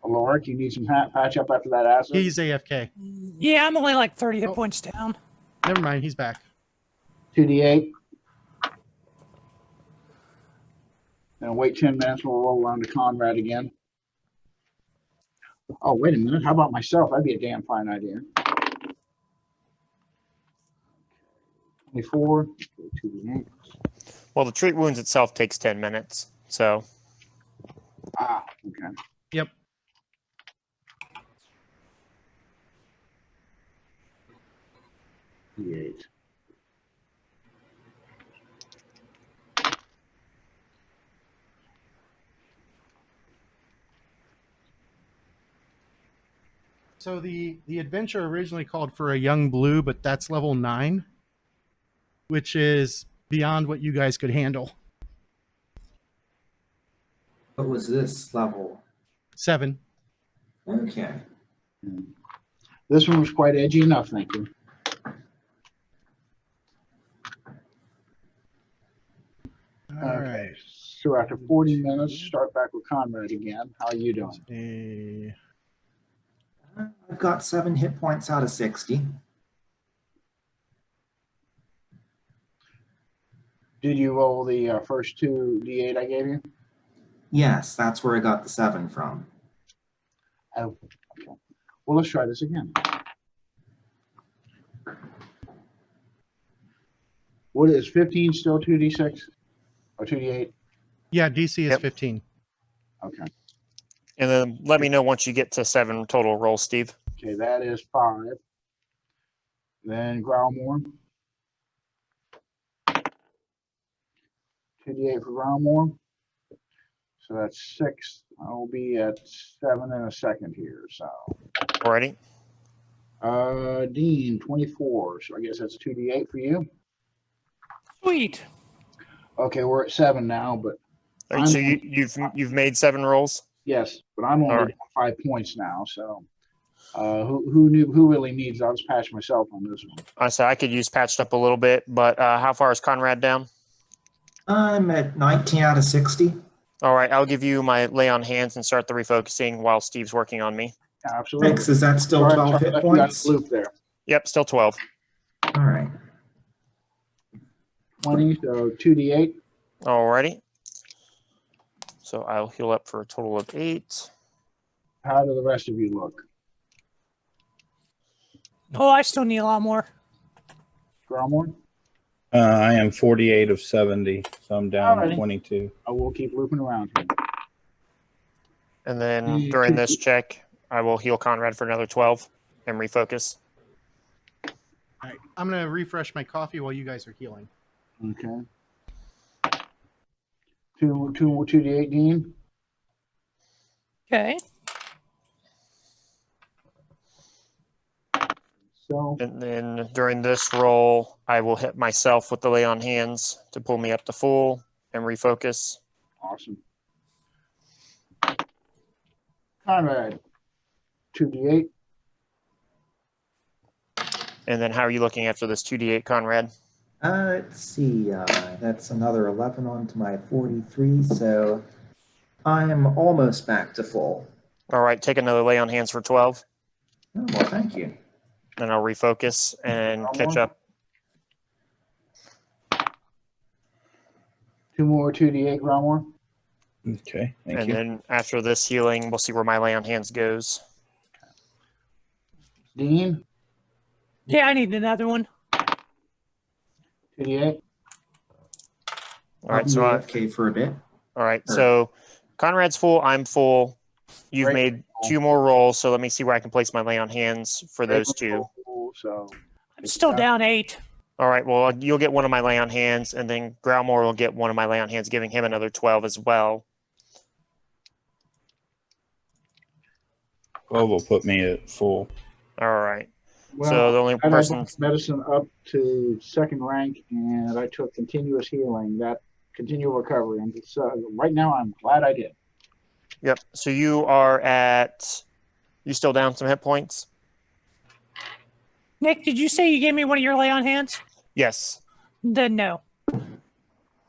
Lurk, you need some patch up after that acid? He's AFK. Yeah, I'm only like 30 hit points down. Never mind. He's back. 2d8. Then wait 10 minutes. We'll roll around to Conrad again. Oh, wait a minute. How about myself? That'd be a damn fine idea. 24. 2d8. Well, the treat wounds itself takes 10 minutes, so. Ah, okay. Yep. D8. So the adventure originally called for a young blue, but that's level 9, which is beyond what you guys could handle. What was this level? 7. Okay. This one was quite edgy enough, thank you. All right. So after 40 minutes, start back with Conrad again. How are you doing? I've got 7 hit points out of 60. Did you roll the first 2d8 I gave you? Yes, that's where I got the 7 from. Oh, okay. Well, let's try this again. What is 15 still 2d6 or 2d8? Yeah, DC is Yep. 15. Okay. And then let me know once you get to 7 total rolls, Steve. Okay, that is 5. Then Growlmore. 2d8 for Growlmore. So that's 6. I'll be at 7 in a second here. So. Alrighty. Dean, 24. So I guess that's 2d8 for you. Sweet. Okay, we're at 7 now, but Alright, so you've made 7 rolls? yes, but I'm only Alright. down 5 points now. So who really needs? I'll just patch myself on this one. I said I could use patched up a little bit, but how far is Conrad down? I'm at 19 out of 60. All right, I'll give you my lay on hands and start the refocusing while Steve's working on me. Absolutely. Thanks. Is that still Sorry- 12 sorry hit left you out of points? the Loop there. Yep, still 12. All right. 20, so 2d8. Alrighty. So I'll heal up for a total of 8. How do the rest of you look? Oh, I still need a lot more. Gromor? I am 48 of 70, so I'm down Alrighty. 22. I will keep looping around here. And then during this check, I will heal Conrad for another 12 and refocus. All right, I'm gonna refresh my coffee while you guys are healing. Okay. 2d8, Dean. Okay. So And then during this roll, I will hit myself with the lay on hands to pull me up to full and refocus. awesome. Conrad, 2d8. And then how are you looking after this 2d8, Conrad? Let's see. That's another 11 onto my 43, so I'm almost back to full. All right, take another lay on hands for 12. Oh, well, thank you. Then I'll refocus and catch up. 2 more 2d8, Gromor. Okay, thank And you. then after this healing, we'll see where my lay on hands goes. Dean, Yeah, I need another one. 2d8. All right, so AFK for a bit. all right, so Conrad's full, I'm full. You've Great. made 2 more rolls, so let me see where I can place my lay on hands for those 2. So I'm still down 8. All right, well, you'll get one of my lay on hands, and then Growlmore will get one of my lay on hands, giving him another 12 as well. 12 will put me at full. All right. well, So the only I person, took medicine up to 2nd rank, and I took continuous healing, that continual recovery. And right now, I'm glad I did. yep. So you are at, you still down some hit points? Nick, did you say you gave me one of your lay on hands? Yes. Then no.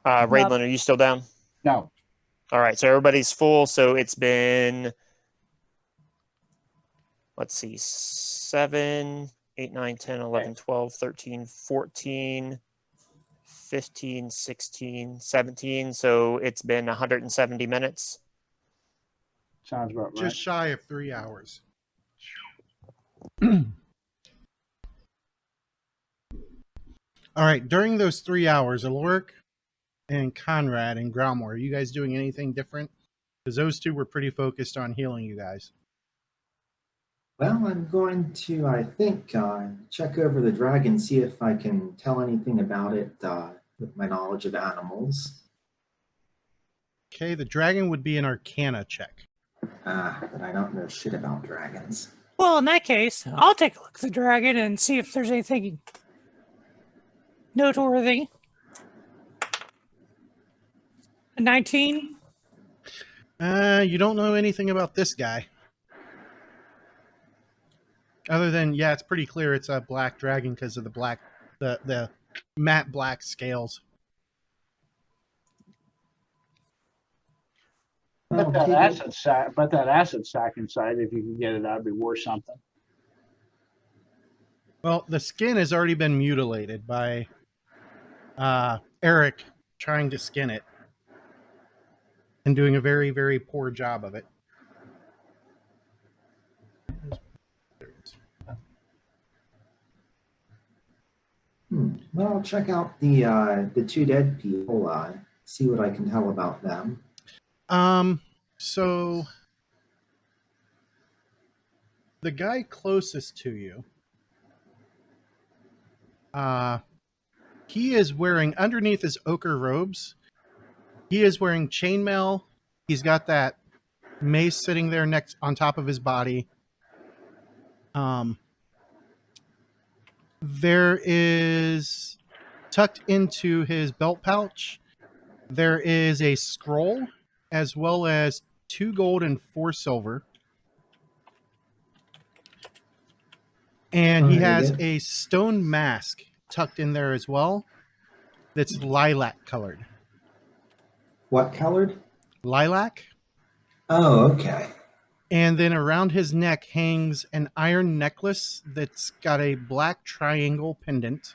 Raidlin, are you still down? No, All right, so everybody's full. So it's been, let's see, 7, 8, 9, 10, 11, 12, 13, 14, 15, 16, 17. So it's been 170 minutes. sounds about right. Just shy of 3 hours. All right, during those 3 hours, Aloric and Conrad and Gromor, are you guys doing anything different? Because those 2 were pretty focused on healing you guys. Well, I'm going to, I think, check over the dragon, see if I can tell anything about it with my knowledge of animals. Okay, the dragon would be an Arcana check. But I don't know shit about dragons. Well, in that case, I'll take a look at the dragon and see if there's anything noteworthy. A 19? You don't know anything about this guy. Other than, yeah, it's pretty clear it's a black dragon because of the matte black scales. Well, But that keep it- acid sac inside, if you can get it out, would be worth something. Well, the skin has already been mutilated by Eric trying to skin it and doing a very, very poor job of it. Well, I'll check out the 2 dead people, see what I can tell about them. So the guy closest to you, he is wearing, underneath his ochre robes, he is wearing chainmail. He's got that mace sitting there next on top of his body. There is, tucked into his belt pouch, there is a scroll as well as 2 gold and 4 silver. And he Very has good. a stone mask tucked in there as well that's lilac colored. What colored? lilac. Oh, okay. And then around his neck hangs an iron necklace that's got a black triangle pendant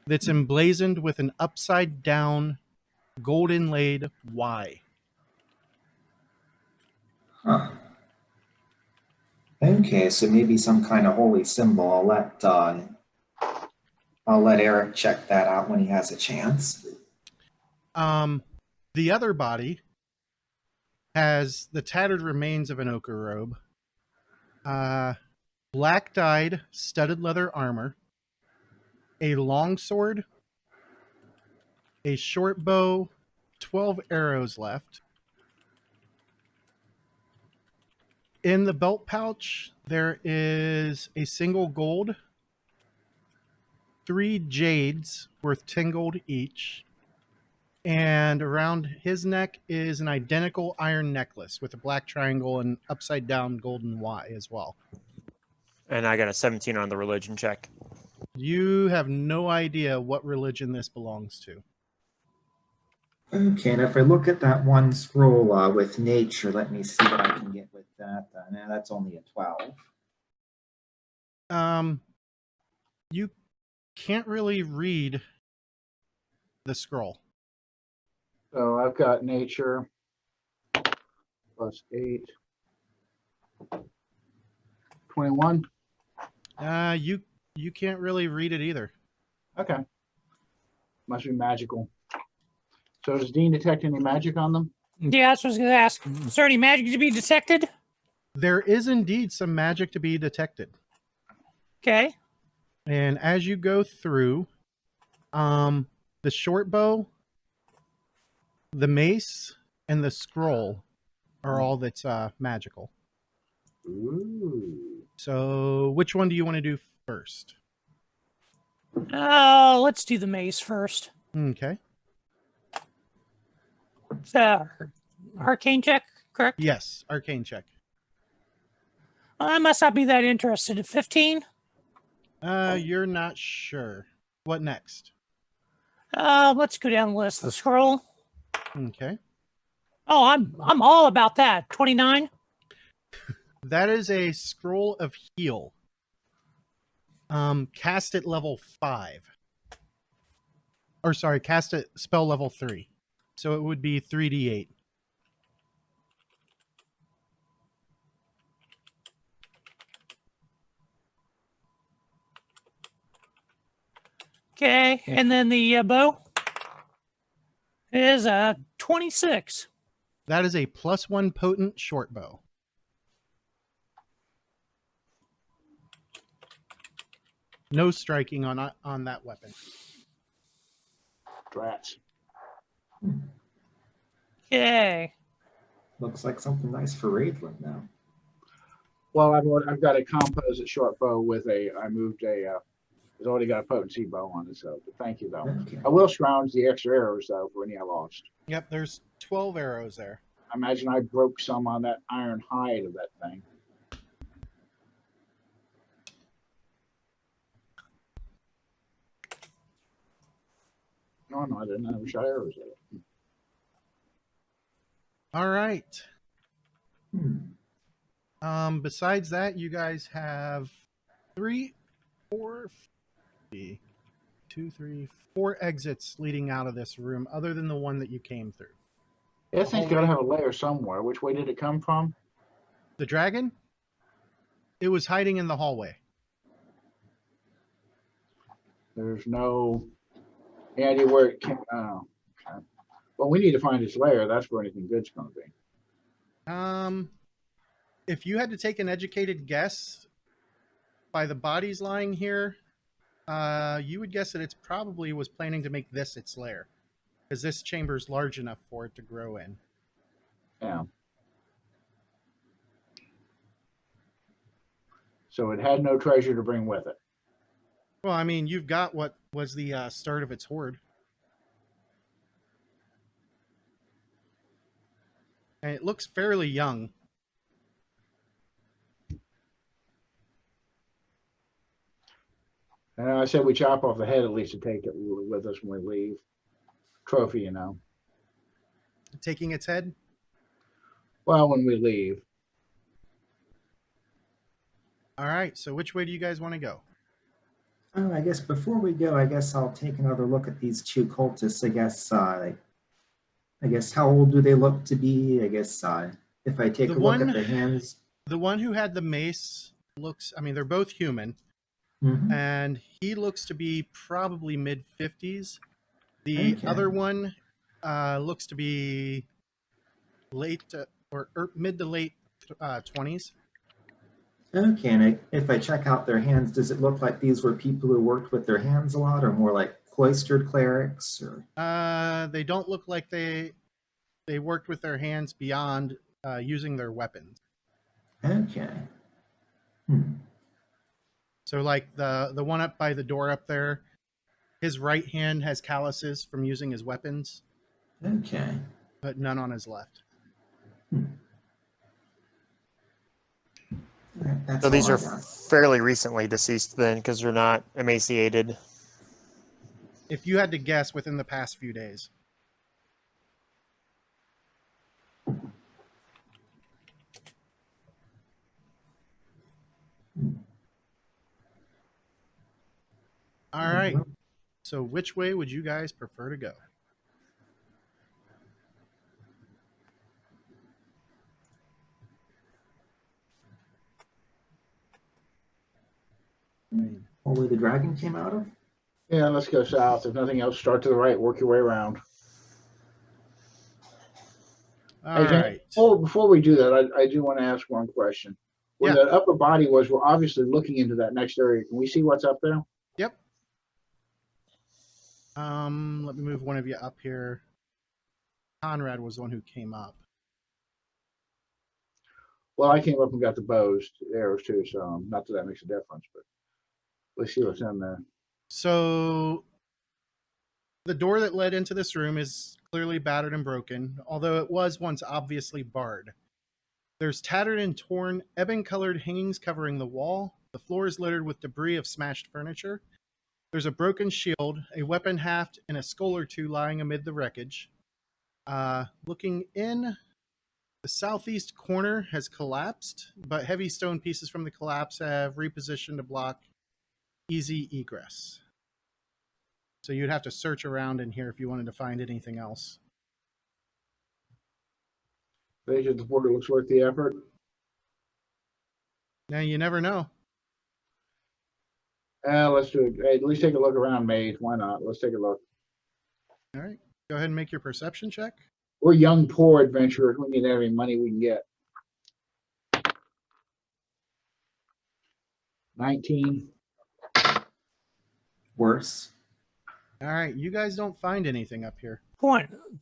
that's emblazoned with an upside down gold inlaid Y. Huh. Okay, so maybe some kind of holy symbol. I'll let Eric check that out when he has a chance. The other body has the tattered remains of an ochre robe, black dyed studded leather armor, a long sword, a short bow, 12 arrows left. In the belt pouch, there is a single gold, 3 jades worth 10 gold each, and around his neck is an identical iron necklace with a black triangle and upside down golden Y as well. And I got a 17 on the religion check. You have no idea what religion this belongs to. Okay, and if I look at that one scroll with nature, let me see what I can get with that. Nah, that's only a 12. You can't really read the scroll. So I've got nature plus 8. 21. You can't really read it either. Okay. Must be magical. So does Dean detect any magic on them? Yeah, that's what I was going to ask. Is there any magic to be detected? There is indeed some magic to be detected. Okay. And as you go through, the short bow, the mace, and the scroll are all that's magical. Ooh. So which one do you want to do first? Oh, let's do the mace first. Okay. It's arcane check, correct? Yes, arcane check. I must not be that interested. At 15? You're not sure. What next? Let's go down the list. The scroll. Okay. Oh, I'm all about that. 29? That is a scroll of heal. Cast at level 5. Or sorry, cast at spell level 3. So it would be 3d8. Okay, and then the bow is 26. That is a +1 potent short bow. No striking on that weapon. Drats. Okay. Looks like something nice for Raidland now. Well, I've got a composite short bow with I moved it's already got a potency bow on it, so thank you though. Okay. I will scrounge the extra arrows though for any I lost. Yep, there's 12 arrows there. I imagine I broke some on that iron hide of that thing. No, I didn't. I never shot arrows at it. All right. Hmm. Besides that, you guys have 4 exits leading out of this room, other than the one that you came through. This thing's got to have a lair somewhere. Which way did it come from? The dragon? It was hiding in the hallway. There's no idea where it came. Oh, okay. Well, we need to find its lair. That's where anything good's going to be. If you had to take an educated guess by the bodies lying here, you would guess that it's probably was planning to make this its lair, because this chamber is large enough for it to grow in. Yeah. So it had no treasure to bring with it. Well, I mean, you've got what was the start of its hoard. And it looks fairly young. And I said we chop off the head at least to take it with us when we leave. Trophy, you know. Taking its head? Well, when we leave. All right. So which way do you guys want to go? Oh, I guess before we go, I guess I'll take another look at these two cultists. I guess how old do they look to be? I guess if I take The a look at one- their hands. The one who had the mace looks, I mean, they're both human, Mhm. and he looks to be probably mid 50s. The Okay. other one looks to be late or mid to late 20s. Okay, and if I check out their hands, does it look like these were people who worked with their hands a lot, or more like cloistered clerics? Or They don't look like they worked with their hands beyond using their weapons. okay. So like the one up by the door up there, his right hand has calluses from using his weapons, Okay. but none on his left. All right, that's So these all are I got. fairly recently deceased then, because they're not emaciated. If you had to guess, within the past few days. All right. So which way would you guys prefer to go? Where the dragon came out of? Yeah, let's go south. If nothing else, start to the right, work your way around. All Hey, Jen, right. before we do that, I do want to ask one question. Where Yeah. the upper body was, we're obviously looking into that next area. Can we see what's up there? Yep. Let me move one of you up here. Conrad was the one who came up. Well, I came up and got the bows, the arrows too, so not that makes a difference, but let's see what's in there. So the door that led into this room is clearly battered and broken, although it was once obviously barred. There's tattered and torn, ebon-colored hangings covering the wall. The floor is littered with debris of smashed furniture. There's a broken shield, a weapon haft, and a skull or two lying amid the wreckage. Looking in, the southeast corner has collapsed, but heavy stone pieces from the collapse have repositioned to block easy egress. So you'd have to search around in here if you wanted to find anything else. Vision the border looks worth the effort. Now you never know. Let's do it. Hey, at least take a look around, mate. Why not? Let's take a look. All right, go ahead and make your perception check. We're young, poor adventurers. We need every money we can get. 19. Worse. All right, you guys don't find anything up here.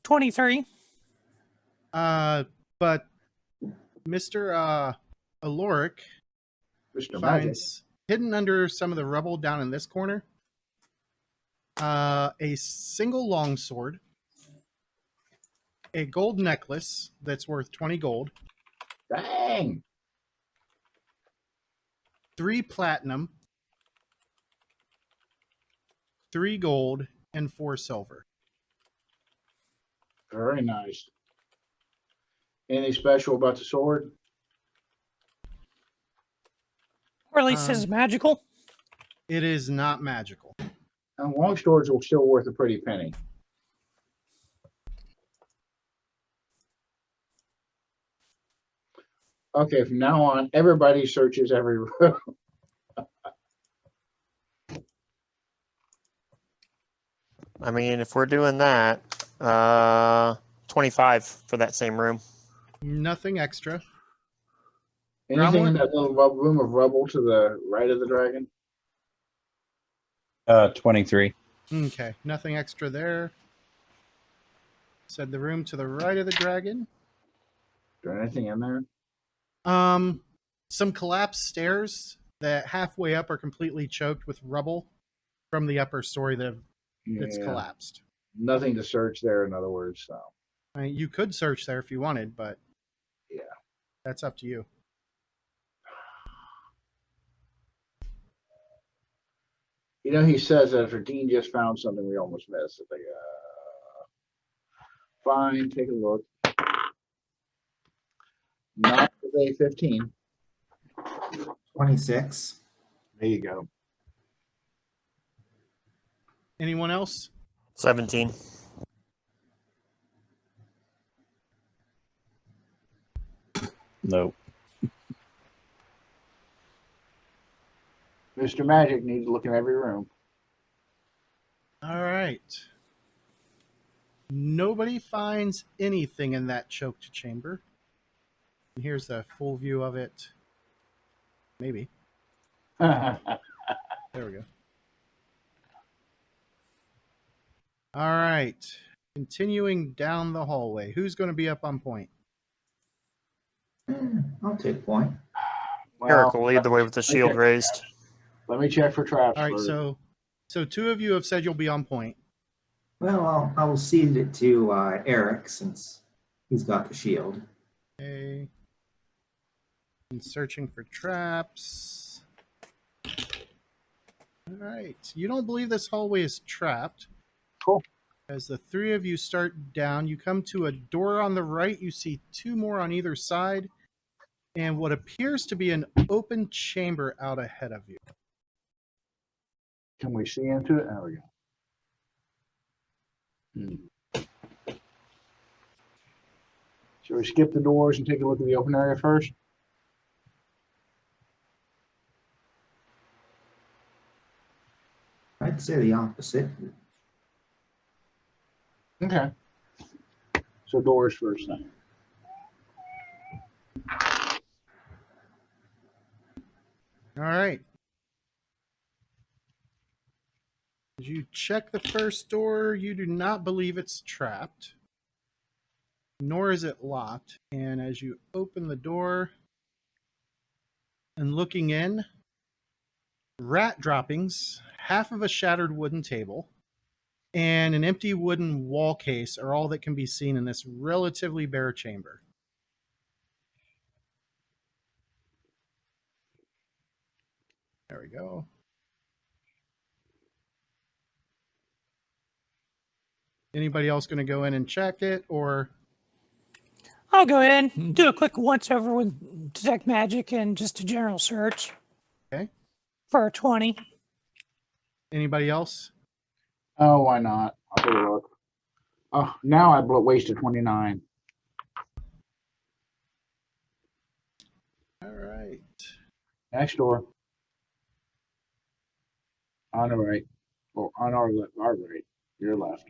23. But Mr. Aloric Mr. Magic. finds hidden under some of the rubble down in this corner a single longsword, a gold necklace that's worth 20 gold, Dang. 3 platinum, 3 gold, and 4 silver. Very nice. Anything special about the sword? Or at least it's magical. It is not magical. And long swords are still worth a pretty penny. Okay, from now on, everybody searches every room. I mean, if we're doing that, 25 for that same room. Nothing extra. Anything in Groundwork? that little room of rubble to the right of the dragon? 23. Okay, nothing extra there. Said the room to the right of the dragon. Is there anything in there? Some collapsed stairs that halfway up are completely choked with rubble from the upper story that's Yeah. collapsed. Nothing to search there, in other words. So I mean, you could search there if you wanted, but yeah, that's up to you. you know, he says that if Dean just found something we almost missed. It's like, fine, take a look. Not today, 15. 26. There you go. Anyone else? 17. Nope. Mr. Magic needs to look in every room. All right. Nobody finds anything in that choked chamber. And here's the full view of it. Maybe. There we go. All right. Continuing down the hallway. Who's going to be up on point? I'll take point. Eric will lead the way with the shield raised. Let me check for traps. All right. first. So two of you have said you'll be on point. Well, I'll cede it to Eric since he's got the shield. Okay. And searching for traps. All right. You don't believe this hallway is trapped. Cool. As the three of you start down, you come to a door on the right. You see two more on either side, and what appears to be an open chamber out ahead of you. Can we see into it? There we go. Should we skip the doors and take a look at the open area first? I'd say the opposite. Okay. So doors first then. All right. As you check the first door, you do not believe it's trapped, nor is it locked. And as you open the door and looking in, rat droppings, half of a shattered wooden table, and an empty wooden wall case are all that can be seen in this relatively bare chamber. There we go. Anybody else going to go in and check it, or? I'll go in, do a quick once over with detect magic and just a general search. Okay. For a 20. Anybody else? Oh, why not? I'll take a look. Oh, now I wasted 29. All right. Next door. On the right. Or on our right. Your left.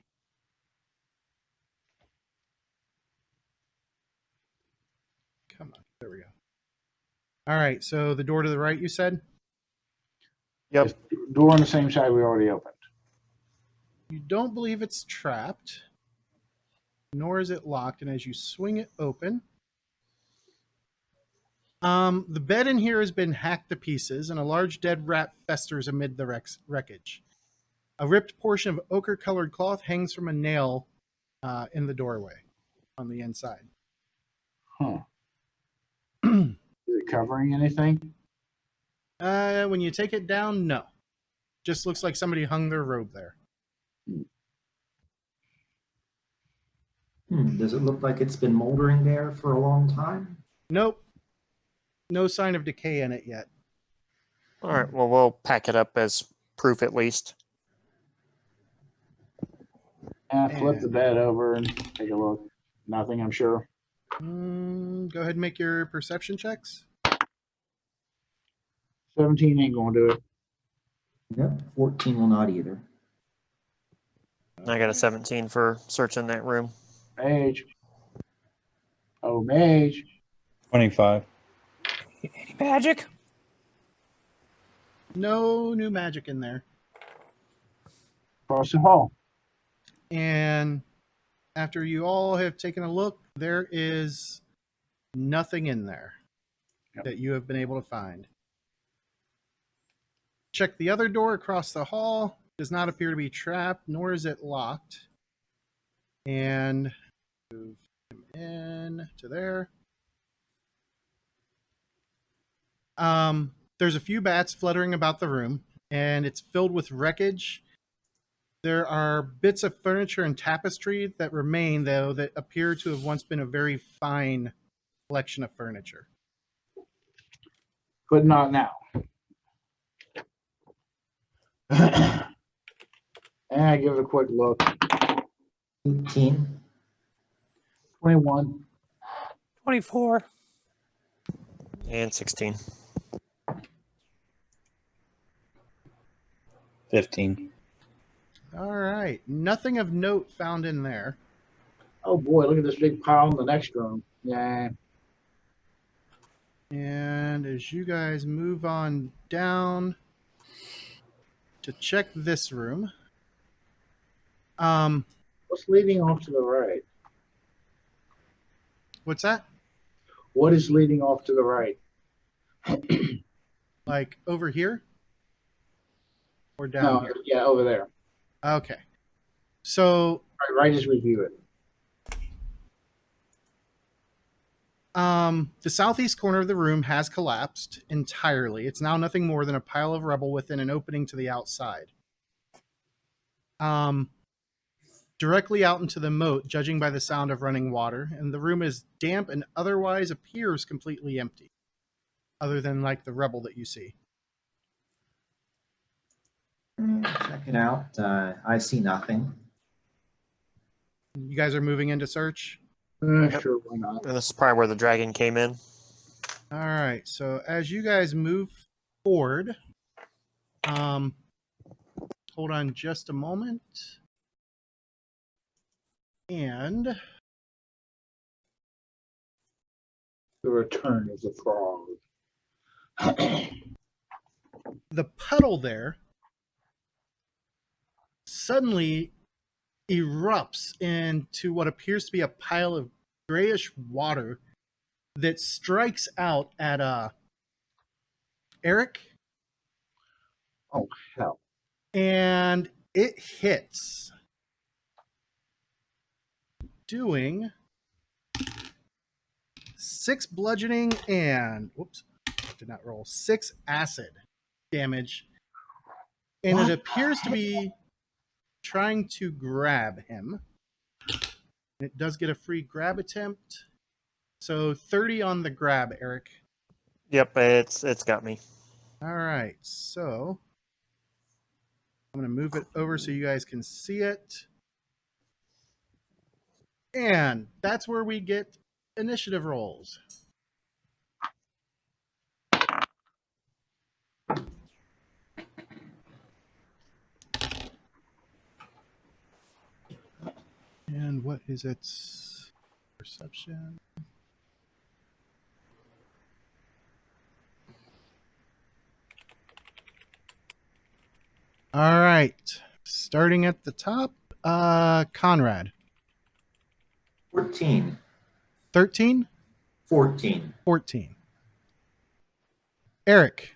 Come on. There we go. All right. So the door to the right, you said? Yep. This door on the same side we already opened. You don't believe it's trapped, nor is it locked. And as you swing it open, the bed in here has been hacked to pieces, and a large dead rat festers amid the wreckage. A ripped portion of ochre-colored cloth hangs from a nail in the doorway on the inside. Huh. Is it covering anything? When you take it down, no. Just looks like somebody hung their robe there. Does it look like it's been moldering there for a long time? Nope. No sign of decay in it yet. All right. Well, we'll pack it up as proof at least. And flip the bed over and take a look. Nothing, I'm sure. Go ahead and make your perception checks. 17 ain't gonna do it. Yep, 14 will not either. I got a 17 for searching that room. Mage. Oh, mage. 25. Any magic? No new magic in there. Across the hall. And after you all have taken a look, there is nothing in there that you have been able to find. Check the other door across the hall. Does not appear to be trapped, nor is it locked. And move him in to there. There's a few bats fluttering about the room, and it's filled with wreckage. There are bits of furniture and tapestry that remain, though, that appear to have once been a very fine collection of furniture. But not now. And I give it a quick look. 18. 21. 24. And 16. 15. All right. Nothing of note found in there. Oh boy, look at this big pile in the next room. Yeah. And as you guys move on down to check this room, What's leading off to the right? what's that? What is leading off to the right? Like over here? Or down No, here? yeah, over there. Okay. So Right as we view it. the southeast corner of the room has collapsed entirely. It's now nothing more than a pile of rubble within an opening to the outside. Directly out into the moat, judging by the sound of running water, and the room is damp and otherwise appears completely empty, other than like the rubble that you see. Check it out. I see nothing. You guys are moving into search? Sure, why not? And this is probably where the dragon came in. All right, so as you guys move forward, hold on just a moment. And The return of the frog. the puddle there suddenly erupts into what appears to be a pile of grayish water that strikes out at Eric, Oh hell. and it hits, doing 6 bludgeoning and did not roll 6 acid damage, and What? it appears to be trying to grab him. It does get a free grab attempt, so 30 on the grab, Eric. Yep, it's got me. All right, so I'm going to move it over so you guys can see it. And that's where we get initiative rolls. And what is its perception? All right, starting at the top, Conrad. 14. 13? 14. 14. Eric.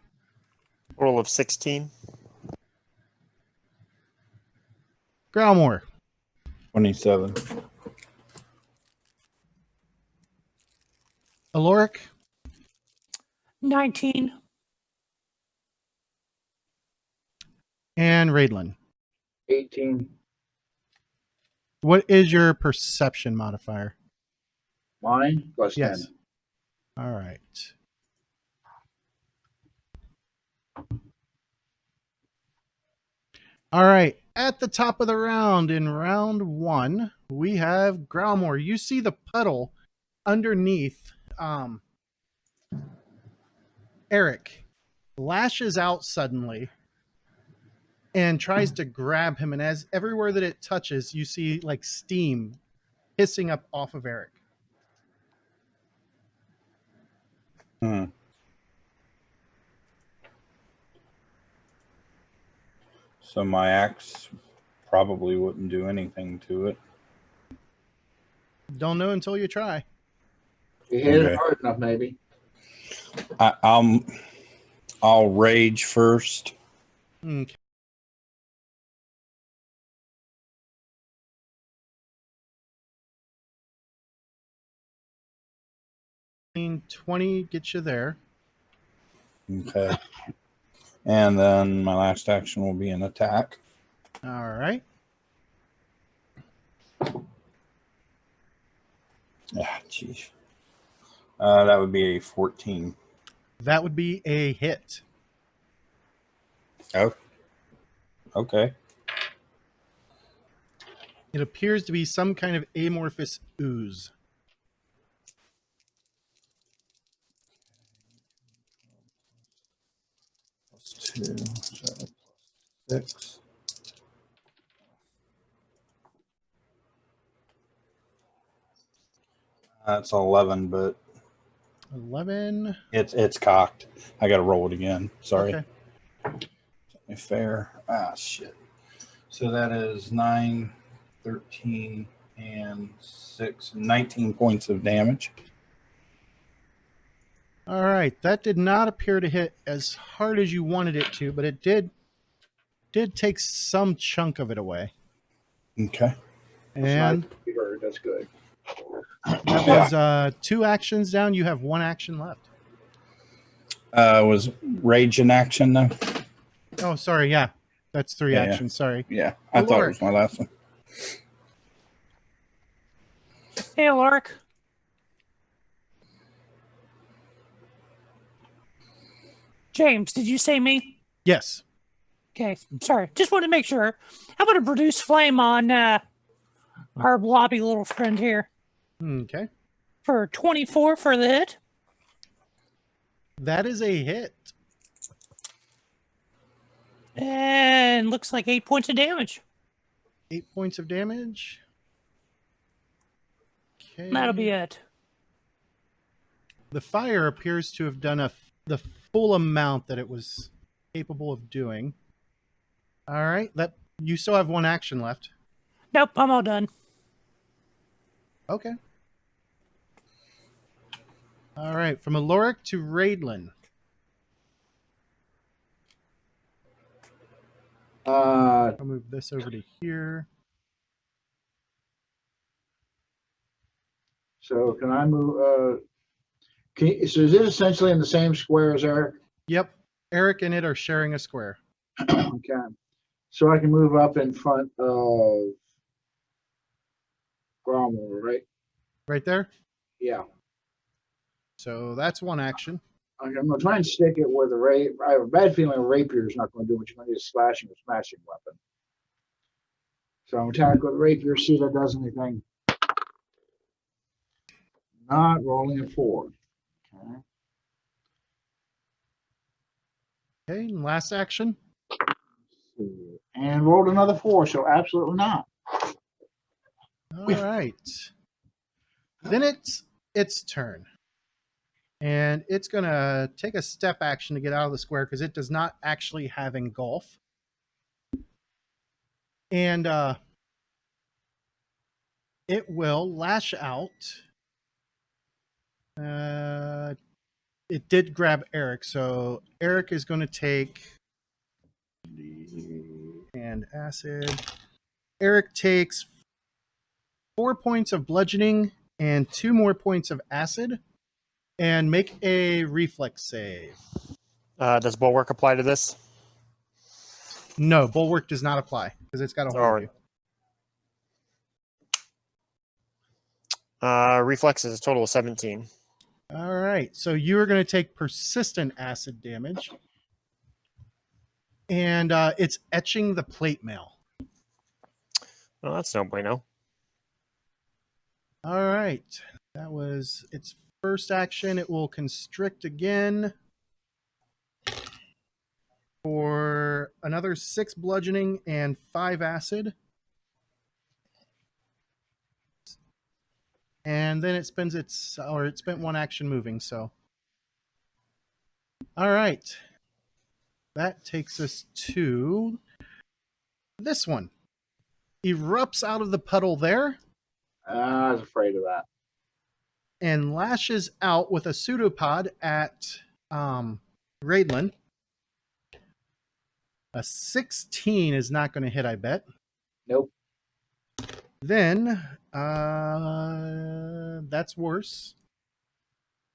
Roll of 16. Growlmore. 27. Aloric. 19. And Raidlin. 18. What is your perception modifier? Mine plus Yes. 10. All right. All right. At the top of the round, in round 1, we have Growlmore. You see the puddle underneath Eric lashes out suddenly and tries to grab him. And as everywhere that it touches, you see like steam hissing up off of Eric. Hmm. So my axe probably wouldn't do anything to it. Don't know until you try. You hit Okay. it hard enough, maybe. I'll rage first. Okay. $20 gets you there. Okay. And then my last action will be an attack. All right. Ah, jeez. That would be a 14. That would be a hit. Oh. Okay. It appears to be some kind of amorphous ooze. +2, so +6. That's 11, but 11. it's cocked. I got to roll it again. Sorry. Okay. Fair. Ah, shit. So that is 9, 13, and 6, 19 points of damage. All right. That did not appear to hit as hard as you wanted it to, but it did take some chunk of it away. Okay. And That's good. that was 2 actions down. You have 1 action left. Was rage in action though? Oh, sorry. Yeah. That's 3 Yeah. actions. Sorry. Yeah, I thought it was my last one. Hey, Lark. James, did you say me? Yes. Okay, sorry. Just wanted to make sure. How about a produce flame on our blobby little friend here Okay. for 24 for the hit? That is a hit. And looks like 8 points of damage. 8 points of damage. Okay. That'll be it. The fire appears to have done the full amount that it was capable of doing. All right. That you still have 1 action left. Nope, I'm all done. Okay. All right. From Aloric to Raidlin. I'll move this over to here. So can I move? So is it essentially in the same square as Eric? Yep. Eric and it are sharing a square. Okay. So I can move up in front of Gromwell, right? Right there. Yeah. So that's 1 action. Okay, I'm gonna try and stick it where I have a bad feeling a rapier is not going to do much. You might need a slashing or smashing weapon. So I'm attack with a rapier, see if that does anything. Not rolling a 4. Okay. Okay. And last action. And rolled another 4, so absolutely not. All right. Then it's its turn. And it's going to take a step action to get out of the square because it does not actually have engulf. And it will lash out. It did grab Eric, so Eric is going to take and acid. Eric takes 4 points of bludgeoning and 2 more points of acid, and make a reflex save. Does Bulwark apply to this? No, Bulwark does not apply because it's got a hold of you. Reflex is a total of 17. All right, so you are going to take persistent acid damage, and it's etching the plate mail. Well, that's no bueno. All right, that was its first action. It will constrict again for another 6 bludgeoning and 5 acid. And then it spent 1 action moving, so. All right. That takes us to this one. Erupts out of the puddle there. I was afraid of that. And lashes out with a pseudopod at Raidlin. A 16 is not going to hit, I bet. Nope. Then that's worse.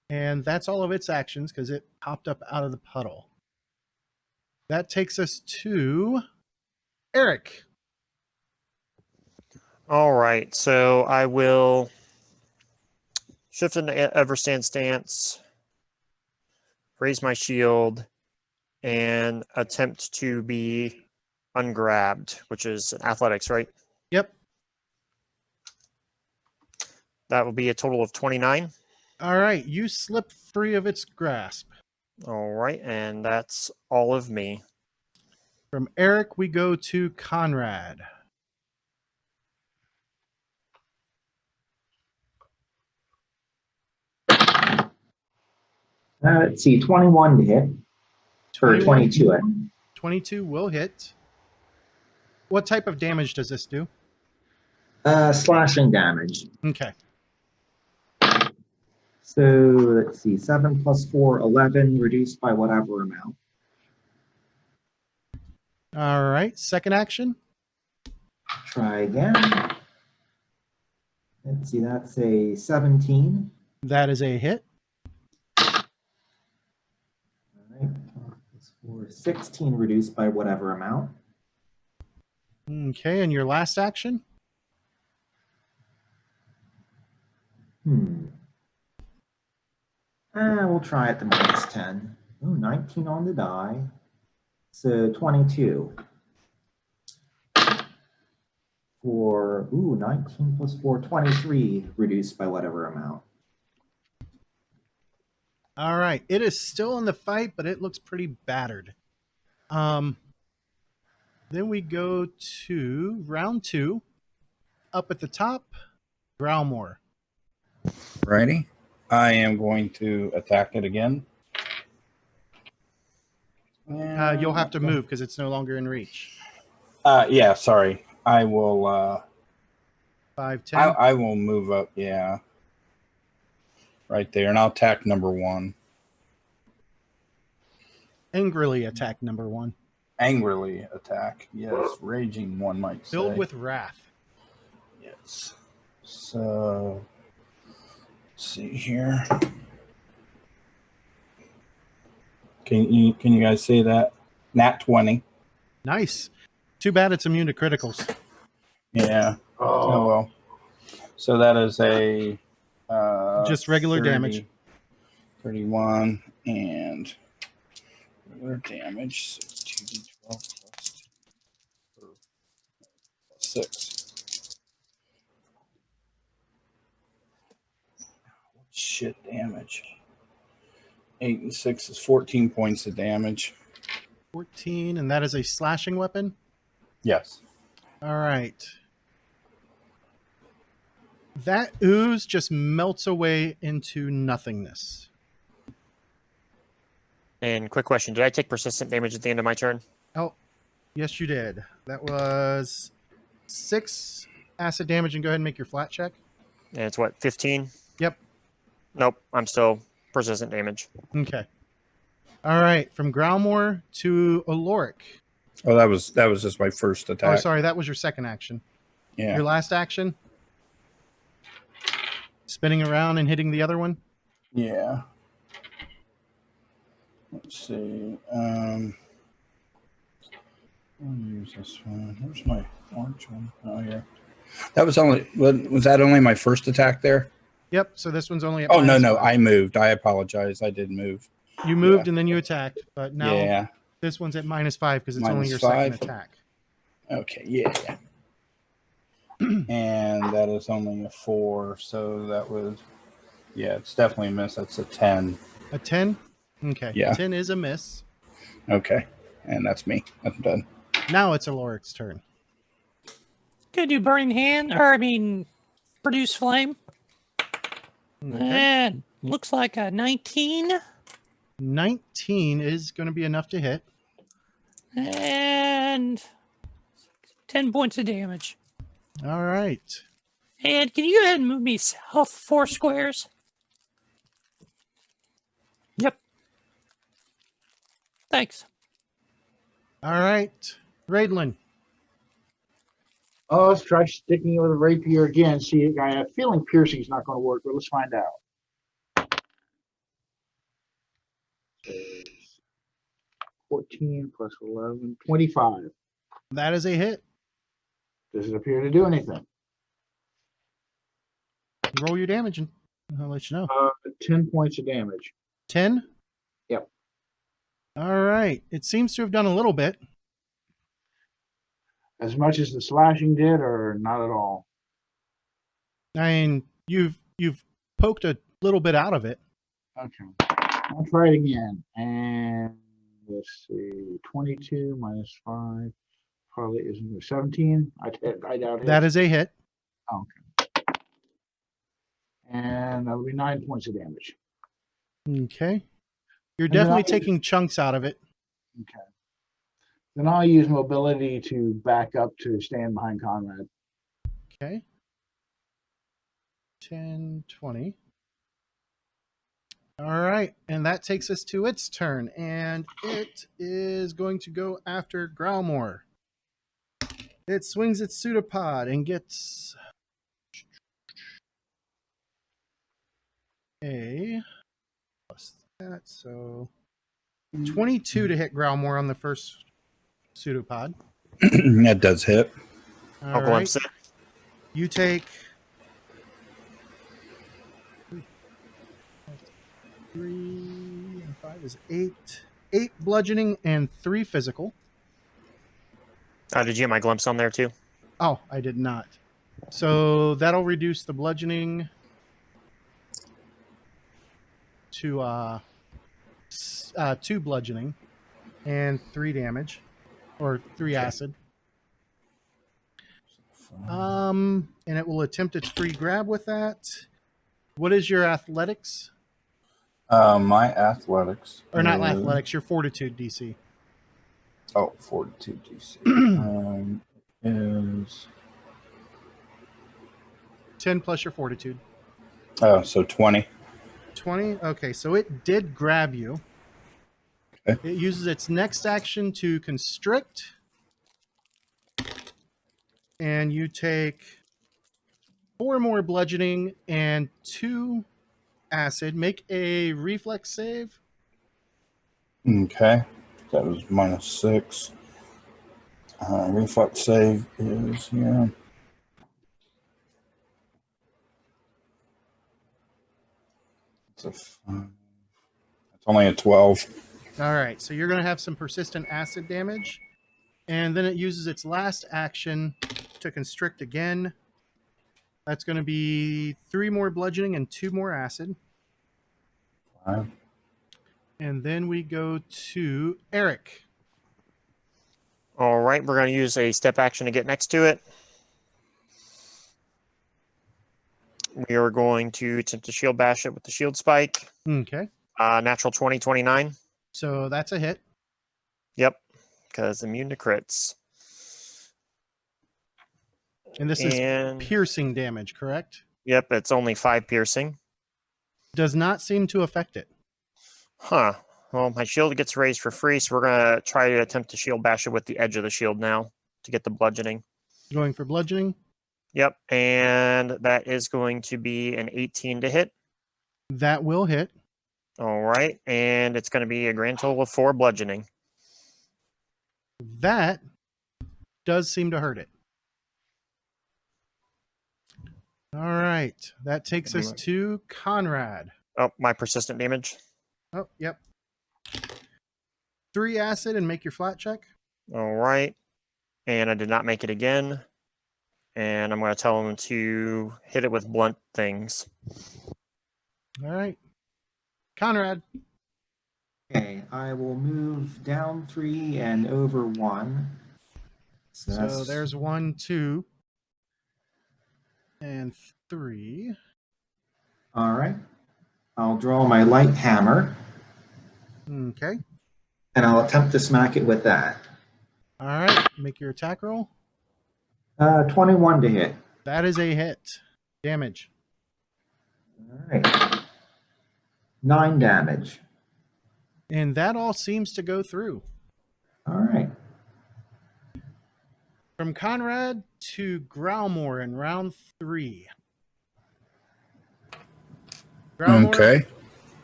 And that's all of its actions because it popped up out of the puddle. That takes us to Eric. All right, so I will Shift into Everstand stance. Raise my shield. And attempt to be ungrabbed, which is athletics, right? Yep. That will be a total of 29. All right. You slip free of its grasp. All right, and that's all of me. From Eric, we go to Conrad. Let's see, 21 to hit. Or 22. 22 will hit. What type of damage does this do? Slashing damage. Okay. So let's see, 7 plus 4, 11, reduced by whatever amount. All right. Second action. Try again. Let's see, that's a 17. That is a hit. All right, 12 plus 4, 16, reduced by whatever amount. Okay. And your last action? We'll try at the minus 10. Oh, 19 on the die. So 22. For, 19 plus 4, 23, reduced by whatever amount. All right. It is still in the fight, but it looks pretty battered. Then we go to round 2. Up at the top, Growlmore. Righty. I am going to attack it again. You'll have to move because it's no longer in reach. Yeah, sorry. I will 5, 10. I will move up, yeah. Right there, and I'll attack number 1. Angrily attack number 1. Angrily attack. Yes, raging one might say. Filled with wrath. Yes. So let's see here. Can you guys see that? Nat 20. Nice. Too bad it's immune to criticals. Yeah. Oh well. So that is a Just regular damage. 31 and regular damage. So 2d12 plus 6. Shit damage. 8 and 6 is 14 points of damage. 14, and that is a slashing weapon? Yes. All right. That ooze just melts away into nothingness. And quick question, did I take persistent damage at the end of my turn? Oh, yes, you did. That was 6 acid damage, and go ahead and make your flat check. And it's what, 15? Yep. Nope, I'm still persistent damage. Okay. All right, from Growlmore to Aloric. Oh, that was just my first Oh, attack. sorry, that was your second action. Yeah. Your last action? Spinning around and hitting the other one? Yeah. Let's see. I'll use this one. Where's my orange one? Oh, yeah. That was that only my first attack there? Yep, so this one's only at Oh, no, -5. I moved. I apologize. I did move. You moved and then you attacked, but now Yeah. this one's at -5 because it's only your -5. second attack. Okay, yeah. And that is only a 4, so that was, yeah, it's definitely a miss. That's a 10. A 10? Okay. Yeah. 10 is a miss. Okay, and that's me. I'm done. Now it's Aloric's turn. Gonna do burning hand, produce flame. Okay. And looks like a 19. 19 is going to be enough to hit. And 10 points of damage. All right. And can you go ahead and move me south 4 squares? Yep. Thanks. All right. Raidlin. Oh, let's try sticking it with a rapier again. See, I have a feeling piercing's not going to work, but let's find out. 14 plus 11, 25. That is a hit. Does it appear to do anything? Roll your damage. I'll let you know. 10 points of damage. 10? Yep. All right. It seems to have done a little bit. As much as the slashing did, or not at all? I mean, you've poked a little bit out of it. Okay. I'll try it again. And let's see. 22 minus 5 probably isn't 17. I doubt it. That is a hit. Okay. And that would be 9 points of damage. Okay. You're And then definitely I'll- taking chunks out of it. Okay. Then I'll use mobility to back up to stand behind Conrad. Okay. 10, 20. All right. And that takes us to its turn. And it is going to go after Growlmore. It swings its pseudopod and gets a plus that. So 22 to hit Growlmore on the first pseudopod. That does hit. All I'll right. glimpse it. You take 3 and 5 is 8. 8 bludgeoning and 3 physical. Did you get my glimpse on there too? Oh, I did not. So that'll reduce the bludgeoning to 2 bludgeoning and 3 damage, or 3 acid. And it will attempt its free grab with that. What is your athletics? My athletics. Or not is- athletics, your fortitude DC. Oh, 42 DC. Is 10 plus your fortitude. so 20. 20? Okay, so it did grab you. Okay. It uses its next action to constrict. And you take 4 more bludgeoning and 2 acid. Make a reflex save. Okay, that was -6. Reflex save is here. It's a 5. It's only a 12. All right, so you're going to have some persistent acid damage. And then it uses its last action to constrict again. That's going to be 3 more bludgeoning and 2 more acid. 5. And then we go to Eric. All right, we're going to use a step action to get next to it. We are going to attempt to shield bash it with the shield spike. Okay, Natural 20, 29. so that's a hit. Yep, because immune to crits. And this is And piercing damage, correct? yep, it's only 5 piercing. Does not seem to affect it. Huh. Well, my shield gets raised for free, so we're going to try to attempt to shield bash it with the edge of the shield now to get the bludgeoning. Going for bludgeoning. Yep, and that is going to be an 18 to hit. That will hit. All right, and it's going to be a grand total of 4 bludgeoning. That does seem to hurt it. All right. That takes us to Conrad. Oh, my persistent damage. Oh, yep. 3 acid and make your flat check. All right, and I did not make it again. And I'm going to tell him to hit it with blunt things. All right. Conrad. Okay, I will move down 3 and over 1. So, So that's, there's 1, 2, and 3. all right. I'll draw my light hammer Okay. and I'll attempt to smack it with that. All right. Make your attack roll. 21 to hit. That is a hit. Damage. All right. 9 damage. And that all seems to go through. All right. From Conrad to Growlmore in round 3. Growlmore, Okay.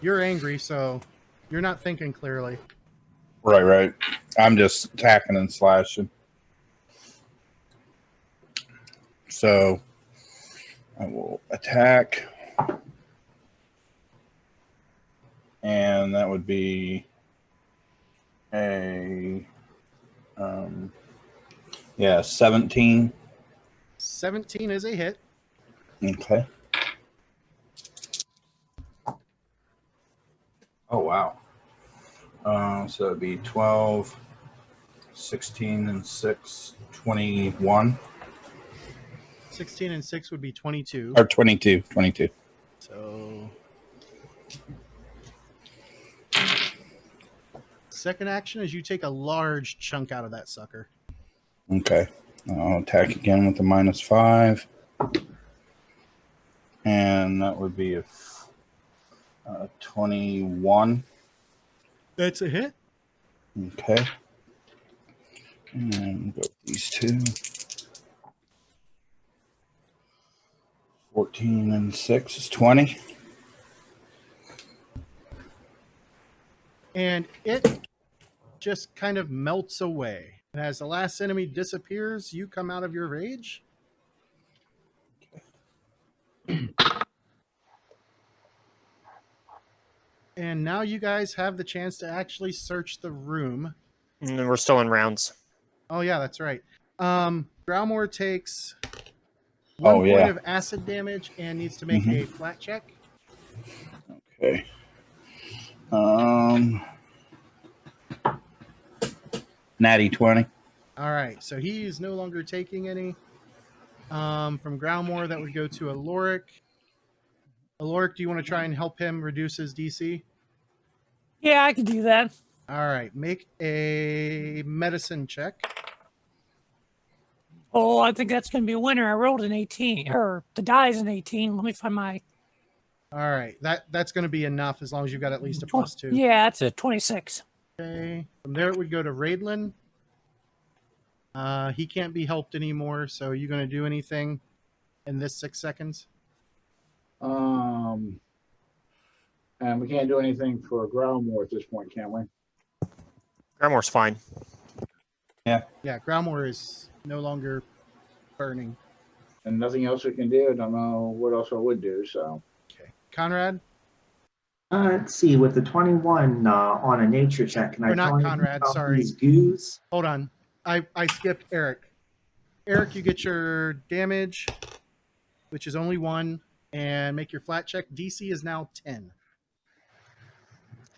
you're angry, so you're not thinking clearly. Right. I'm just attacking and slashing. So I will attack. and that would be a 17. 17 is a hit. Okay. Oh wow. So it'd be 12, 16, and 6, 21. 16 and 6 would be 22. Or 22. So second action is you take a large chunk out of that sucker. Okay. I'll attack again with the -5. And that would be a 21. That's a hit. Okay. And go with these two. 14 and 6 is 20. And it just kind of melts away. And as the last enemy disappears, you come out of your rage. And now you guys have the chance to actually search the room. And then we're still in rounds. Oh yeah, that's right. Growmore takes 1 point of acid damage and needs to make a flat check. Okay. Natty 20. All right, so he is no longer taking any. From Growmore, that would go to Aloric. Aloric, do you want to try and help him reduce his DC? Yeah, I can do that. All right, make a medicine check. Oh, I think that's going to be a winner. I rolled an 18, or the die is an 18. Let me find my... All right, that's going to be enough as long as you've got at least a +2. Yeah, that's a 26. Okay, from there it would go to Raidlin. He can't be helped anymore, so are you going to do anything in this 6 seconds? And we can't do anything for Growmore at this point, can we? Growmore's fine. Yeah, Growmore is no longer burning. And nothing else we can do. I don't know what else I would do. So, Okay, Conrad? Let's see, with the 21 on a nature check, can I Or not tell anything Conrad, about sorry. these goos? Hold on. I skipped Eric. Eric, you get your damage, which is only 1, and make your flat check. DC is now 10.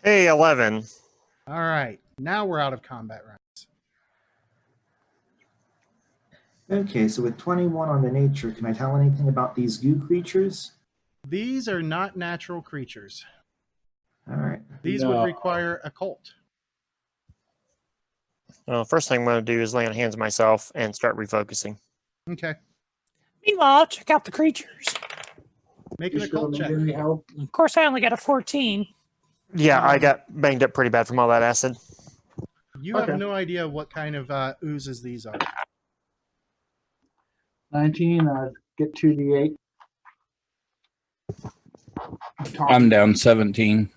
Hey, 11. All right, now we're out of combat rounds. Okay, so with 21 on the nature, can I tell anything about these goo creatures? These are not natural creatures. All right. These No. would require occult. Well, first thing I'm going to do is lay on hands myself and start refocusing. Okay, Meanwhile, I'll check out the creatures. make you an still occult need check. any help? Of course, I only got a 14. Yeah, I got banged up pretty bad from all that acid. You Okay. have no idea what kind of oozes these are. 19. Get 2d8. I'm down 17.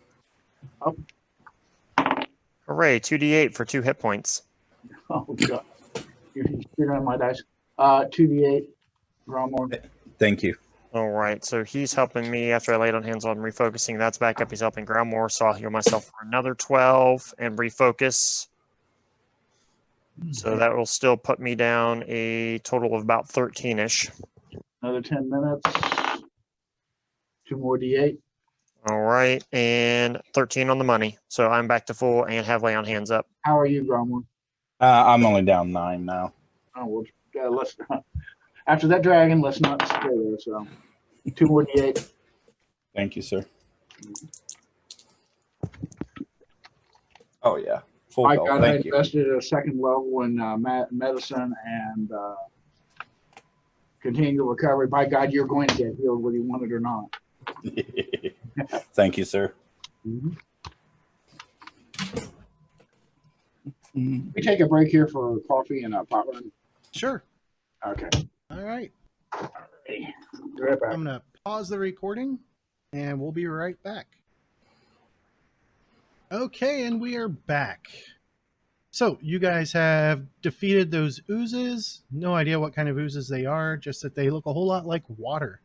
Hooray, 2d8 for 2 hit points. Oh god, you're on my dice. 2d8. Growmore. Thank you. All right, so he's helping me after I laid on hands on refocusing. That's back up. He's helping Growmore, so I'll heal myself for another 12 and refocus. So that will still put me down a total of about 13-ish. Another 10 minutes. 2 more d8. All right, and 13 on the money. So I'm back to full and have lay on hands up. How are you, Growmore? I'm only down 9 now. Oh, well, let's not. After that dragon, let's not stay there. So, 2 more d8. Thank you, sir. Oh, yeah. Full I health. got Thank you. invested at a second level in medicine and continual recovery. By God, you're going to get healed whether you want it or not. Thank you, sir. We take a break here for coffee and a pot run. Sure. Okay. All right. Be right back. I'm going to pause the recording, and we'll be right back. Okay, and we are back. So, you guys have defeated those oozes. No idea what kind of oozes they are, just that they look a whole lot like water.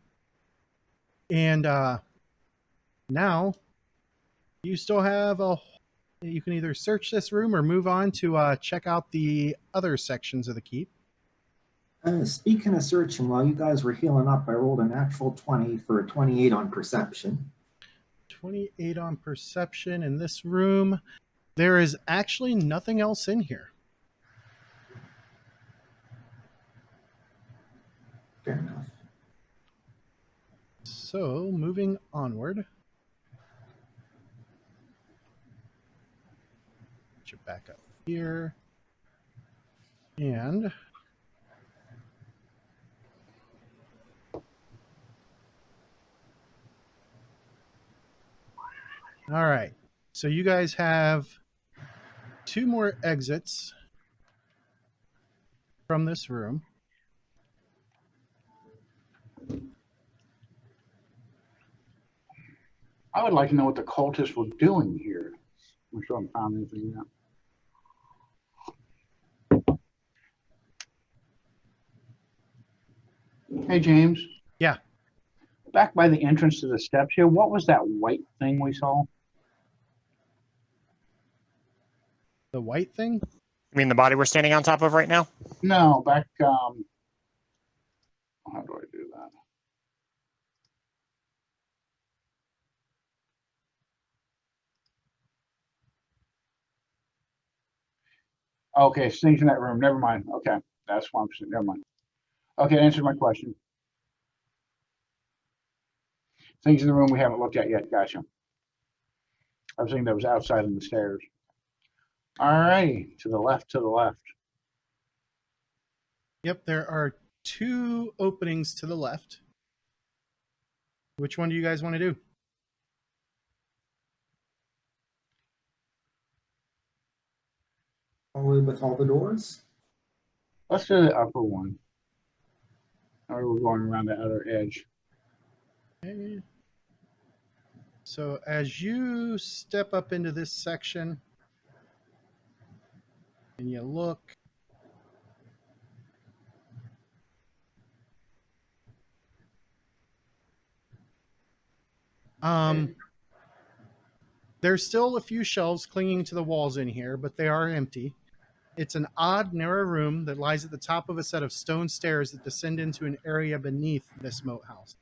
And now, You still have a. You can either search this room or move on to check out the other sections of the keep. Speaking of searching, while you guys were healing up, I rolled a natural 20 for a 28 on perception. 28 on perception in this room. There is actually nothing else in here. Fair enough. So, moving onward. Get you back up here. And all right. So you guys have 2 more exits from this room. I would like to know what the cultists were doing here. I'm sure I haven't found anything yet. Hey, James. Yeah. Back by the entrance to the steps here, what was that white thing we saw? The white thing? You mean the body we're standing on top of right now? No, back, how do I do that? Okay, things in that room. Never mind. Okay, that's why I'm saying. Never mind. Okay, answer my question. Things in the room we haven't looked at yet. Gotcha. I was thinking that was outside on the stairs. All righty, to the left, to the left. Yep, there are 2 openings to the left. Which one do you guys want to do? Only with all the doors? Let's do the upper one. All right, we're going around the other edge. Okay. So as you step up into this section and you look, there's still a few shelves clinging to the walls in here, but they are empty. It's an odd, narrow room that lies at the top of a set of stone stairs that descend into an area beneath this moat house.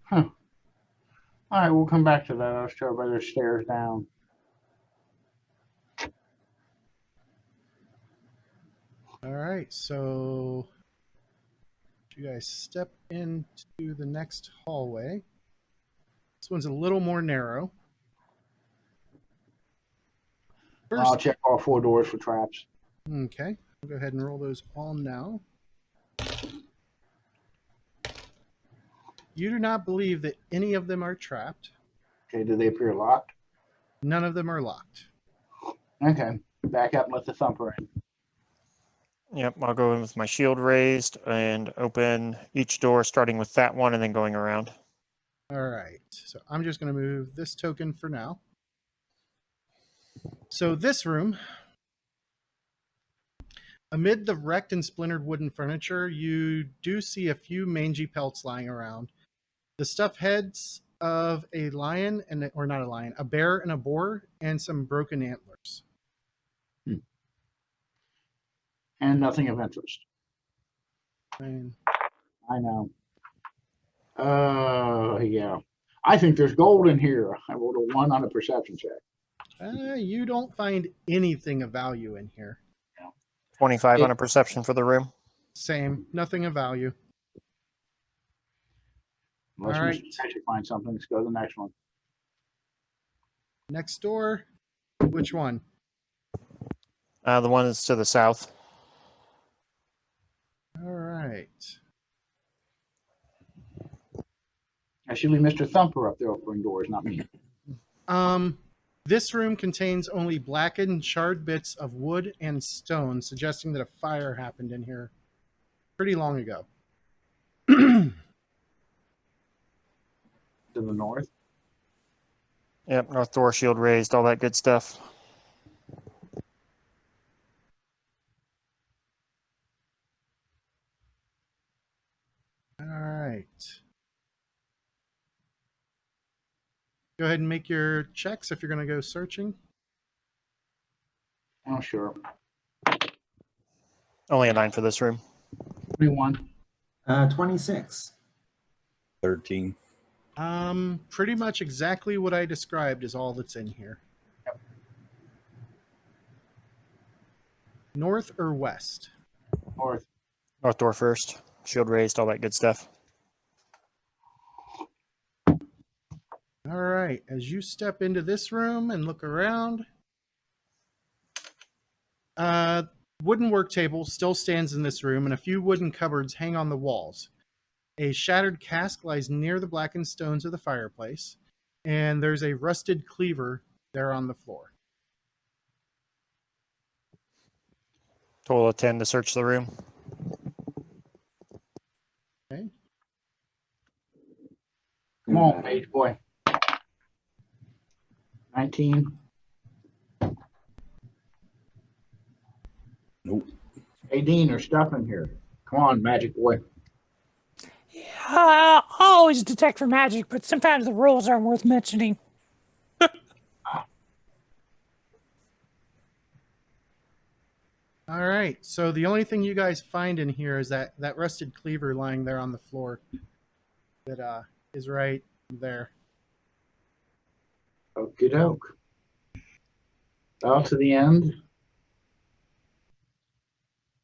Huh. All right, we'll come back to that. I'll show by their stairs down. All right, so you guys step into the next hallway. This one's a little more narrow. I'll First, check all 4 doors for traps. okay, I'll go ahead and roll those all now. You do not believe that any of them are trapped. Okay, do they appear locked? None of them are locked. Okay, back up and let the thumper in. Yep, I'll go in with my shield raised and open each door, starting with that one and then going around. All right, so I'm just going to move this token for now. So this room, amid the wrecked and splintered wooden furniture, you do see a few mangy pelts lying around. The stuffed heads of a lion, or not a lion, a bear and a boar, and some broken antlers. And nothing of interest. And I know. Yeah. I think there's gold in here. I rolled a 1 on a perception check. you don't find anything of value in here. 25 on a perception for the room. Same, nothing of value. Unless All right. Mr. Magic finds something, let's go to the next one. Next door, which one? The one that's to the south. All right. I should leave Mr. Thumper up there opening doors, not me. This room contains only blackened, charred bits of wood and stone, suggesting that a fire happened in here pretty long ago. To the north. Yep, north door, shield raised, all that good stuff. All right. Go ahead and make your checks if you're going to go searching. Oh, sure. Only a 9 for this room. 21. 26. 13. Pretty much exactly what I described is all that's in here. Yep. North or west? North. North door first. Shield raised, all that good stuff. All right. As you step into this room and look around, wooden work table still stands in this room, and a few wooden cupboards hang on the walls. A shattered cask lies near the blackened stones of the fireplace, and there's a rusted cleaver there on the floor. Total of 10 to search the room. Okay. Come on, page boy. 19. Nope. Hey, Dean, there's stuff in here. Come on, magic boy. I always detect for magic, but sometimes the rules aren't worth mentioning. All right. So the only thing you guys find in here is that rusted cleaver lying there on the floor that is right there. Okie doke. Out to the end.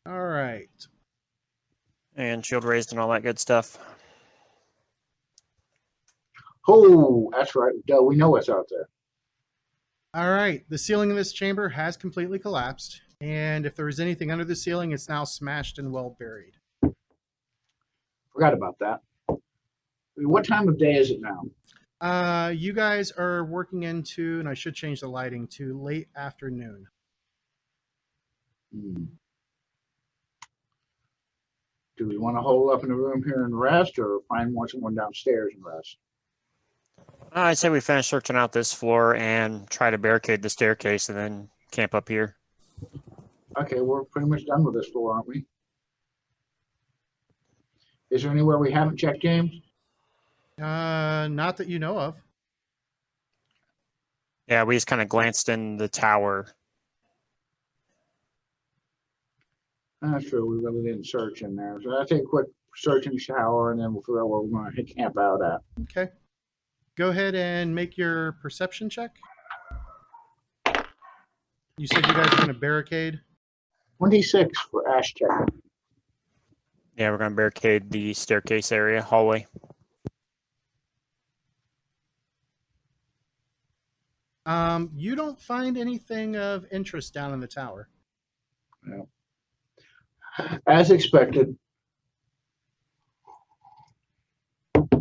All right. And shield raised and all that good stuff. Oh, that's right. Duh, we know what's out there. All right. The ceiling of this chamber has completely collapsed. And if there was anything under the ceiling, it's now smashed and well buried. Forgot about that. What time of day is it now? You guys are working into, and I should change the lighting to late afternoon. Do we want to hold up in the room here and rest, or find someone downstairs and rest? I'd say we finish searching out this floor and try to barricade the staircase and then camp up here. Okay, we're pretty much done with this floor, aren't we? Is there anywhere we haven't checked, James? Not that you know of. Yeah, we just kind of glanced in the tower. That's true. We really didn't search in there. So I'll take a quick search in the shower, and then we'll figure out where we're going to camp out at. Okay. Go ahead and make your perception check. You said you guys are going to barricade? 26 for Ash check. Yeah, we're going to barricade the staircase area, hallway. You don't find anything of interest down in the tower. No. As expected. The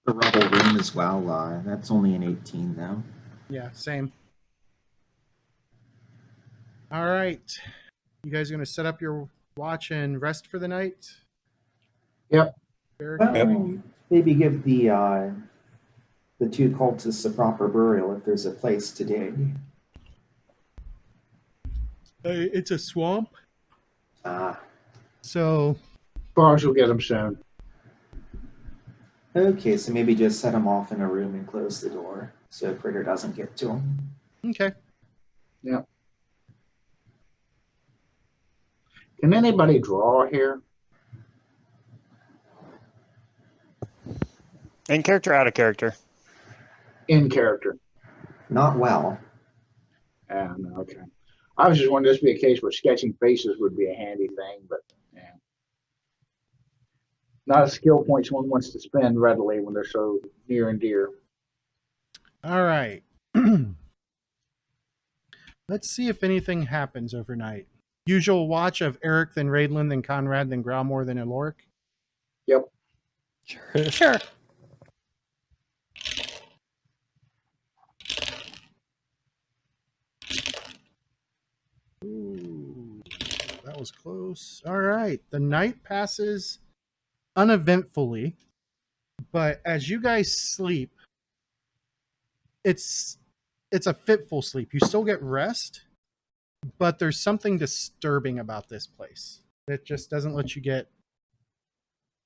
rubble room as well. That's only an 18 though. Yeah, same. All right. You guys are going to set up your watch and rest for the night? Yep. Well, maybe give the two cultists a proper burial if there's a place to dig. It's a swamp. Ah. So Barnes will get them soon. Okay, so maybe just set them off in a room and close the door so a critter doesn't get to them. Okay. Yep. Can anybody draw here? In character, out of character. In character. Not well. No, okay. I was just wondering, this would be a case where sketching faces would be a handy thing, but yeah. Not a skill point someone wants to spend readily when they're so near and dear. All right. Let's see if anything happens overnight. Usual watch of Eric, then Raidlin, then Conrad, then Growmore, then Eloric. Yep. Sure. Ooh, that was close. All right. The night passes uneventfully, but as you guys sleep, it's a fitful sleep. You still get rest, but there's something disturbing about this place that just doesn't let you get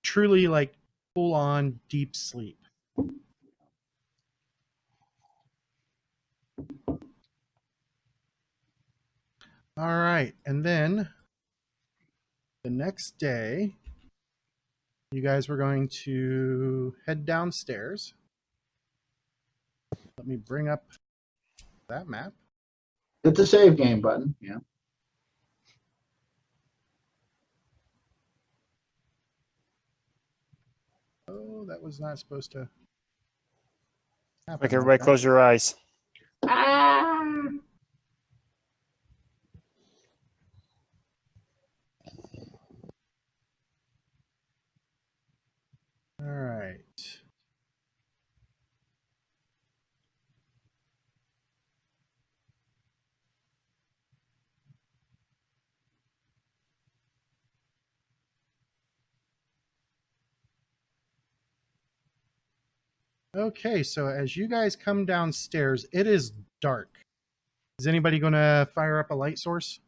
truly like full on deep sleep. All right. And then the next day, you guys were going to head downstairs. Let me bring up that map. Hit the save game button. Yeah. Oh, that was not supposed to happen. Like everybody close your eyes. All right. Okay, so as you guys come downstairs, it is dark. Is anybody going to fire up a light source?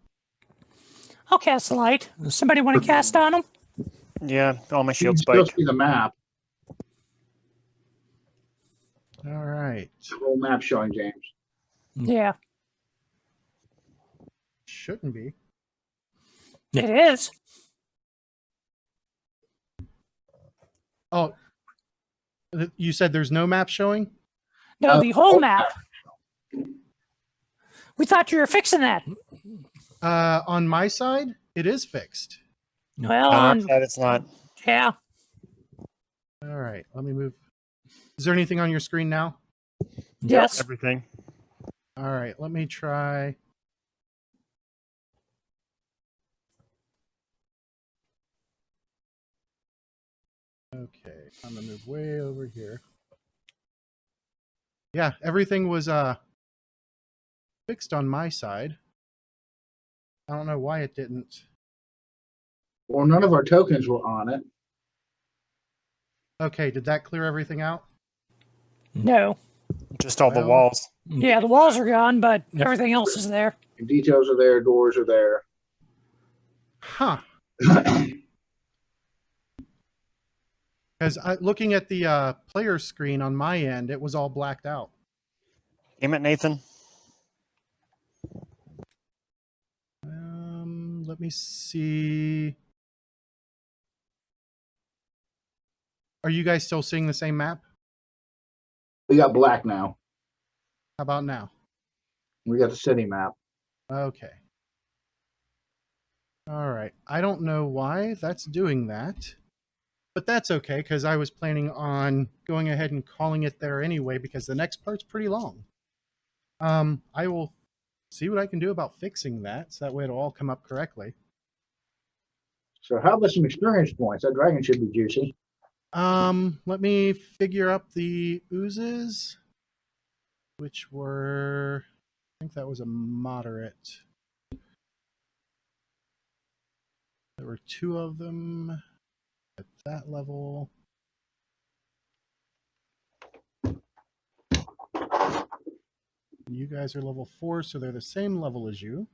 I'll cast a light. Somebody want to cast on them? Yeah, all my You can shields still spike. see the map. All right. The whole map showing, James. Yeah, Shouldn't be. it is. Oh, you said there's no map showing? No, the whole map. We thought you were fixing that. On my side, it is fixed. Well, On our side, it's not. yeah. All right, let me move. Is there anything on your screen now? Yes. Everything. All right, let me try. Okay, I'm gonna move way over here. Yeah, everything was fixed on my side. I don't know why it didn't. Well, none of our tokens were on it. Okay, did that clear everything out? No. Just all the Well- walls. Yeah, the walls are gone, but everything else is there. Details are there. Doors are there. Huh. Because looking at the player screen on my end, it was all blacked out. Damn it, Nathan. Let me see. Are you guys still seeing the same map? We got black now. How about now? We got the city map. Okay. All right. I don't know why that's doing that, but that's okay because I was planning on going ahead and calling it there anyway because the next part's pretty long. I will see what I can do about fixing that so that way it'll all come up correctly. So how about some experience points? That dragon should be juicy. Let me figure up the oozes, which were, I think that was a moderate. There were 2 of them at that level. You guys are level 4, so they're the same level as you.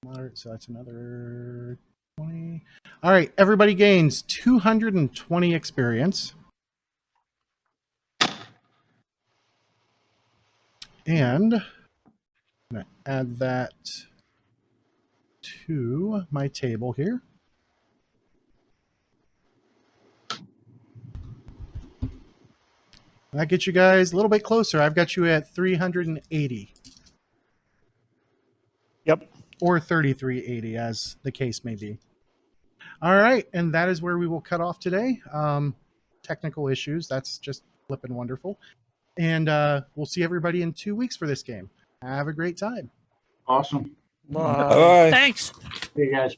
Moderate, so that's another 20. All right, everybody gains 220 experience. And I'm going to add that to my table here. That gets you guys a little bit closer. I've got you at 380. Yep. Or 3380, as the case may be. All right, and that is where we will cut off today. Technical issues, that's just flippin' wonderful. And we'll see everybody in 2 weeks for this game. Have a great time. Awesome. Bye. Bye. Thanks. Hey guys.